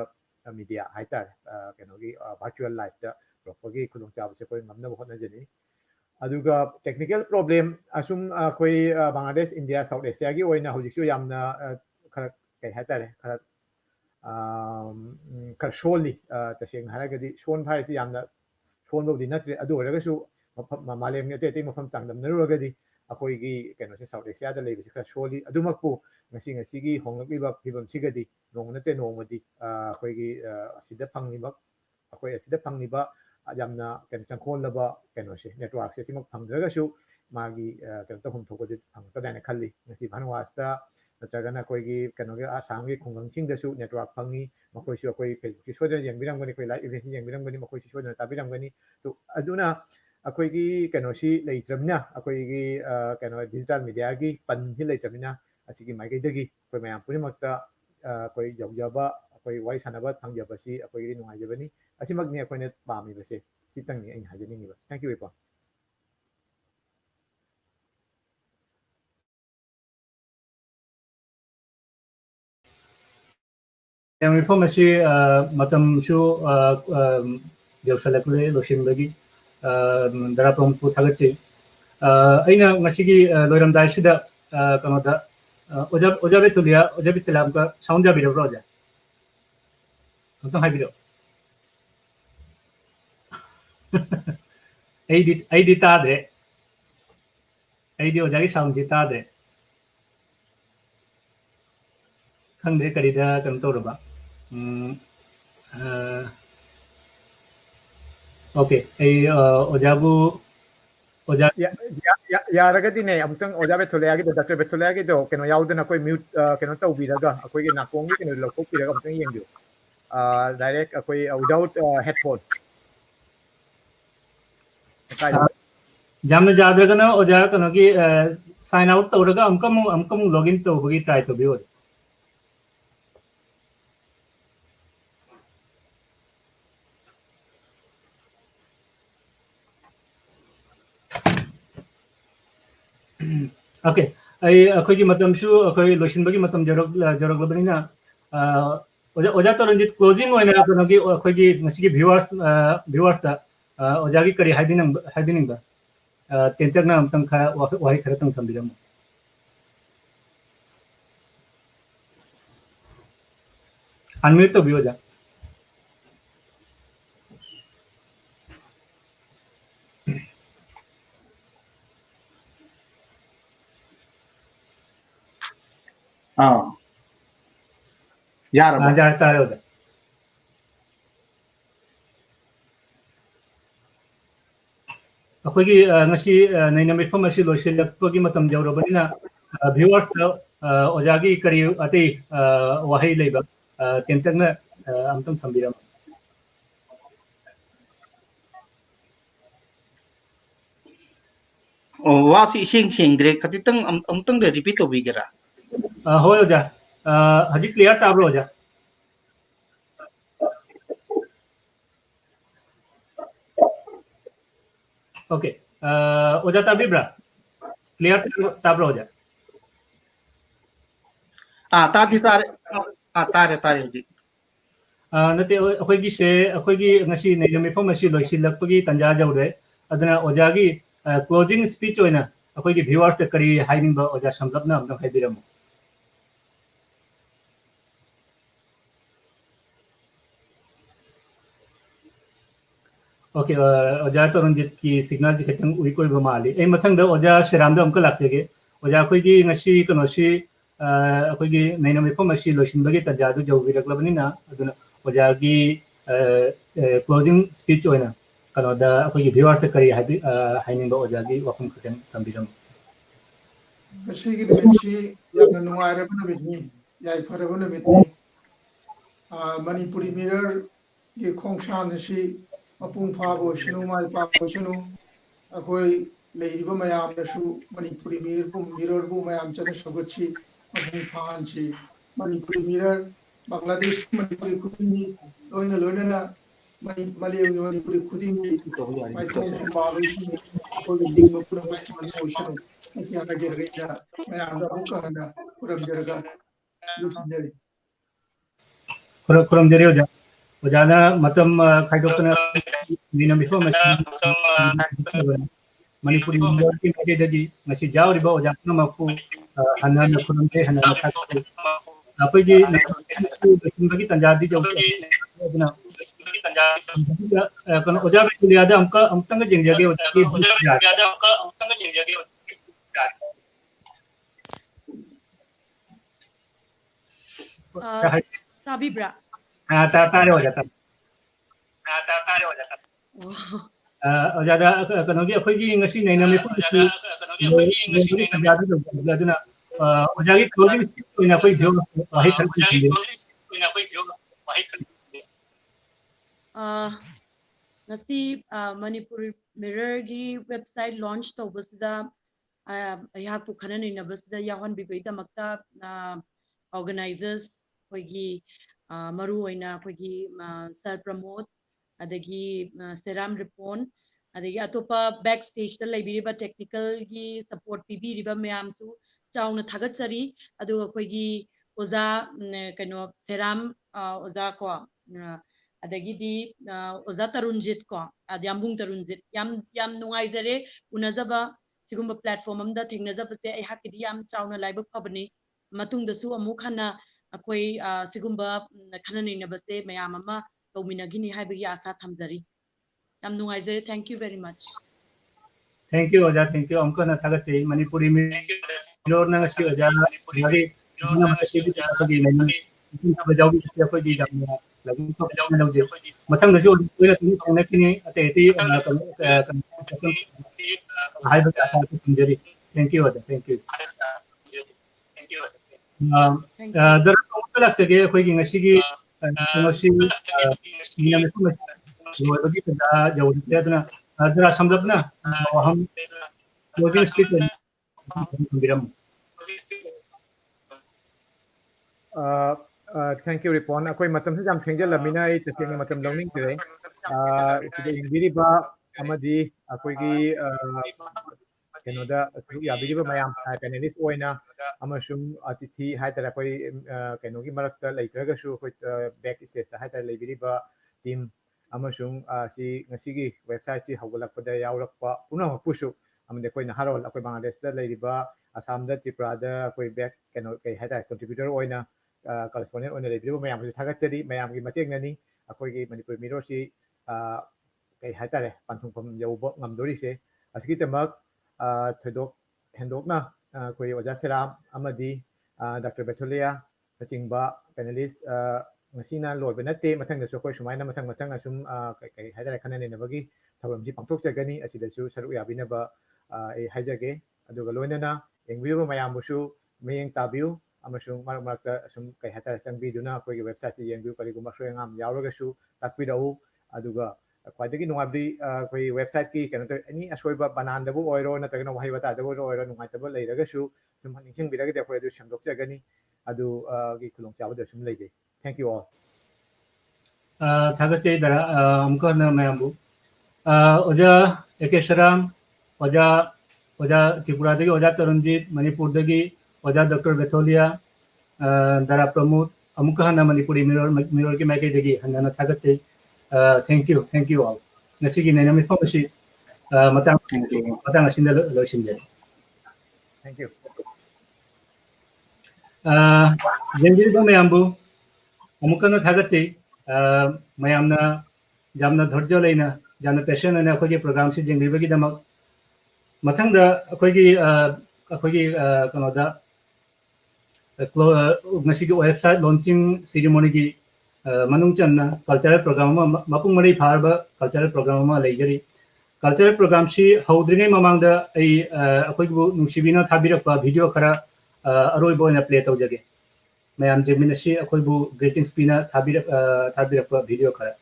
media haitar keno gi virtual live da propagi khudong chaba se koi ngamna hotna jani aduga technical problem asum koi Bangladesh India South Asia gi oina hojisu yamna khara kai haitar khara khar sholi taseng haragadi shon bhai si yamna shon bodi natri adu oraga su मालेम अतै मफम चांगदमनरुगदी अखोइगी कैनोसे south Asia दा लेबि खरा सोली अदुमकपु ngasi honglakliba phibam sigadi nongnate nongmadi akhoi asida phangniba akhoi asida phangniba yamna ken changkhollaba kenose network se simak phangdraga su magi ken ta hum thokodi phangta dana khalli ngasi bhanwasta natragana akhoi kenoge asamgi khungangsing da su network phangi makhoi su akhoi facebook ki soda yengbiramgani koi live event yengbiramgani makhoi su soda tabiramgani to aduna akhoi kenosi leitramna akhoi keno digital media gi panhi leitramna asigi maigidagi koi mayam punimakta koi yaujaba koi wai sanaba thangjabasi koi nungaijabani asimagni koi net pami base sitangni ain hajani ba thank you ipa yang informasi matam su jausalakle losinbagi darapong pu thagati aina ngasigi loiramdai sida kanoda ojabe tulia ojabe tilam ka sound jabi ro ja tong haibiro ai di tadre ai di ojagi sound ji tadre khangde karida kan torba okay ai ojabu यारगदी ने अमतंग ओजा बेथुलेयागी दो doctor बेथुलेयागी दो केनो याउदना कोई mute केनो तौबिरगा अखोई नाकोंगी केनो लौथोकपिरगा अमतंग येंगियो डायरेक्ट अखोई without headphone jamna jadragana oja kano ki sign out tawraga amkam login tawbagi try to biyo okay ai akhoi ki matam su akhoi losin bagi matam jorok labanina oja to ranjit closing oina kano ki akhoi ki ngasi ki viewers da oja ki kari haibining ba tentakna amtang kha wahi khara tang thambiram unmute to biyo ja यार जाता है उधर अखोगी ngasi naina mitpham asi loisilakpagi matam jawrabani viewers ojagi kari atei wahai leiba tentakna amtam thambiram wasi ising singdre katitang amtang de repeat obigera hoy oja haji clear tablo oja okay oja tabibra clear tablo oja tadi tare di nate akhoi se akhoi ngasi naina mitpham asi loisilakpagi tanja jawre adana ojagi closing speech oina akhoi viewers te kari haining ba oja samlapna amdam haibiram okay oja to ranjit ki signal ji khetang ui koi bamali ei mathang da oja shiram da amka lakjege oja akhoi gi ngasi kano si akhoi gi naina mitpham asi loisin bagi ta jadu jawbi raklabani na aduna oja gi closing speech oina kano da akhoi gi viewers te kari haining ba oja gi wakum khetang tambiram Kasi numit yamna nungairaba numitni yaifaraba numitni Manipuri Mirror gi khongshan si mapung phabo sinu mai pa sinu akoi leiriba mayam nasu Manipuri Mirror bu mayam chana sogotchi mapung phan si Manipuri Mirror Bangladesh Manipuri khudingi loina na Manipuri khudingi mai thong balu si akoi ding mapura mai chana sinu asi aga gerga mayam da bukana puram gerga lusinjari kuram jeri oja ojana matam khaidokna nina mitpham manipuri ki mage dagi ngasi jawri ba oja na mapu hanan kuram te hanan thak apoi gi bagi tanjadi jawna ओजा बेतुलियादा अमतंग जिंजगे ओजाकी ताबिब्रा तारे हो जाता ओजादा कनोगी अखोगी ngasi नैनमे ओजादा ओजागी closing speech कोई भियो वाही थरकी ngasi Manipur Mirror gi website launch tawbasida ayhaku khanani nabasida yahan bibaida makta organizers koigi maru oina koigi sir promote adagi seram repon adagi atopa backstage da laibiriba technical gi support pibiriba mayamsu chauna thagatsari adu koigi oza kaino seram oza ko adagi di oza tarunjit ko adyambung tarunjit yam nungaizare unajaba sigumba platform amda thingnajaba se ai hakidi yam chauna laibak phabani matung da su amu khana akoi sigumba khanani na base mayam ama tawminagini haibagi asa thamjari yam nungaizare thank you very much thank you oja thank you amko na thaga chei manipuri mi lor na ngasi oja ngari na mati bi ta gi na ni ba jaw bi ta ko gi dam na lagu ko na lo je mathang da jo wela tu na kini ate ti hai ba ta ko thamjari thank you oja thank you there कमतला तगे खोगी ngasi gi ngasi ni na ko lo bagi ta jawd te adna adra samlapna हम closing statement biram thank you Ripon akoi matam se jam thengjal lamina ai teseng matam longning tire sida ingiriba amadi akoi gi kenoda asu yabiriba mayam panelist oina amasum atithi haitara koi kenogi marakta leitraga su koi back stage ta haitara leibiriba team amasum si ngasigi website si hawalakpada yaurakpa puna pusu amde koi na harol akoi bangladesh da leiriba assam da tripura da koi back keno kai haitara contributor oina correspondent oina leibiriba mayam su thagachari mayam gi mateng nani akoi gi Manipur Mirror si kai haitara panthungpam yauba ngamdori se asigi tamak थोदोक हेंदोकना कोई ओजा सेराम अमदी doctor बेथोलिया नचिंगबा panelist ngasi na loi bena te mathang da so koi sumai na mathang asum kai haidara khanane na bagi thabam ji pangtok jagani asida su saru yabina ba e haijage aduga loina na engbiu mayam busu meyeng tabiu amasung marak marakta asum kai haidara changbi duna koi gi website si yengbiu kari guma so ngam yawraga su takpi dau aduga kwajagi nungabdi koi website ki kano ani asoiba banan dabu oiro na tagna wahi bata dabu oiro nungai tabu leiraga su sum haningsing biraga de koi adu shamdok jagani adu gi khulong chabu da sum leije thank you all thaga chei dara amko na mayambu oja ekesharam oja tripura dagi oja tarunjit manipur dagi oja dr betholia dara pramod amko na manipuri mirror ki maike dagi hanna thaga chei thank you all ngasi gi nena mi phamasi matang asinda lo sinje thank you jengiri ba mayambu amukana thagati mayamna jamna dhorjo leina jamna passion ana akhoi program si jengri bagi damak mathang da akhoi kanoda ngasi gi website launching ceremony gi manung channa cultural program mapung mari pharba cultural program ma leijari cultural program si haudringai mamang da ai akhoi bu nungsibina thabirakpa video khara aroi boina play tawjage mayam jeminasi akhoi bu greetings pina thabirakpa video khara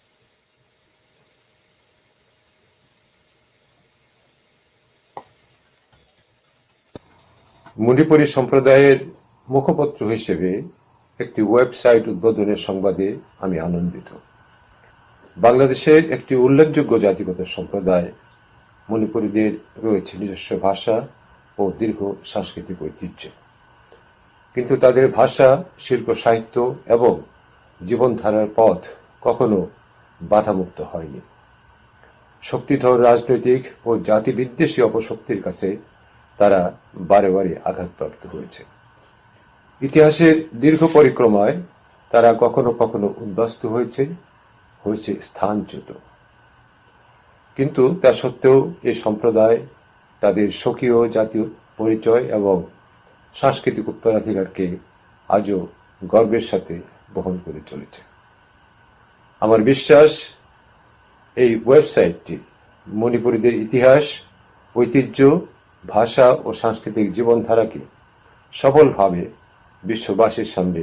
Manipuri সম্প্রদায়ের মুখপত্র হিসেবে একটি website উদ্বোধনের সংবাদে আমি আনন্দিত। বাংলাদেশের একটি উল্লেখযোগ্য জাতিগত সম্প্রদায় মণিপুরীদের রয়েছে নিজস্ব ভাষা ও দীর্ঘ সাংস্কৃতিক ঐতিহ্য, কিন্তু তাদের ভাষা, শিল্প, সাহিত্য এবং জীবনধারার পথ কখনো বাধামুক্ত হয়নি। শক্তিধর রাজনৈতিক ও জাতিবিদ্বেষী অপশক্তির কাছে তারা বারে বারে আঘাতপ্রাপ্ত হয়েছে। ইতিহাসের দীর্ঘ পরিক্রমায় তারা কখনো কখনো উদ্বাস্তু হয়েছে, হয়েছে স্থানচ্যুত। কিন্তু তা সত্ত্বেও এই সম্প্রদায় তাদের স্বকীয় জাতীয় পরিচয় এবং সাংস্কৃতিক উত্তরাধিকারকে আজও গর্বের সাথে বহন করে চলেছে। আমার বিশ্বাস এই ওয়েবসাইটটি মণিপুরীদের ইতিহাস, ঐতিহ্য, ভাষা ও সাংস্কৃতিক জীবনধারাকে সফলভাবে বিশ্ববাসীর সামনে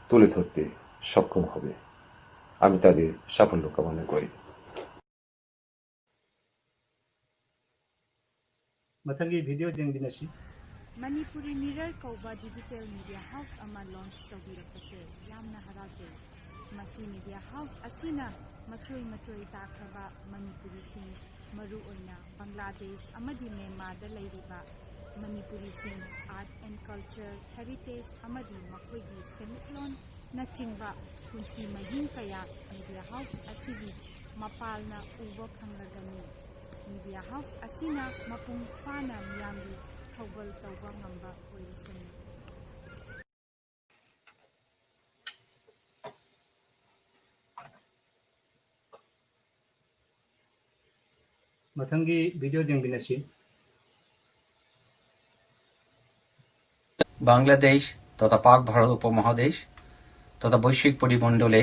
তুলে ধরতে সক্ষম হবে। আমি তাদের সাফল্য কামনা করি। मथंगी वीडियो जेंबिनसी मणिपुरी मिरर कौबा डिजिटल मीडिया हाउस अमा लॉन्च तौबिरपसे यामना हराजे मसी मीडिया हाउस असिना मचोई मचोई ताखरबा मणिपुरी सिंह मरु ओइना बांग्लादेश अमदी म्यांमार दा लैरिबा मणिपुरी सिंह आर्ट एंड कल्चर हेरिटेज अमदी मखोइगी सेमिटलोन नचिंबा पुंसी महिंग कया मीडिया हाउस असिगी मपालना उबा खंगलगनी मीडिया हाउस असिना मपुंग फाना मियामगी थौबल तौबा ngamba ओइसनी। मथंगी वीडियो जेंबिनसी বাংলাদেশ তথা পাক ভারত উপমহাদেশ তথা বৈশ্বিক পরিমণ্ডলে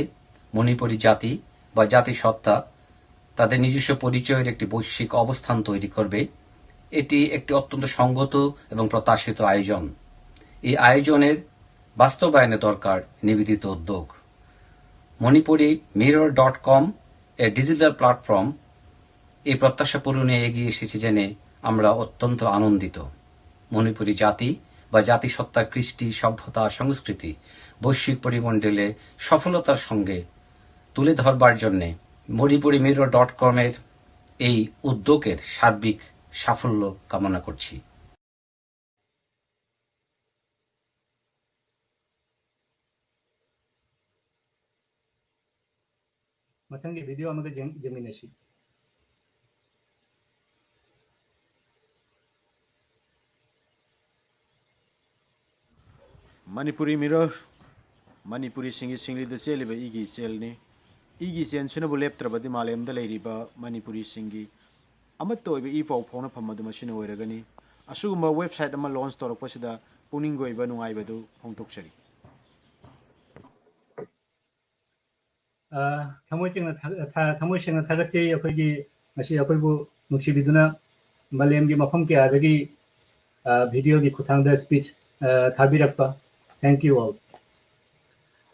মণিপুরী জাতি বা জাতিসত্তা তাদের নিজস্ব পরিচয়ের একটি বৈশ্বিক অবস্থান তৈরি করবে। এটি একটি অত্যন্ত সংগত এবং প্রত্যাশিত আয়োজন। এই আয়োজনের বাস্তবায়নে দরকার নিবেদিত উদ্যোগ। মণিপুরি mirror.com এর ডিজিটাল প্ল্যাটফর্ম এই প্রত্যাশা পূরণে এগিয়ে এসেছে জেনে আমরা অত্যন্ত আনন্দিত। মণিপুরী জাতি বা জাতিসত্তার কৃষ্টি, সভ্যতা, সংস্কৃতি বৈশ্বিক পরিমণ্ডলে সফলতার সঙ্গে তুলে ধরবার জন্যে মণিপুরি mirror.com এর এই উদ্যোগের সার্বিক সাফল্য কামনা করছি। मथंगी वीडियो আমাকে जेंबिनसी मणिपुरी मिरर मणिपुरी सिंगली द चेलिब इगी चेलनी इगी चेनसुनबु लेप्त्रबदि मालेमद लेरिबा मणिपुरी सिंगी अमत्तो इबे इ पाउ फोन फमदु मसिन ओइरगनी असुगुम्बा वेबसाइट अमा लॉन्च तौरपसिदा पुनिंग गोइबा नुंगाइबदु फोंथोकसरी। थमोय सेंगना थागतचे अखोइगी मसी अखोइबु नुसिबिदुना मालेमगी मफम के आदगी वीडियो की खुथांगदा स्पीच थाबिरक्पा थैंक यू ऑल।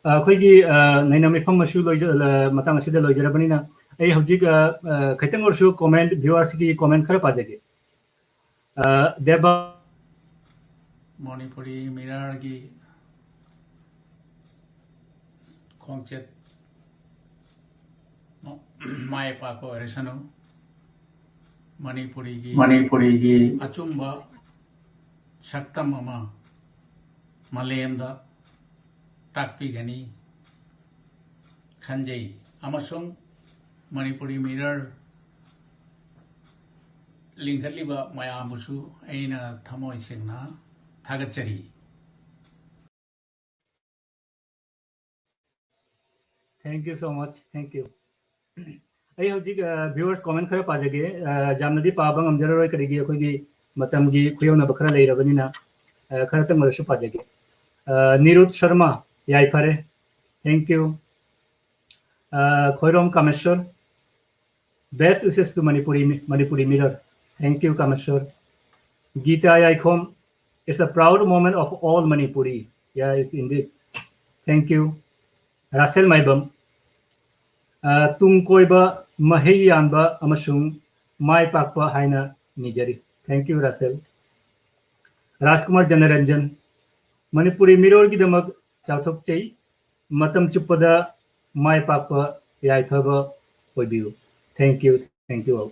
अखोइगी नैनामिफम मसु मतंग असिदा लोइजरबनिना आई हौजिक खैतंग ओरसु कमेंट व्यूअर्स की कमेंट खरा पाजगे देबा मणिपुरी मिरर की खोंगचेत माय पाको रेसनो मणिपुरी की अचुंबा शक्तम अमा मलेमदा ताकपीगनी खंजई अमसुंग मणिपुरी मिरर लिंखलिबा मयामुसु ऐना थमोय सेंगना थागतचरी। Thank you so much thank you. आई हौजिक व्यूअर्स कमेंट खरा पाजगे जामनदी पाबंग अमजररोय करिगी अखोइगी मतमगी खुयौना बखरा लेरबनिना खरा तंग मरसु पाजगे। निरुत शर्मा याइफारे thank you. Khoirom Kameshwar best wishes to Manipuri mirror thank you Kameshwar. Geeta Yaikhom it's a proud moment of all Manipuri या it's indeed thank you. Rasel Maibam तुम कोइबा महे यानबा अमसुंग माय पाकपा हाइना निजरी thank you Rasel. Rajkumar Janaranjan Manipuri Mirror की दमक चाथोकचै मतम चुपदा माय पाकपा याइफाबा ओइबिउ thank you all.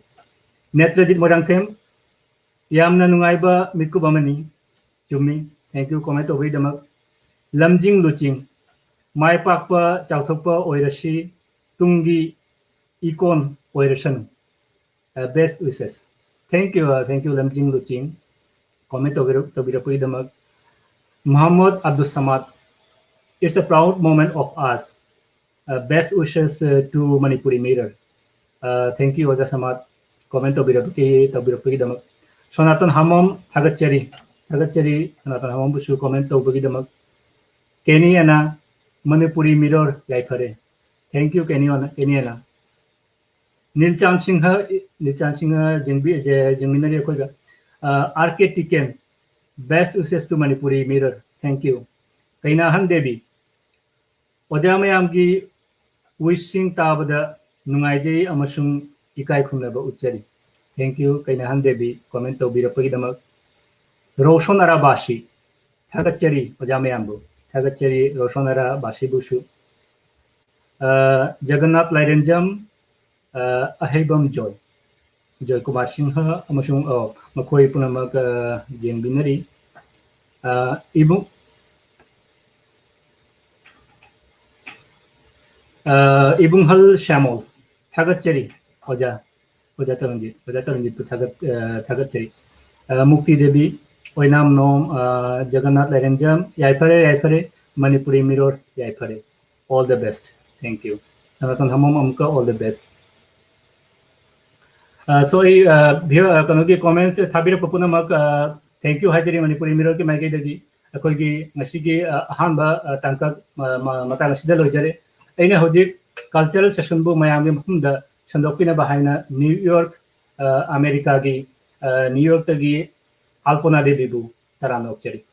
Netrajit Moirangthem यामना नुंगाइबा मिकुबामनी चुम्मी थैंक यू कमेंट ओबई दमक। लमजिंग लुचिंग माय पाकपा चाथोकपा ओइरसी तुंगी इकोन ओइरसन best wishes thank you Lamjing Luching comment ओबिरपुई दमक। Mohammad Abdul Samad it's a proud moment of us best wishes to Manipuri Mirror. Thank you Oja Samad comment tobirapagi damak. Sonatan Hamam Hagachari Sonatan Hamam busu comment tobagi damak. Kenny ana Manipuri Mirror yaipare. Thank you Kenny ana. Nilchan Singha Jingbi Jiminari Koga. RK Tiken. Best wishes to Manipuri Mirror. Thank you. Kainahan Devi. Ojamayamgi wishing tabada nungaijay amasung ikai khumnaba uchari. Thank you Kainahan Devi comment tobirapagi damak. Roshan Ara Bashi Thagachari Ojamayambu Thagachari Roshan Ara Bashi Bushu Jagannath Lairenjam Ahibam Joy Kumar Singha amasung Makoi punamak Jengbinari Ibung Ibunghal Shamol Thagachari Oja Taranjit to Thagachari Mukti Devi Oinam Nom Jagannath Lairenjam Yaipare Manipuri Mirror Yaipare. All the best. Thank you. Sanatan Hamam Amka all the best. So here kanogi comments Thabira Papunamak thank you Hajari Manipuri Mirror ki maigi dagi akoigi ngasigi hanba tangka matang sida lojare aina hojik cultural session bu mayamgi mafumda sandokina bahaina New York America gi New York tagi Alpona Devi bu tarana okchari.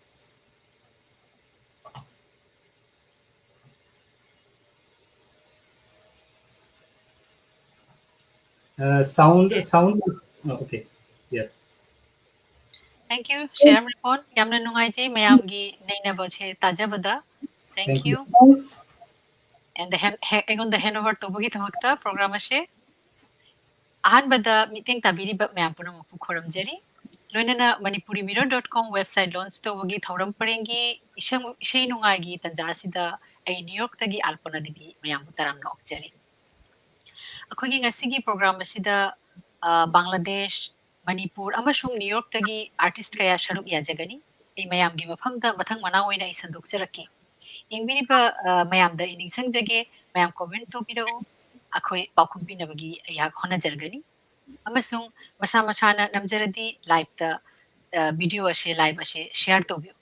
Sound. Oh, okay. Yes. Thank you. Share report. Yamna nungaiji mayamgi naina bache tajabada. Thank you. And the handover to Bugit Makta program ashe. Ahan bada meeting tabiri but mayapuna mapukoram jeri. Loinana manipurimirror.com website launch to Bugi Thoram Parengi Ishay nungaigi Tanjasida a New York tagi Alpona Devi mayamutaram nok jeri. Akogi ngasigi program asida Bangladesh, Manipur, amasung New York tagi artist kaya sharuk ya jagani. Ay mayam gi mafamda mathang manawoy na isanduk jaraki. Ingbini ba mayam da iningsang jage mayam comment to biro akoy paukumpi na bagi ay hona jargani. Amasung masa na namjaradi live ta video ashe live ashe share to biro.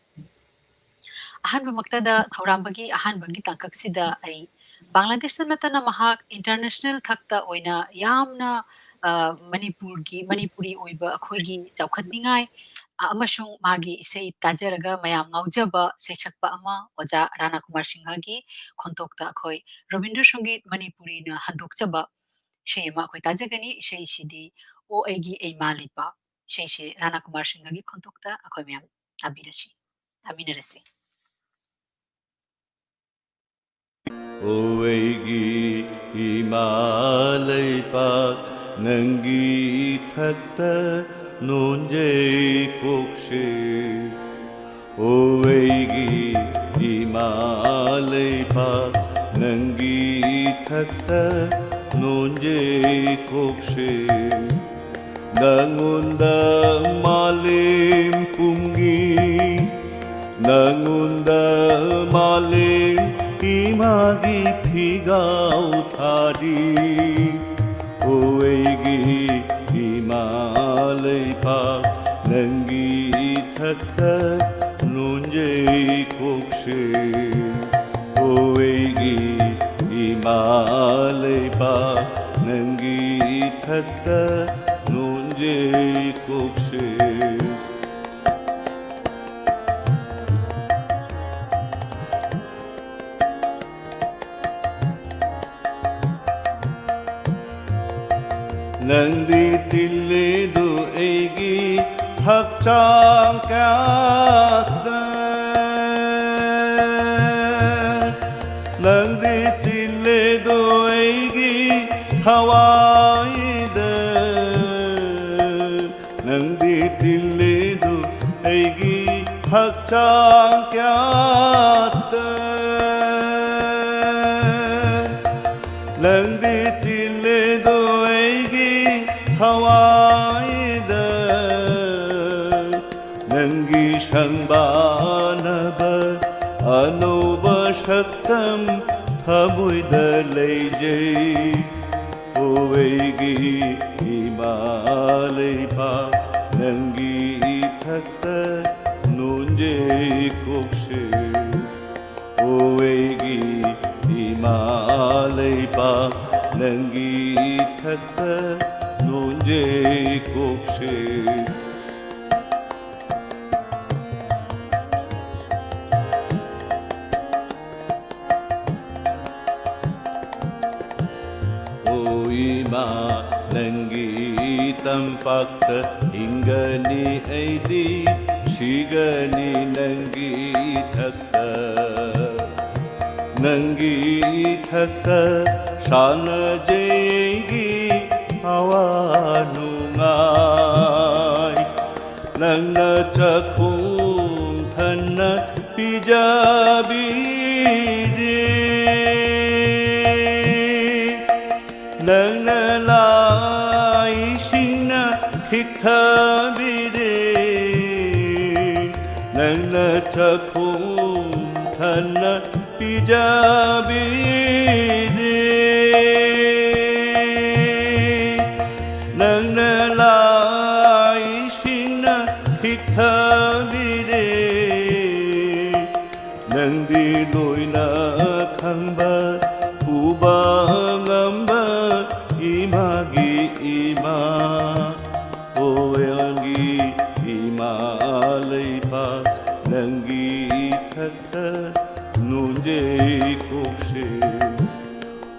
Ahan ba magtada thoram bagi ahan bagi tangkak sida ay Bangladesh natana mahak international thakta oina yamna Manipuri oiba akhoigi chawkhatningai amasung magi isei tajaraga mayam ngaujaba sechakpa ama Oja Rana Kumar Singha gi khontokta akhoi Rabindra Sangit Manipuri na handokchaba shema akhoi tajagani isei sidi o aigi ei malipa she Rana Kumar Singha gi khontokta akhoi mayam aminarasi. Oegi Himalay Pak Nangi Thakta Nunjay Kokshe Oegi Himalay Pak Nangi Thakta Nunjay Kokshe Nangunda Malim Pungi Nangunda Malim Imagi Pigau Thadi Oegi Himalay Pak Nangi Thakta Nunjay Kokshe Oegi Himalay Pak Nangi Thakta Nunjay Kokshe Nandi tilledu eigi hakchang kyata Nandi tilledu eigi hawaida Nandi tilledu eigi hakchang kyata Nandi tilledu Hawaida Nangi Shangbanaba Anuba Shaktam ꯊꯃꯣꯏꯗ ꯂꯩꯖꯩ ꯑꯣꯏꯒꯤ ꯏꯃꯥ ꯂꯩꯕꯥꯛ ꯅꯪꯒꯤ ꯏꯊꯛꯇ ꯅꯣꯟꯖꯩ ꯀꯣꯛꯁꯦ ꯑꯣꯏꯒꯤ 이마 레이바 능기 탔다 논제 곡시 오이마 능기 땀박다 인간이 에이디 시간이 능기 탔다 능기 탔다 산어제기 하와누가이 낭나 작품 탄나 비자비리 낭나 라이신나 킥타비리 낭나 작품 탄나 비자비리 낭나라이시나 킥타비리 낭디 노이나 강바 구방암바 이마기 이마 오양기 이마레이파 낭기 탔다 논제 곡시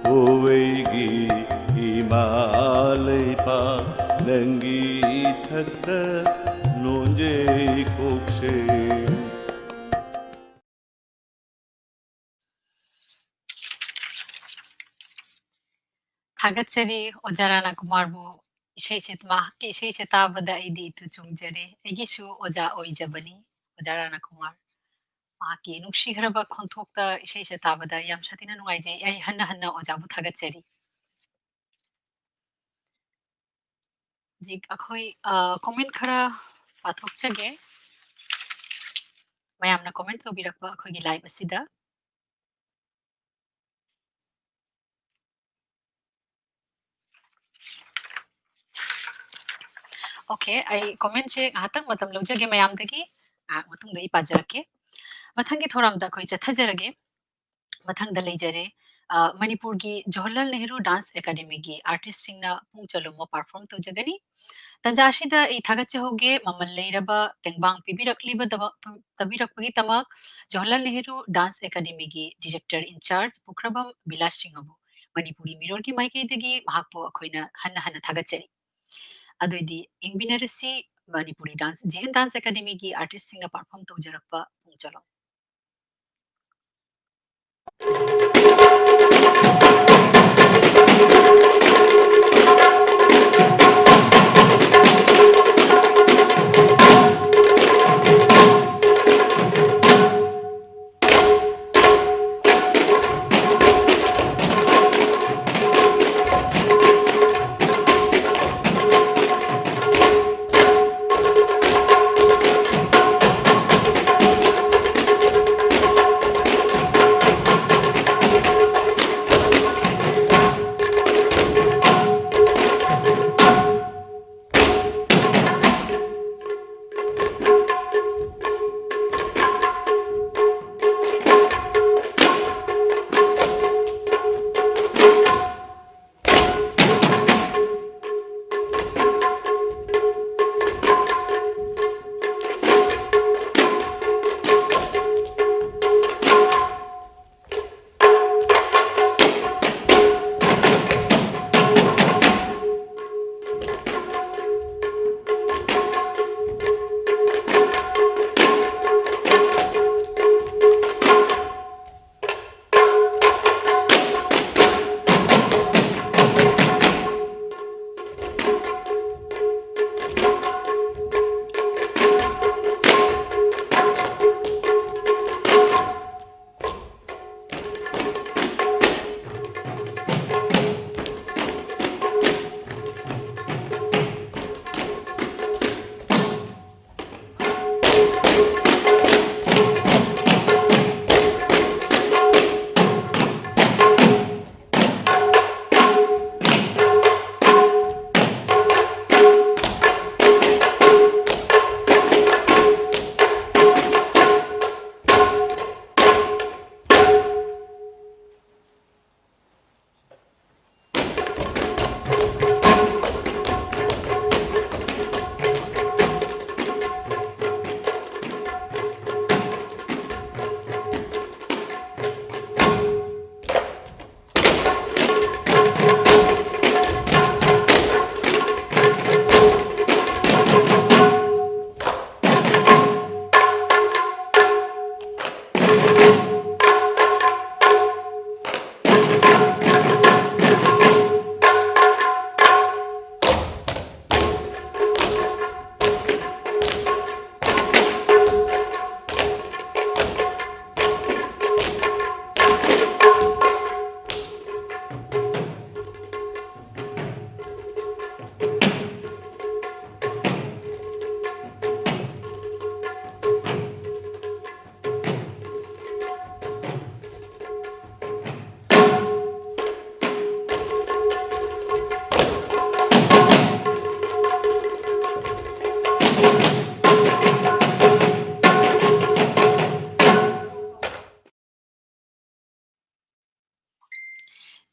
오웨기 이마레이파 능기 탔다 논제 곡시 थागतचरी ओजाराना कुमारबु इशैचे माहकी इशैचे ताबदा इदी तु चुंगजरे एगिसु ओजा ओइजबनी ओजाराना कुमार माहकी नुक्सिखरबा खोंथोक्ता इशैचे ताबदा याम साथिना नुगाइजे आई हन्ना हन्ना ओजाबु थागतचरी जी अखोई comment खरा पाथोकचगे मयामना कमेंट तोबिरकबा अखोगी लाइव असिदा ओके आई कमेंट से हातंग मतम लौजगे मयामदगी मतंग दई पाजरके मथंगी थोराम दा खोइ चथजरगे मथंग द लेजरे मणिपुर की जवाहरलाल नेहरू डांस एकेडमी की आर्टिस्ट सिंगना पुंग चलोमो परफॉर्म तो जगनी तंजाशीदा ई थागचे होगे ममल लेरबा तेंगबांग पिबिरकलिब तबिरकपगी तमक जवाहरलाल नेहरू डांस एकेडमी की डायरेक्टर इंचार्ज पुखरबम बिलास सिंहबु मणिपुरी मिरोर की माइकेदगी महापो अखोइना हन्ना हन्ना थागचेरी अदोइदी इंबिनरसी मणिपुरी डांस जेन डांस एकेडमी की आर्टिस्ट सिंगना परफॉर्म तो जरकपा पुंग चलो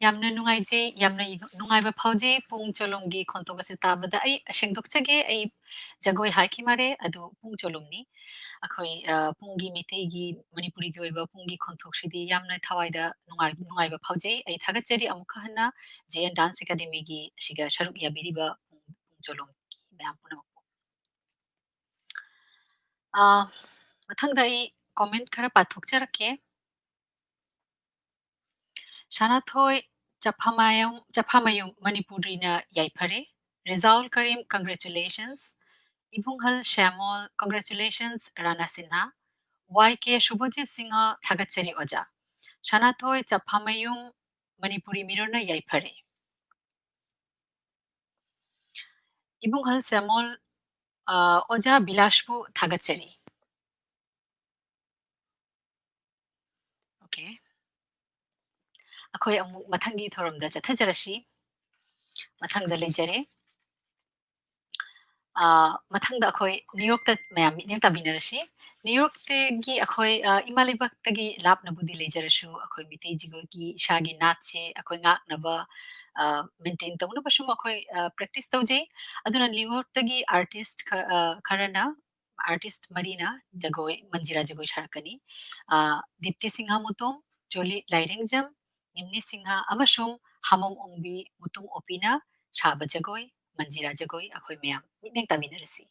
ꯌꯥꯝꯅ ꯅꯨꯡꯉꯥꯏꯖꯩ ꯌꯥꯝꯅ ꯅꯨꯡꯉꯥꯏꯕ ꯐꯥꯎꯖꯩ ꯄꯨꯡ ꯆꯣꯂꯣꯝꯒꯤ ꯈꯣꯟꯊꯣꯛ ꯑꯁꯤ ꯇꯥꯕꯗ ꯑꯩ ꯁꯦꯡꯗꯣꯛꯆꯒꯦ ꯑꯩ ꯖꯒꯣꯏ ꯍꯥꯏꯈꯤ ꯃꯥꯔꯦ ꯑꯗꯨ ꯄꯨꯡ ꯆꯣꯂꯣꯝꯅꯤ ꯑꯩꯈꯣꯏ ꯄꯨꯡꯒꯤ ꯃꯩꯇꯩꯒꯤ ꯃꯅꯤꯄꯨꯔꯤꯒꯤ ꯑꯣꯏꯕ ꯄꯨꯡꯒꯤ ꯈꯣꯟꯊꯣꯛꯁꯤꯗꯤ ꯌꯥꯝꯅ ꯊꯋꯥꯏꯗ ꯅꯨꯡꯉꯥꯏꯕ ꯐꯥꯎꯖꯩ ꯑꯩ ꯊꯥꯒꯠꯆꯔꯤ ꯑꯃꯨꯛ ꯍꯟꯅ JN ꯗꯥꯟꯁ ꯑꯦꯀꯥꯗꯦꯃꯤꯒꯤ ꯑꯁꯤꯒ ꯁꯔꯨꯛ ꯌꯥꯕꯤꯔꯤꯕ ꯄꯨꯡ ꯆꯣꯂꯣꯝꯒꯤ ꯃꯌꯥꯝ ꯄꯨꯝꯅꯃꯛꯄꯨ ꯃꯊꯪꯗ ꯑꯩ ꯀꯣꯃꯦꯟꯠ ꯈꯔ ꯄꯥꯊꯣꯛꯆꯔꯛꯀꯦ ꯁꯥꯅꯥꯊꯣꯏ ꯆꯐꯥꯃꯌꯨꯝ ꯃꯅꯤꯄꯨꯔꯤꯅ ꯌꯥꯏꯐꯔꯦ ꯔꯤꯖꯥꯎꯜ ꯀꯔꯤꯝ congratulations इबुंगहल श्यामोल congratulations Rana Sinha YK Subhajit Singh थागतचरी ओजा शानाथोय चफामयुम मणिपुरी मिररना याइफरे इबुंगहल श्यामोल ओजा बिलासपु थागतचरी ओके अखोय अमु मथंगी थोरमदा चथजरशी मथंगदा लेजरे मथंगदा अखोय न्यूयॉर्क ता मयाम मिटिंग ताबिनरशी न्यूयॉर्क तेगी अखोय इमालिबक तगी लापनबुदी लेजरशु अखोय मिटै जिगोगी शागी नाचे अखोय ngaknaba maintain tawna basum अखोय practice तौजे अदुना न्यूयॉर्क तगी आर्टिस्ट खरना आर्टिस्ट मरीना जगोय मंजिरा जगोय सारकनी दीप्ति सिंहा मुतुम जोली लाइरेंगजम निम्नि सिंहा अमसुम हमम ओंबी मुतुम ओपिना साबा जगोय मंजिरा जगोय अखोय मयाम मिटिंग ताबिनरसी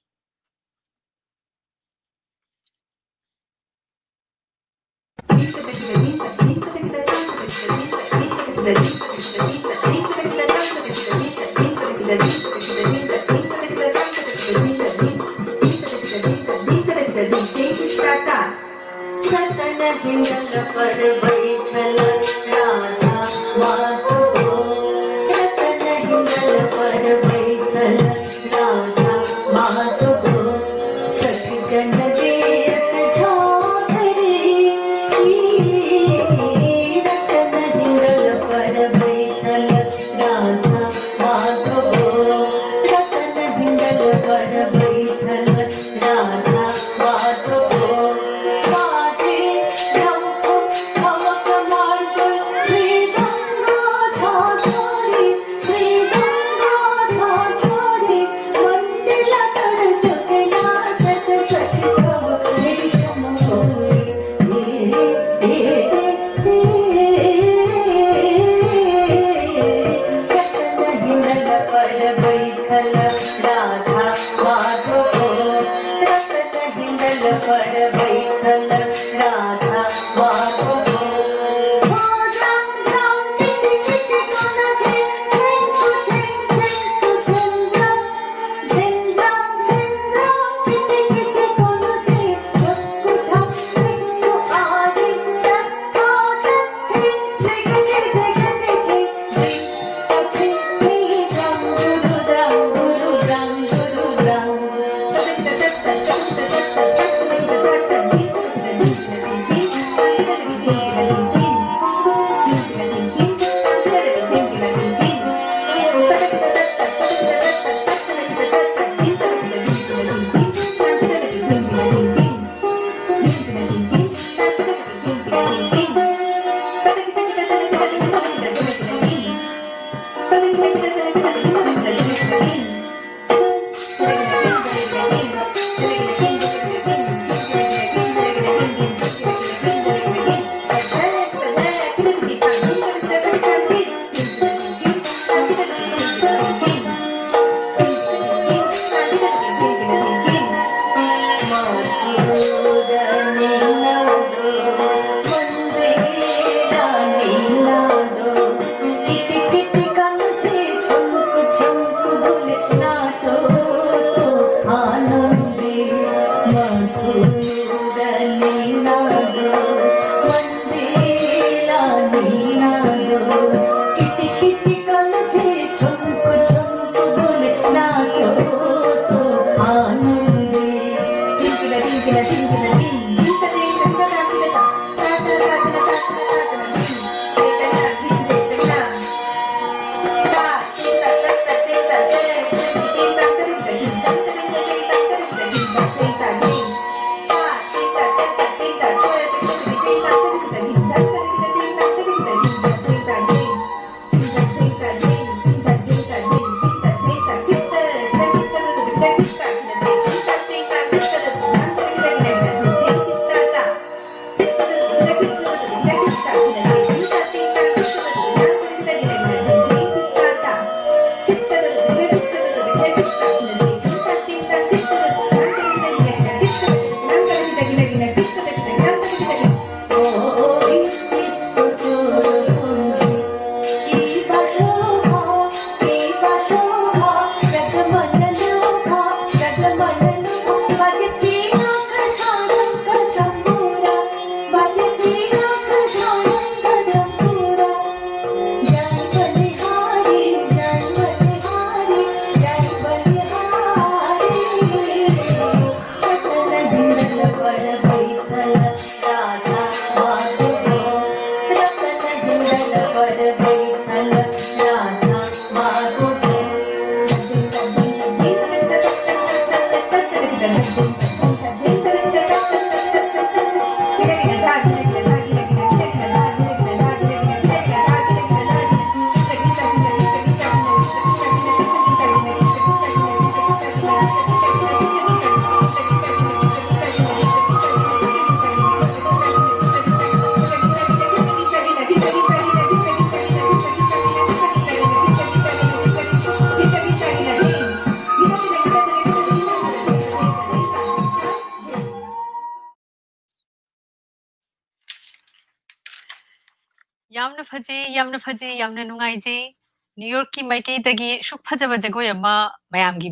Yamna Faji, Yamna Faji, Yamna Nungaiji, New York ki Maikei Dagi, Shuk Fajaba Jagoyama, Mayamgi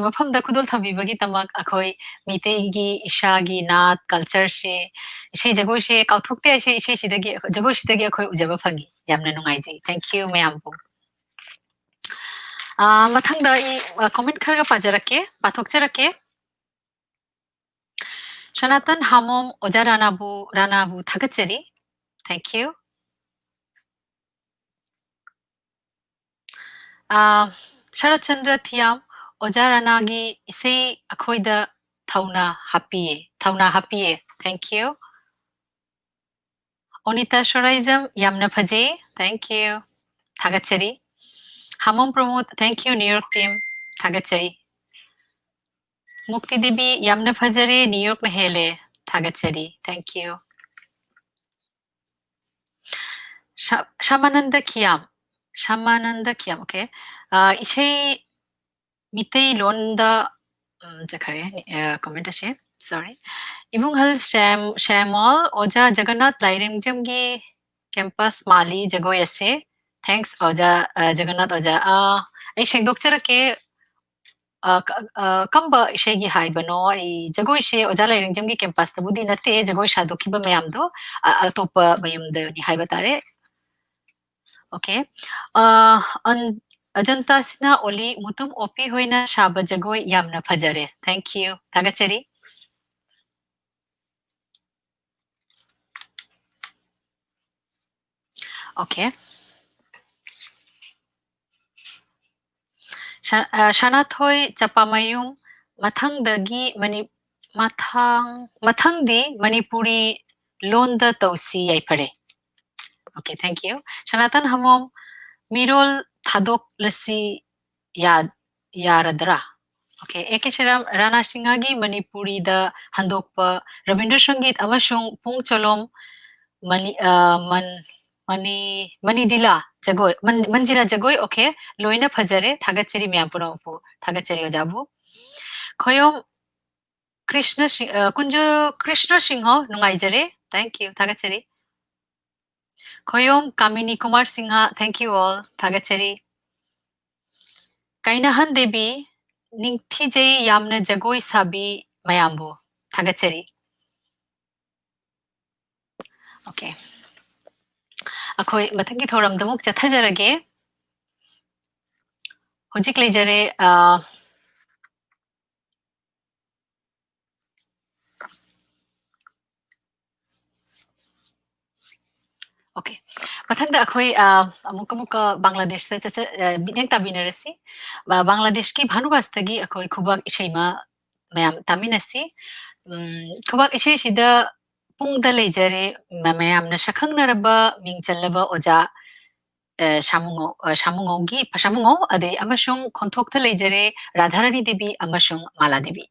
Mafam da Kudul Tabibagi Tamak, Akoi, Mitegi, Ishagi, Nat, Culture She, She Jagoshe, Kautukte, She Dagi, Jagosh Dagi, Akoi Ujaba Fagi, Yamna Nungaiji. Thank you, Mayambu. Matang da comment Karga Pajarake, Patokjarake. Shanatan Hamom, Oja Ranabu Tagacheri. Thank you. Sharachandra Thiam, Ojaranagi, Ise Akoida Tauna Happy. Thank you. Onita Shorizam, Yamna Paje. Thank you. Tagacheri. Hamon Promote. Thank you, New York team. Tagacheri. Mukti Debi, Yamna Pajare, New York Nahele. Tagacheri. Thank you. Shamananda Kiam. Okay. Ishe Mitei Londa comment ashe. Sorry. Ibung hal Shamol Oja Jagannath Lighting Jamgi campus Mali Jagoy ase. Thanks Oja Jagannath Oja. Ay shek dokchara ke kamba shegi hai bano ay Jagoy she Oja Lighting Jamgi campus tabudi nate Jagoy shado kiba mayam do topa mayam de ni hai batare. Okay. Ajanta sina oli mutum opi hoina shaba jagoy yamna phajare. Thank you. Tagacheri. Okay. Shanathoi Chapamayum Mathang Dagi Mathang di Manipuri Londa Tosi Yaipare. Okay, thank you. Shanatan Hamom Mirol Thadok Lasi Yaradra. Okay, Ekesharam Rana Singagi Manipuri the Handokpa Rabindra Sangit Amashung Pung Cholom Mani Dila Jagoy Manjira Jagoy okay Loina Pajare Tagacheri Miampurapu Tagacheri Ojabu Koyom Kunjo Krishna Singho Nungaijare. Thank you Tagacheri. Koyom Kamini Kumar Singha. Thank you all Tagacheri. Kainahan Debi Ningtijay Yamna Jagoy Sabi Mayambu Tagacheri. Okay. Akoy matangi thoram damuk chathajarage. Hojik lejare okay. Mathangda akoy amuka Bangladesh ta chacha bineng tabinarasi. Bangladesh ki bhanubastagi akoy khubak ishaima mayam taminasi. Khubak ishai sida pungda lejare mayamna shakhangnaraba mingchalaba oja Shamungo ade amashung kontakta lejare Radharani Devi amashung Mala Devi.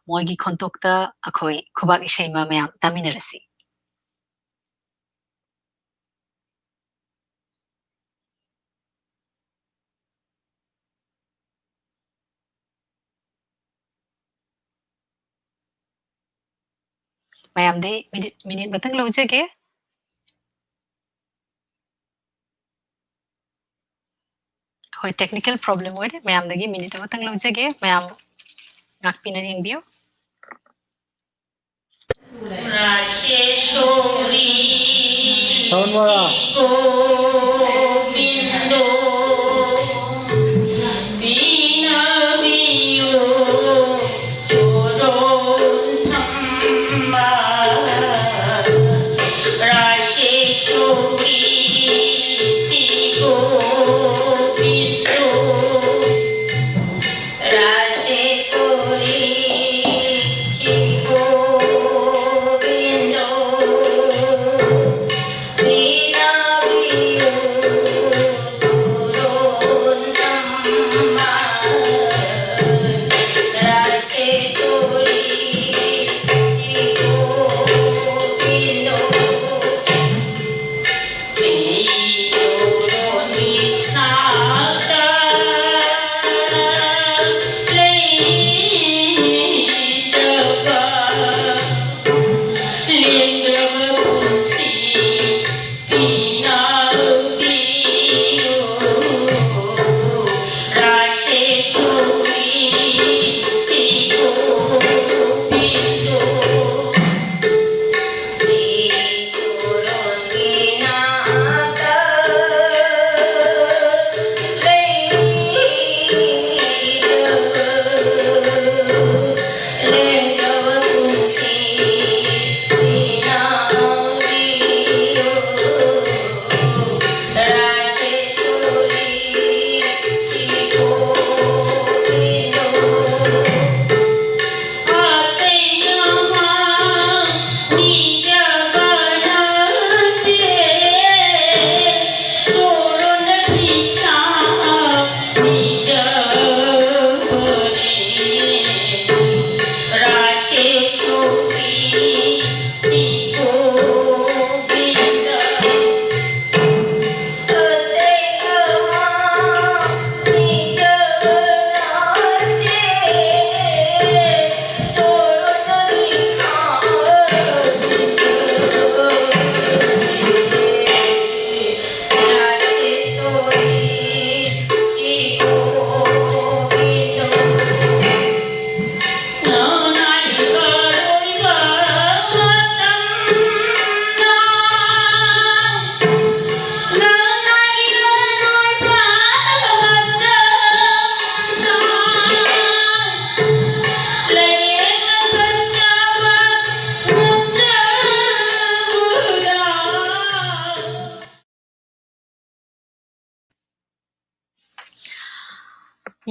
Moigi kontakta akoy khubak ishaima mayam taminarasi. mayamdi minute batang lojage hoi technical problem oi mayamdagi minute batang lojage mayam ngakpina yengbiyo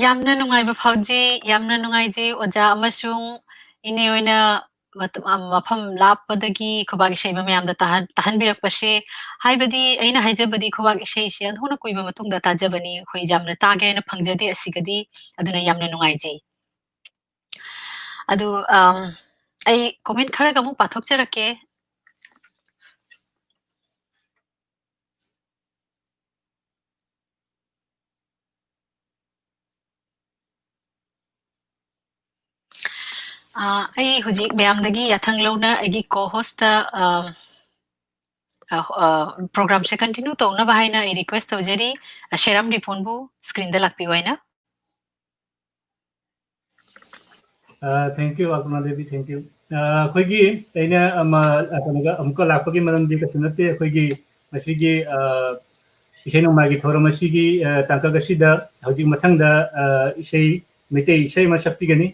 yamna nungai ba phauji yamna nungai ji oja amasung ine oina mafam lappadagi khobagi shayba mayam da tahan birak pashe haibadi aina haijabadi khobagi shay she adhona kuiba matung da tajabani khoi jamna tage na phangjade asigadi aduna yamna nungai ji adu ai comment khara ga mu pathok charake ai hujik mayamdagi yathang lona agi co-host program se continue to na bahina I request tawjari sheram ripon bu screen da lakpi waina thank you Alpana Devi thank you khoigi aina ama apanaga amko lakpagi maram di kasunate khoigi masigi isai no magi thoram asigi tangka gasida hojik mathang da isai metei isai masakti gani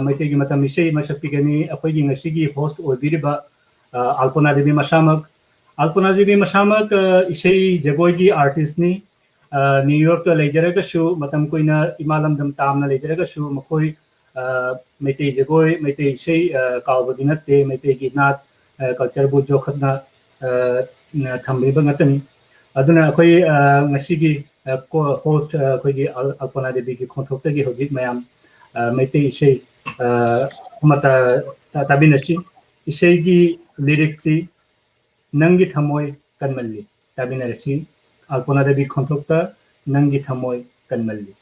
metei gi matam isai masakti gani khoigi ngasigi host obiriba Alpana Devi masamak Alpana Devi masamak isai jagoigi artist ni New York to lejaraga shu matam koina imalam dam tamna lejaraga shu makhoi Meitei jagoi Meitei isai kaubadi natte Meitei gi nat culture bu jokhatna thambiba ngatani aduna akhoi ngasigi co host akhoi Alpana Devi gi khonthokta gi hojik mayam Meitei isai mata tabinachi isai gi lyrics ti nangi thamoi kanmalli tabinarasi Alpana Devi khonthokta nangi thamoi kanmalli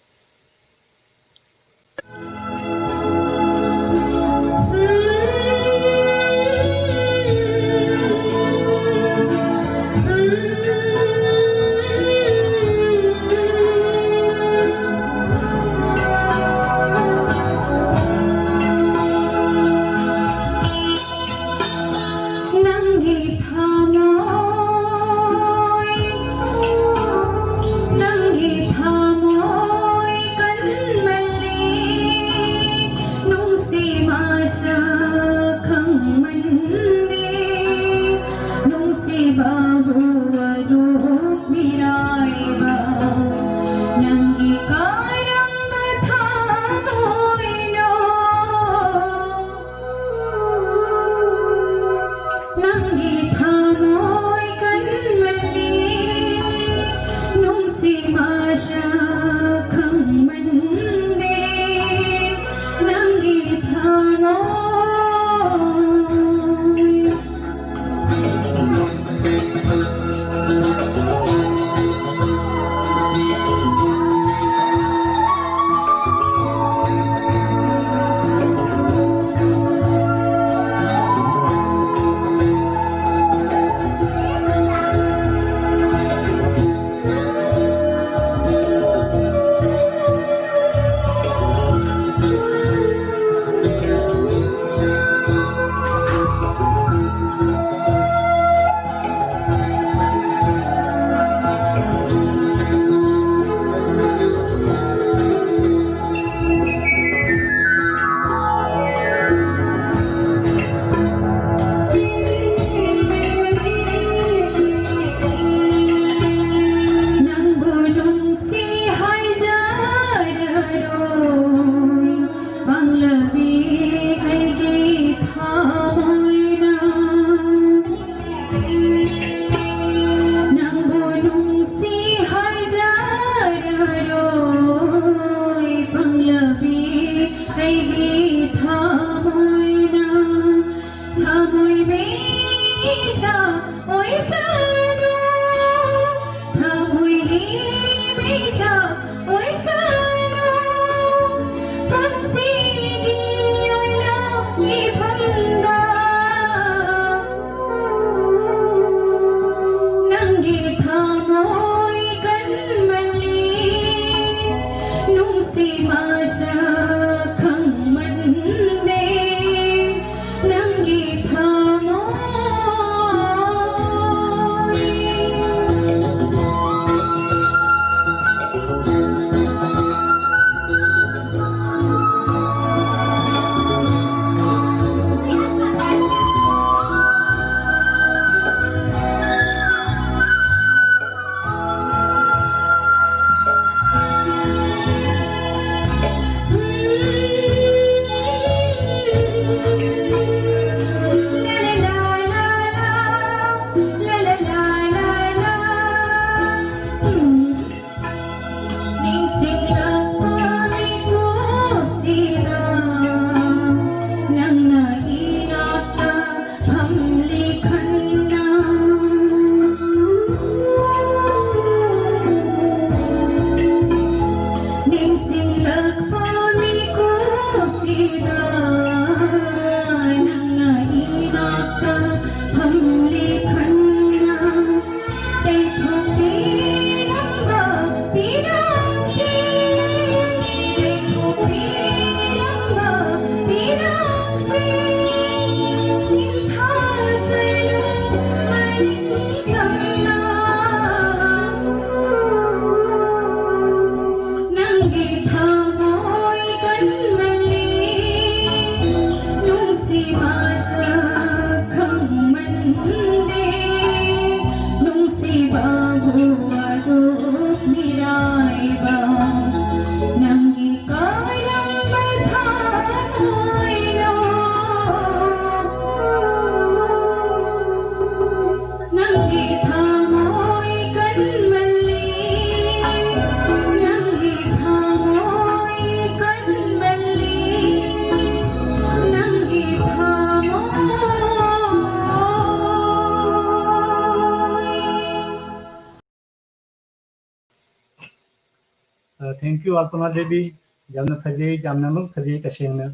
thank you Alpana Devi जामना फजे जामना मग फजे तशेंगना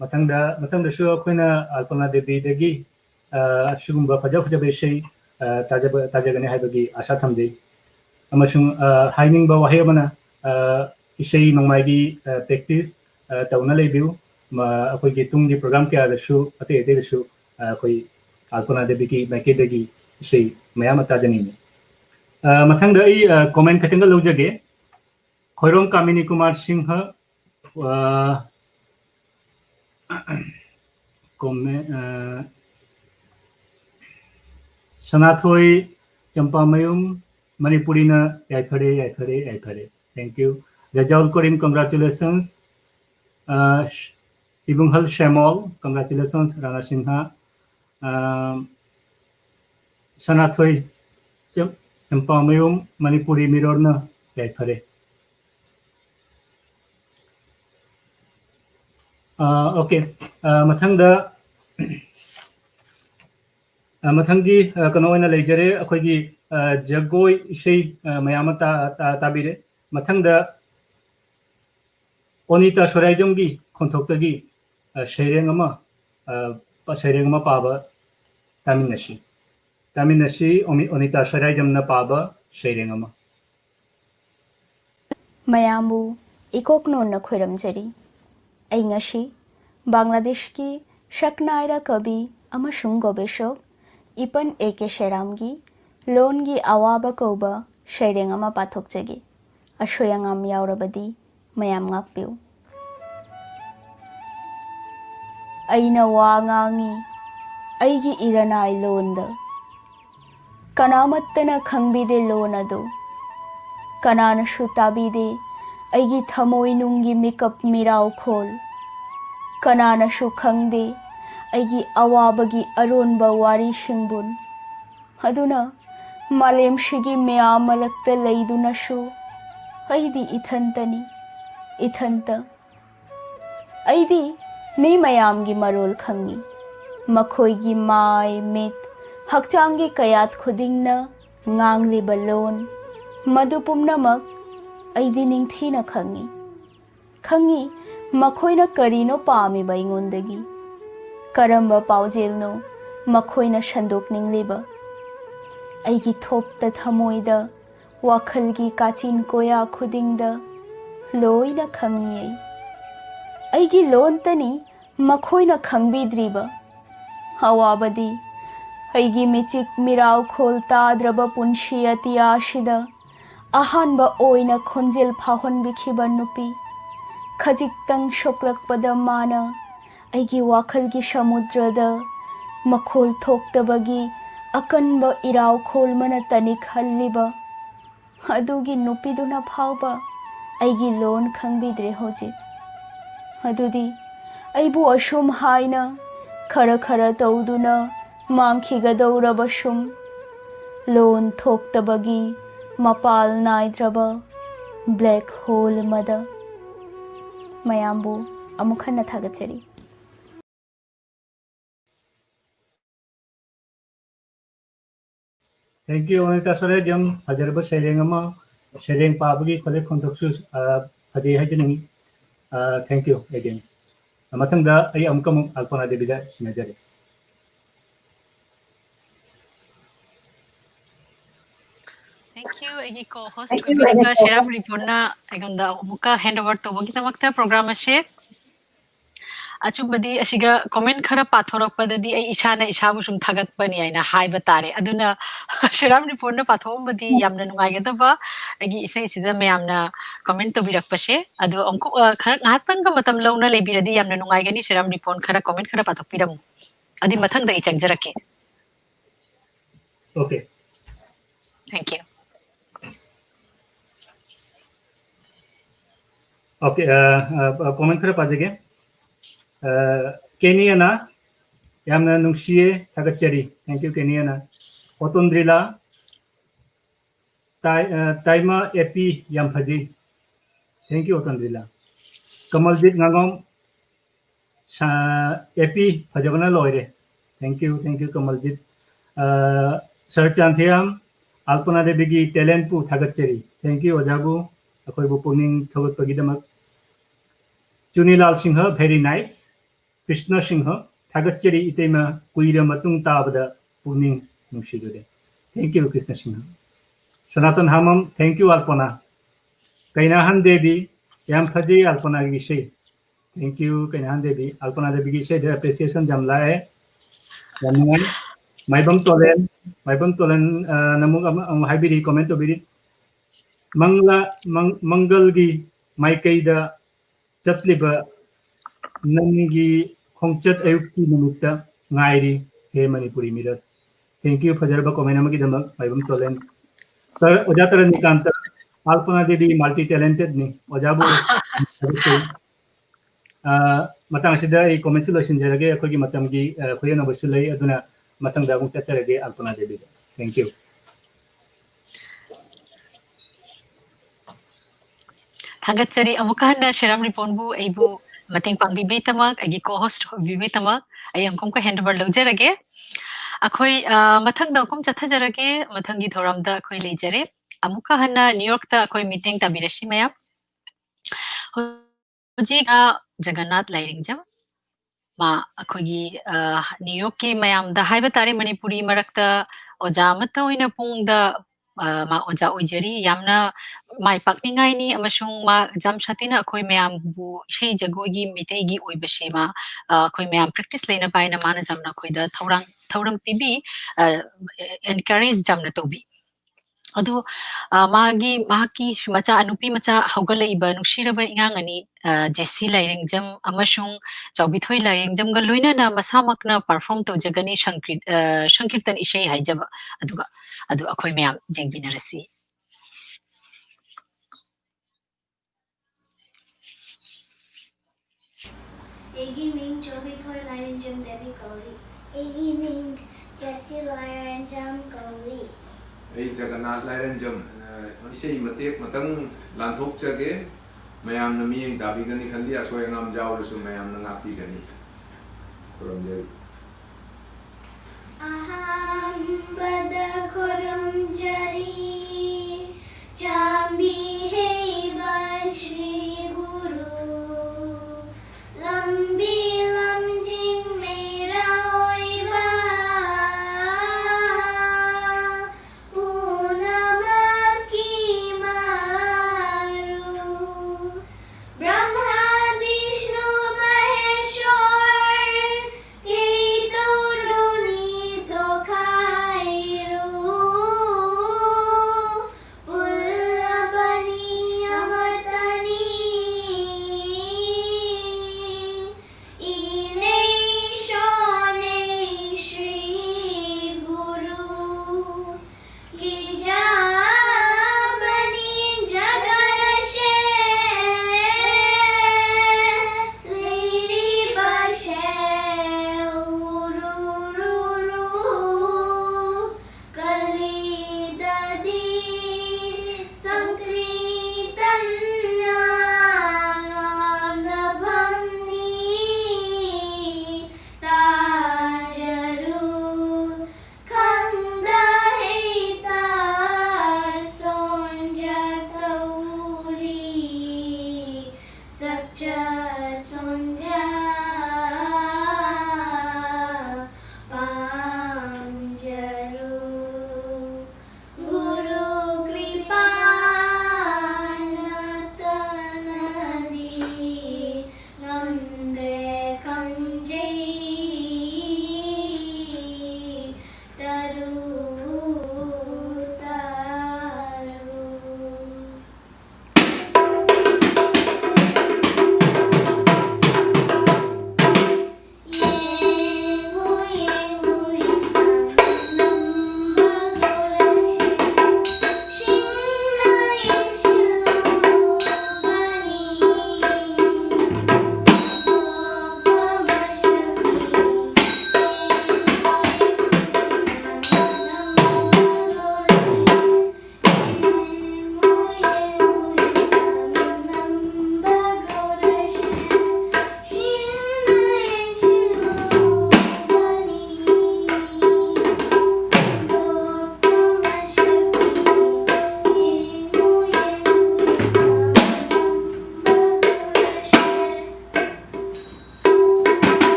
मथंगदसु अखोइना अल्पना देवी दगी असुगुम्बा फजा फजा बेशै ताजगने हाइबगी आशा थमजे अमसुंग हाइनिंगबा वाहे अमना इसै नंगमाइगी प्रैक्टिस तौना लेबिउ अखोइगी तुंगी प्रोग्राम के आदसु अते अतेदसु अखोइ अल्पना देवी की माइकेदगी इसै मयाम ताजनिने मथंगद आई कमेंट खतंग लौजगे खैरोम कामिनी कुमार सिंह सनाथोई चंपामयुम मणिपुरीना याइफरे thank you Rezaul Karim congratulations Ibunghal Shemol congratulations Rana Sinha Sanathoi Chanpamayum Manipuri मिरोरना याइफरे ओके मथंगी कनोना लेजरे अखोगी जगोई इशै मयाम ताबिरे मथंग ओनिता सोराइजमगी खोंथोक्तगी शेरेंग पाबा तामिनसी ओनिता सोराइजमना पाबा शेरेंग मयामबु इकोकनोन खोरमजरी ऐंगशी बांग्लादेश की शकनायरा कवि अमसुंग गवेषक इपन एके शेरामगी लोनगी अवाबा कौबा शेरेंग अमा पाथोकजगे अशोयांगाम यावरबदी मयाम ngakpiu aina wa ngangi aigi iranai londa kanamattana khangbide lon adu kanana shutabide aigi thamoi nungi mikap mirau khol kanana shu khangde aigi awabagi aronba wari shingbun aduna malem shigi meamalakta leiduna shu aidi ithanta aidi me mayamgi marol khangi makhoigi mai mit hakchangi kayat khudingna ngangli balon madupumnamak aidi ningthina khangi makhoina karino paami baingondagi karamba paujelno makhoina shandok ningliba aigi thopta thamoida wakhalgi kachin koya khudingda loina khangi aigi lontani makhoina khangbidriba hawabadi aigi michik mirau khol tadraba punshi atiyashida ahanba oina khonjel phahon bikhiba nupi khajiktang shoklakpada mana aigi wakhalgi samudrada makhol thoktabagi akanba irau khol mana tanik halliba adugi nupiduna phauba aigi lon khangbidre hojit adudi aibu ashum haina khara tauduna mangkhigadawraba shum lon thoktabagi mapal naidraba black hole mada mayambu amukhanna thagachari thank you Anita Sorajam हजरब शेरेंग पाबगी खोले खोंथोक्सु हजे हजनिंग thank you again मथंगदा आई अमकम अल्पना देवीदा सिनाजरे Thank you. Egi co-host Oibirika Sheram Riporna Agonda Muka handover to Bogitamakta program ashe. Achubadi Ashiga comment khara pathorok padadi ai ishana ishabu sum thagat pani aina hai batare. Aduna Sheram Riporna pathom badi yamna nungaigedaba agi isai sida mayamna comment to birakpashe. Adu onko khara ngahatanga matam launa lebiradi yamna nungaigani Sheram Report khara comment khara pathok piramu. Adi mathang da ichangjarake. Okay. Thank you. Okay, comment khara pajege. Keniana yamna nungsiye thagachari. Thank you Keniana. Otondrila taima epi yam phaji. Thank you Otondrila. Kamaljit ngangom epi phajabana loire. Thank you Kamaljit. Sarchanthiyam Alpana Devigi talent pu thagachari. Thank you Ojabu. अखोइबु पुनिंग थगतपगिदमक Chunilal Singh very nice Krishna Singh थागतचेरी इतेमा कुइरा मतुंग ताबदा पुनिंग नुसिदुरे थैंक यू कृष्ण सिंह सनातन हामम थैंक यू अल्पना कैनाहन देवी याम फजी अल्पना की विषय थैंक यू कैनाहन देवी अल्पना देवी की विषय एप्रिसिएशन जमलाए यामुन माइबम तोलेन नमुग हाइबिरी कमेंट बिरी मंगल की माइकैदा चतलिबा नंगी खोंचत अयुक्ति निमित्त ngairi हे मणिपुरी मिरर थैंक यू फजरबा कमेंट अमगी दमक माइबम तोलेन तर ओजा तर निकांत अल्पना देवी मल्टी टैलेंटेड नि ओजाबु मतंग सिदा ई कमेंट लोशन जरगे अखोगी मतंगी खोयना बसुलै अदुना मतंग दागु चचरगे अल्पना देवी थैंक यू थागतचरी अमुकान शेराम रिपोनबु एबु मतेंग पांबिबे तमक अगी को-होस्ट बिबे तमक आई अंकुम को हैंडओवर लौजरगे अखोई मथंग दकुम चथजरगे मथंगी थोरमदा अखोई लेजरे अमुका हन्ना न्यूयॉर्क ता अखोई मीटिंग ताबिरशी मया हुजिगा जगन्नाथ लाइरिंगजम मा अखोगी न्यूयॉर्क की मयाम दा हाइबा तारे मणिपुरी मरक्ता ओजा मत ओइना पुंगदा मा ओजा ओइजरी यामना माइ पाकनिंगाइनी अमसुंग मा जाम सातिना अखोई मयाम बु इशै जगोगी मितेगी ओइबसे मा अखोई मयाम प्रैक्टिस लेना पाइना माना जामना अखोइदा थौरम पिबी एनकरेज जामना तोबी अदु मागी मचा अनुपी मचा हौगलइबा नुसिरबा इंगांगनी जेसी लाइरिंगजम अमसुंग चौबिथोई लाइरिंगजम ग लोइना मसामकना परफॉर्म तौजगनी संकीर्तन इशै हाइजबा अदुगा अदु अखोई मयाम जेंबिनरसी एगी मिंग चौबिथोई लाइरिंगजम देवी कौरी एगी मिंग जेसी लाइरिंगजम कौरी आई जगन्नाथ लाइरंजम इसे मतेक मतंग लांथोक जगे मयाम न मियंग दाबिगनी खंदी असोय ngam जावरसु मयाम न ngapiगनी खुरमजे अहम बद खुरमजरी चांबी है श्री गुरु लंबी लमजिंग मेरा ओइबा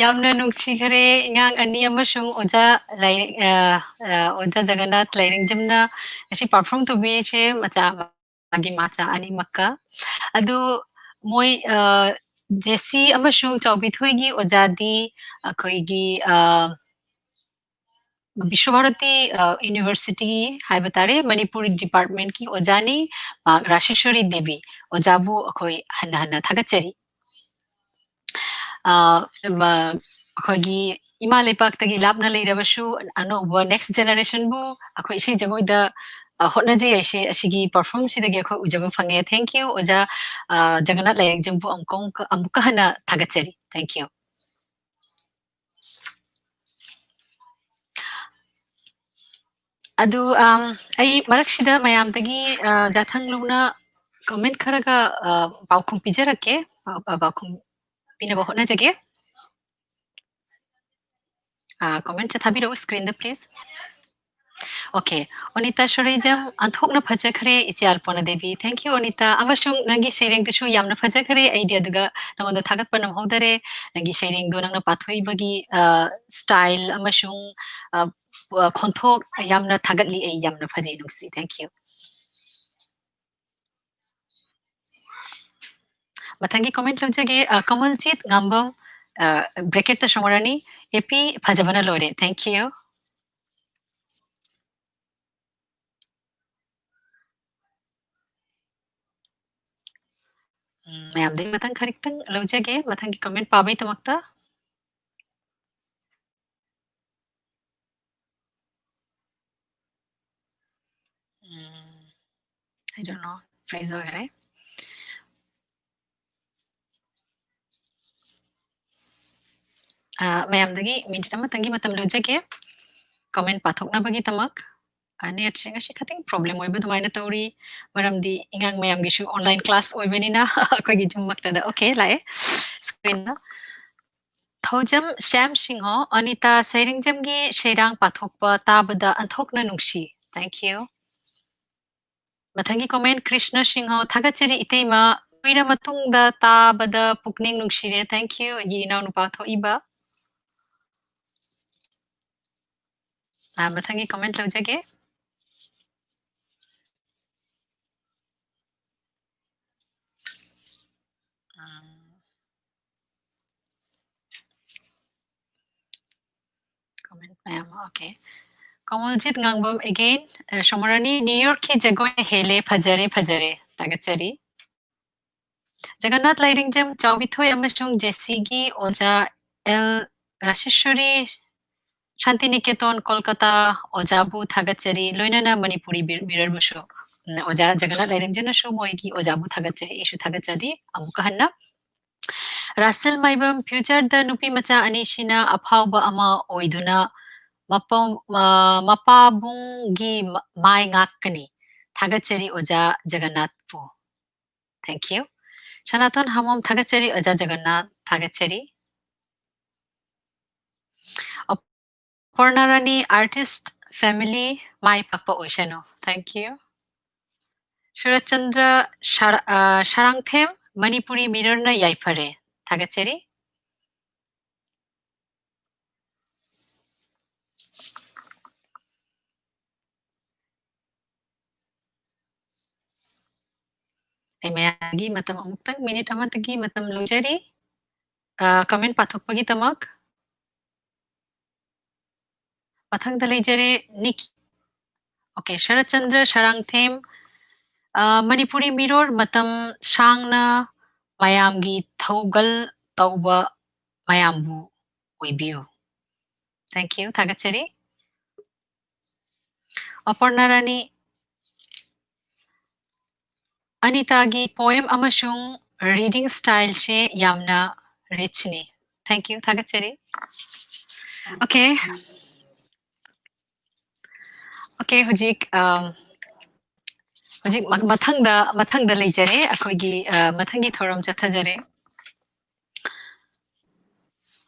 yamna nungchikare ingang ani amasung oja lai oja Jagannath lairing jamna asi perform to be che macha magi macha ani makka adu moi jesi amasung chawbi thoigi ojadi akoigi Vishwabharati University haibtare Manipuri department ki ojani Rasheshwari Devi ojabu akhoi hanna hanna thagachari akhoi ima lepaktagi lapna leirabasu anoba next generation bu akhoi sei jagoida hotnaji aise asigi performance sidagi akhoi ujaba phange thank you oja Jagannath Lairing jambu amka hanna thagachari thank you adu ai maraksida mayamdagi jathang luna comment kharaga paukhum pijarake paukhum pinaba hotnajage comment cha thabiro screen da please okay Onita Shorijam anthokna phajakhare ichi Alpona Devi thank you Onita amasung nangi sharing tu yamna phajakhare idea duga nangonda thagat panam hodare nangi sharing do nangna pathoi bagi style amasung khonthok yamna thagatli ai yamna phajai nungsi thank you mathangi comment lojage Kamaljeet Ngambam bracket ta shomorani epi phajabana lore thank you mayam dei mathang kharikhtang lojage mathangi comment pabai tamakta I don't know phrase वगैरह mayamdagi minute amatangi matam lojage comment pathokna bagi tamak net singa shi khating problem oiba dumaina tawri maramdi ingang mayamgi shu online class oibanina akogi jummakta da okay lae screen na Thojam Sham Singho Anita Sairingjam gi Shairang pathokpa tabada anthokna nungshi thank you Mathangi comment Krishna Singho thagachari iteima kuira matungda tabada pukning nungshire thank you gi naw nupa thoiba mathangi comment lojage comment ma'am okay Kamaljeet Ngangbam again Shomorani New York ki jagoy hele phajare tagachari Jagannath Lairing Jam Chawbithoi amasung Jesigi Oja L Rasheshwari Shantiniketon Kolkata Ojabu Thagachari Loinana Manipuri Mirar Busho Oja Jagannath Lairing Jam show moigi Ojabu Thagachari ishu Thagachari amukahanna Russell Maibam Future the Nupi Macha Anishina Aphauba Ama Oiduna Mapabungi Mai Ngakani Thagachari Oja Jagannath Pu thank you Shanaton Hamom Thagachari Oja Jagannath Thagachari Pornarani Artist Family Mai Pakpa Oshano thank you Shurachandra Sharangthem Manipuri Mirrorna Yaipare Thagachari Mayagi matam amuktang minute amatagi matam lojari comment pathok pagi tamak mathang dalejare Nikki okay Sharachandra Sharangthem Manipuri Mirror matam Shangna Mayamgi Thogal Tauba Mayambu Oibiu thank you Thagachari Aparnarani Anitagi poem amashung reading style she yamna rich ni thank you Thagachari okay okay hujik mathangda leijare akogi mathangi thoram chathajare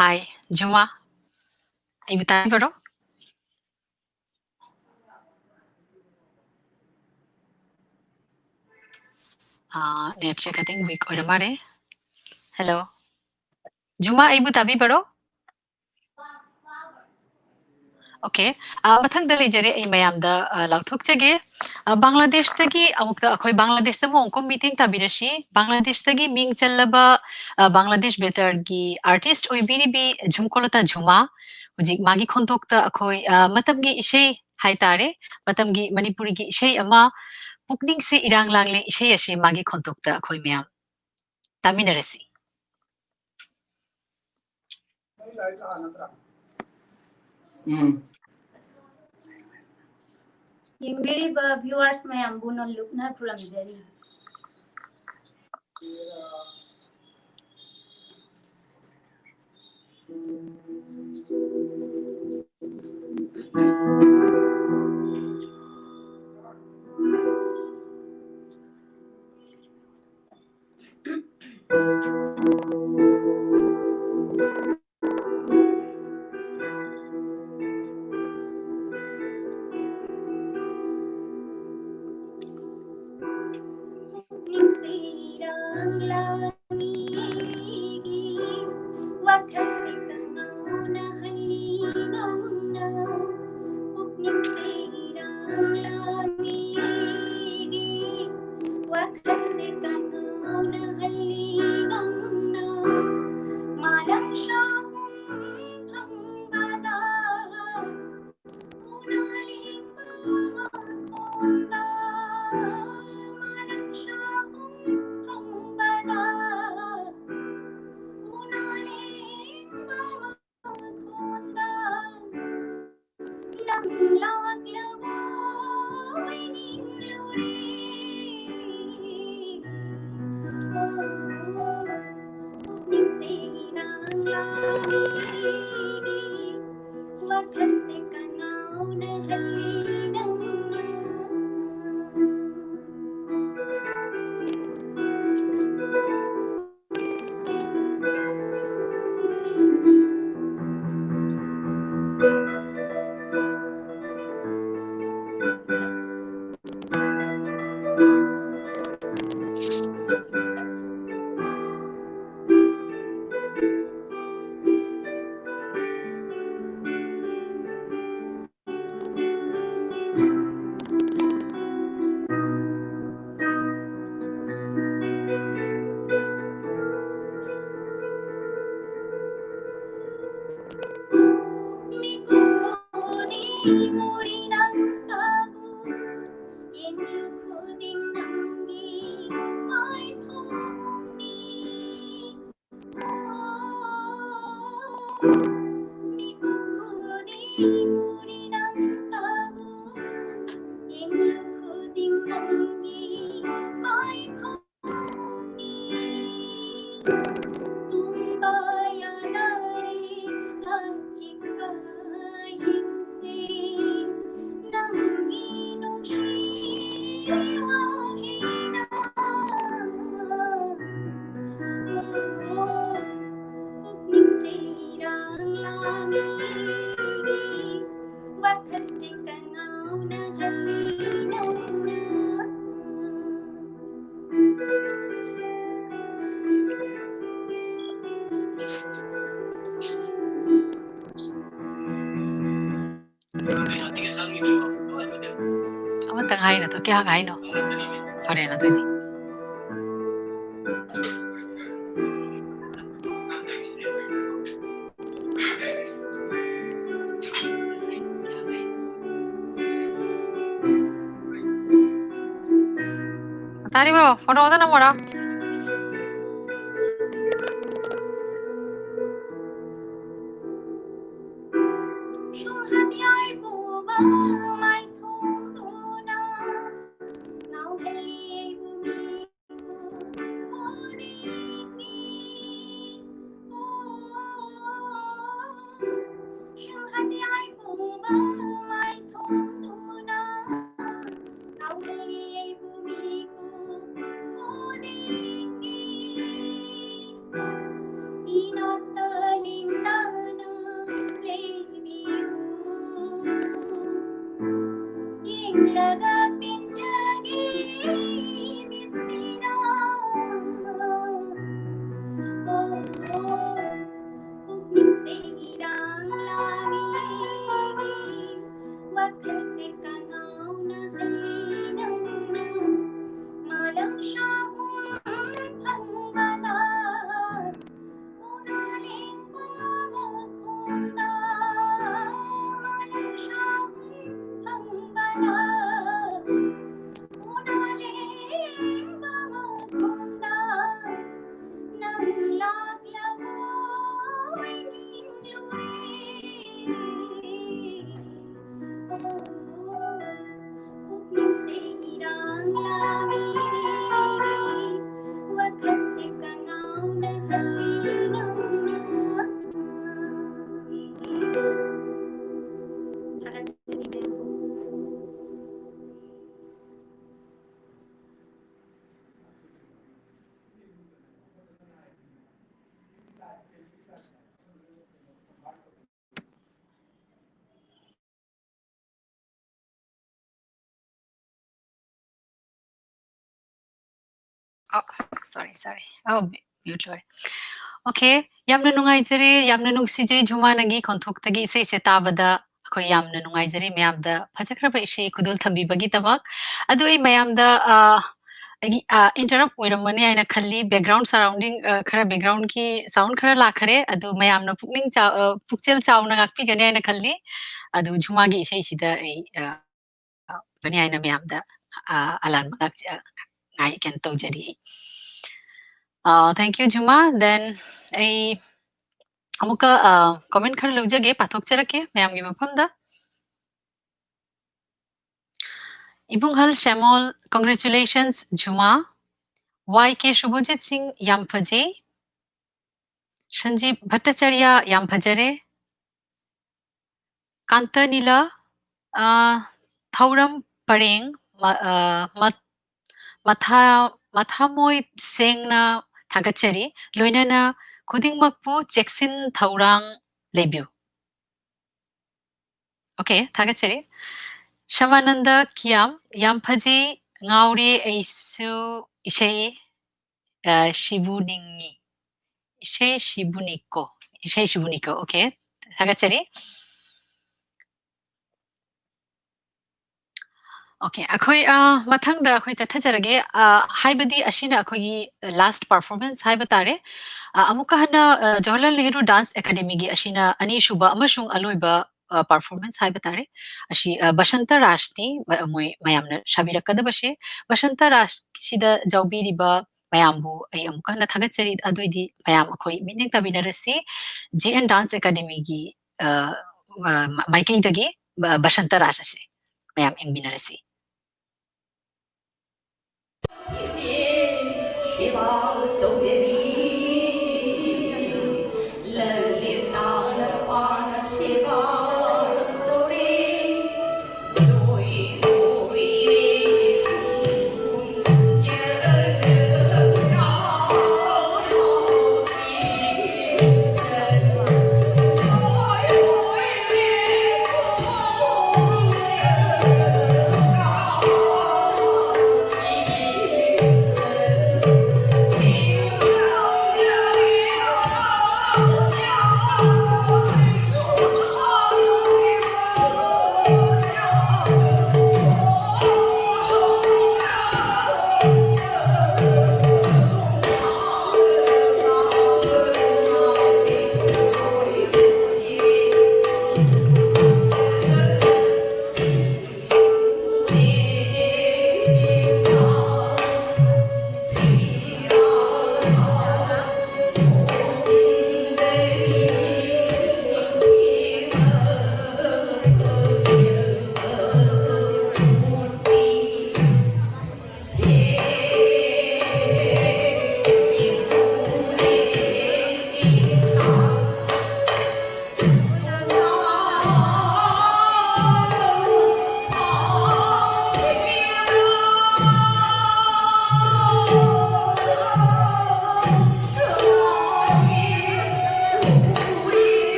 hi Juma ibutai baro net check I think week or mare hello Juma ibu tabi baro Okay. Mathang da lejare ai mayam da lauthuk chage. Bangladesh tagi amukta akhoi Bangladesh ta mo ko meeting ta birashi. Bangladesh tagi ming challaba Bangladesh better gi artist oi biri bi jhumkolata jhuma. Hujik magi khontok ta akhoi matam gi isei hai tare. Matam gi Manipuri gi isei ama pukning se irang langle isei ase magi khontok ta akhoi mayam. Taminarasi. Yingbiriba viewers mayam buno lukna kuramjari. Amatang hai na to kya hai no. Fare na to di. Tari bo, photo da na mora. Oh, sorry. Oh, mute lore. Okay, yamna nungaijari, yamna nugsijari jumanagi konthok-tagi isai se tabada akhoi yamna nungaijari mayamda phajakraba isai kudol thambibagi damak adu ai mayamda interrupt oiramani aina khalli background surrounding khara background ki sound khara lakhare adu mayamna pukchel chauna ngakpi gani aina khalli adu jumagi isai sida ai gani aina mayamda alarm ngai can taujari. Thank you, Juma. Then I amuka comment khara laujage pathok charake mayam gi mafamda. Ibunghal Shamol, congratulations, Juma. YK Shubhajit Singh Yamphaje. Sanjeev Bhattacharya Yampajare. Kanta Nila Thauram Pareng Mathamoy Sengna Thagachari. Loinana Kudingmakpu Jackson Thaurang Lebu. Okay, Thagachari. Shamananda Kiam Yamphaji Ngauri Aisu Ishay Shibuningi Ishay Shibuniko. Okay, Thagachari. Okay, akhoi mathangda akhoi chathajarage haibadi ashina akhoi last performance haibatare amuka hana Jawaharlal Nehru Dance Academy gi ashina ani shuba amashung aloiba performance haibatare ashi Bashanta Rashni moi mayamna shabirakada bashe Bashanta Rash sida jawbiriba mayambu ai amuka hana thagachari adoidi mayam akhoi mining tabinarasi JN Dance Academy gi maikai dagi Bashanta Rash ase mayam engminarasi.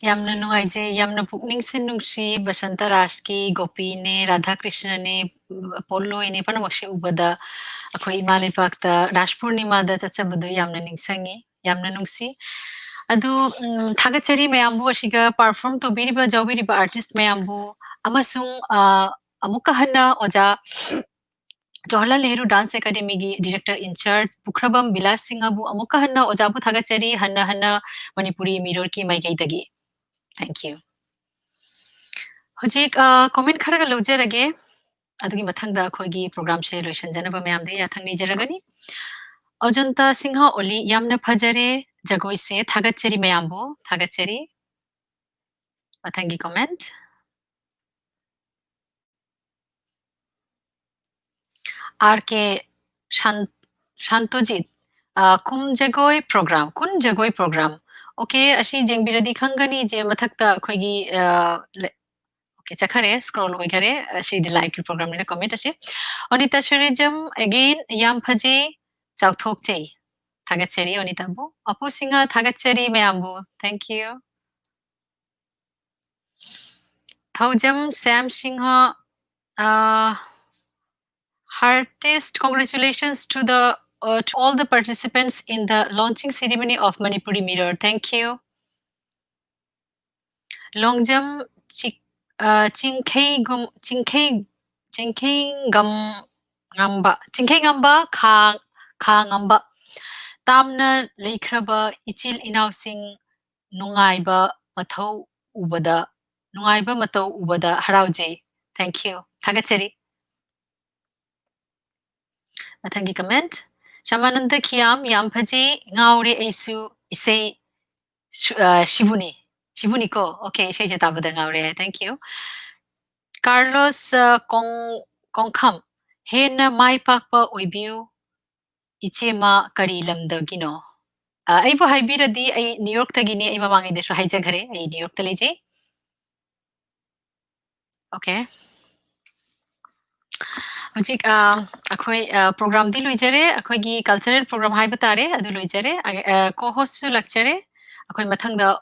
yamna nungaije yamna pukning sin nungsi Basanta Raj ki Gopi ne Radha Krishna ne Apollo ne panamakshi ubada akhoi imale pakta Raj Purnima da chachabadu yamna ningsangi yamna nungsi adu thagachari mayambu ashiga perform to biriba jawbiriba artist mayambu amasung amuka hana oja Jawaharlal Nehru Dance Academy gi director in charge Pukhrabam Bilas Singh abu amuka hana ojabu thagachari hana Manipuri mirror ki mai dagi. Thank you. Hojik comment kharaga lojerage adugi mathangda khogi program she loishan janaba mayam de yathang ni jaragani Ajanta Singha Oli yamna phajare jagoi se thagachari mayambu thagachari mathangi comment RK Shantojit kum jagoi program okay ashi jengbiradi khangani je mathakta khogi okay chakhare scroll hoi khare ashi di live program ne comment ashi Anita Sharijam again yam phaji chauthok chei thagachari Anita bu Apu Singha thagachari mayambu thank you Thaujam Sam Singha heartiest congratulations to all the participants in the launching ceremony of Manipuri Mirror. Thank you. Longjam Chingkhei Ngamba Kha Ngamba Tamna Leikraba Ichil Inaw Sing Nungaiba Matau Ubada Harauje. Thank you. Thagachari. Mathangi comment. Shamananda Kiam Yampaji Ngauri Esu Isei Shibuni ko. Okay, Isei Jatabada Ngauri. Thank you. Carlos Kongkham Hena Mai Pakpa Uibiu Ichema Kari Lamda Gino. Aibo Haibiradi I New York Tagini I Mamangi Desho Hijagare I New York Taliji. Okay. Hojik akhoi program di loijare akhoi gi cultural program hai batare adu loijare co-host su lecture akhoi mathangda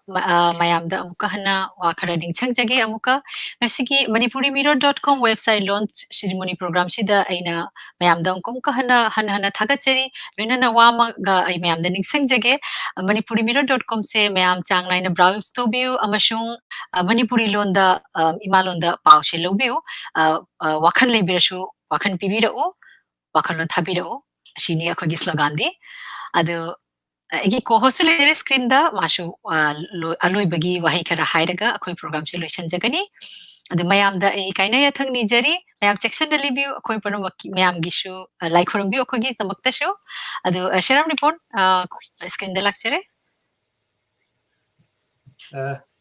mayamda amuka hana wa khara dingchang jage amuka masigi manipurimirror.com website launch ceremony program sida aina mayamda amuka hana thagachari loinana wa ma ga ai mayamda ningsang jage manipurimirror.com se mayam changlaina browse to view amashung manipuri londa imalonda pause lobiu wakhan lebirasu wakhan pibirao wakhan thabirao ashini akhoi slogan di adu egi co-host le screen da mashu aloi bagi wahi khara hairaga akhoi program solution jagani adu mayam da ei kaina yathang ni jari mayam section da review akhoi param mayam gishu like from view akhoi gi tamakta show adu sharam report screen da lecture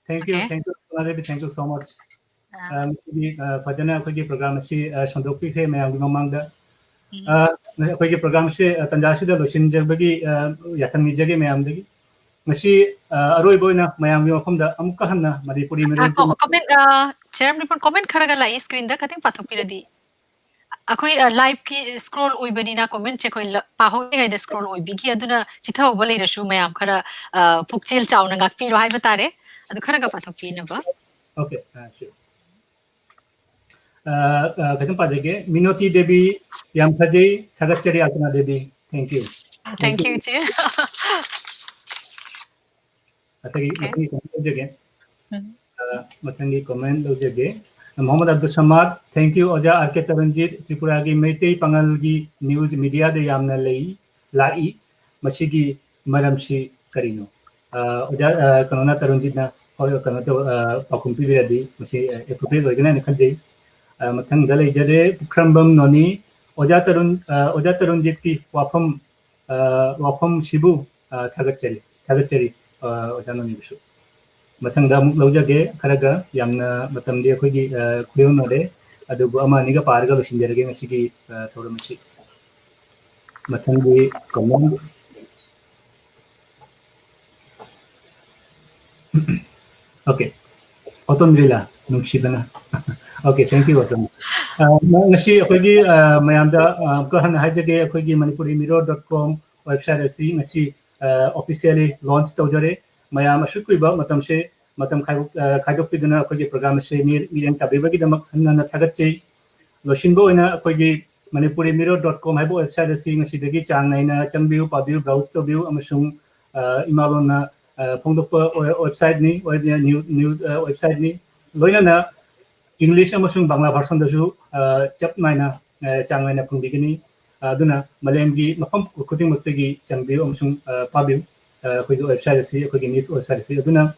thank you so much fajana akhoi program si shandokpi he mayam gi mamangda akhoi program si tanjasi da losin jabagi yathang ni jage mayam dagi ngasi aroi boina mayam gi mafamda amuka hanna Manipuri Mirror comment chairman report comment kharaga la screen da kating pathok piradi akhoi live ki scroll oibani na comment che khoi paho ngai da scroll oibi gi aduna chithau balai rasu mayam khara pukchel chauna ngak pi ro hai batare adu kharaga pathok pi na ba okay sure katam pajage Minoti Devi Yamphajai Thagachari Altana Devi thank you che asagi comment jage mathangi comment lojage Muhammad Abdul Samad thank you Oja RK Taranjit Tripura gi Meitei Pangal gi news media de yamna lai masigi maramshi karino Oja kanona Taranjit na oyo kanato pakumpi biradi masi appropriate ogena ne khanjai mathang dalai jare Pukhrambam Noni Oja Tarunjit ki wafam shibu thagachari Oja Noni bisu mathang da muk lojage kharaga yamna matam de khoi gi khuyonore adubu ama niga parga losinjarage ngasigi thoramasi mathang di comment okay Otondrila nungshibana okay thank you Oton ngasi akhoi gi mayamda ko han hajage akhoi gi manipurimirror.com website asi ngasi officially launch tawjare mayam ashukui ba matam se matam khaidokpiduna akogi program se mireng tabibagi damak hanna thagatchei losinbo oina akogi manipurimirror.com haibo website asi ngasidagi chang naina changbiu pabiu browse to view amasung imalona phongdokpa website ni news website ni loina na English amasung Bangla version dasu chap naina chang naina phongbigini aduna malemgi mafam kuting maktagi changbiu amasung pabiu akogi website asi akogi news website asi aduna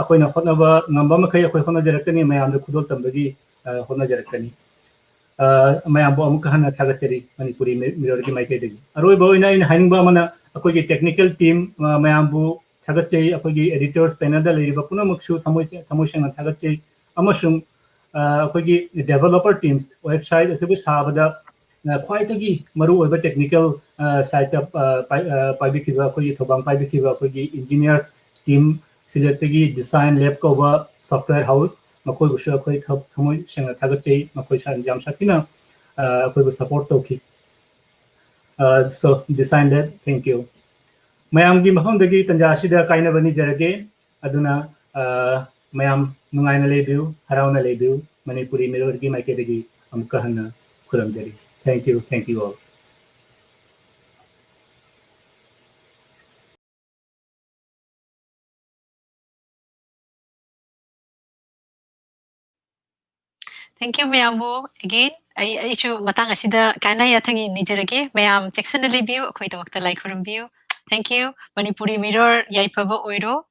akoina hotnaba ngamba makai akoi hotna jarakani mayam da khudol tambagi hotna jarakani mayam bo amuk hana thagachari manipuri mirror ki maike degi aroi bo ina in haning ba mana akogi technical team mayam bu thagachai akogi editors panel da leiriba puna maksu thamoi sanga thagachai amasung akogi developer teams website asebu sabada khwaitagi maru oiba technical site up paibikiba akogi thobang paibikiba akogi engineers team siletagi design lab ko ba software house makoi busha akhoi thamoi sanga thagachai makoi san jam sathina akhoi bu support toki so design lab thank you mayam gi maham dagi tanja sida kaina bani jarage aduna mayam nungaina lebiu harauna lebiu manipuri mirror gi maike dagi amka hana kuram jari thank you all. Thank you, Mayambu. Again, I should matang asida kana yatangi nijarage. Mayam Jackson review, akoy tawakta like view. Thank you. Manipuri Mirror, Yaipaba Oiro.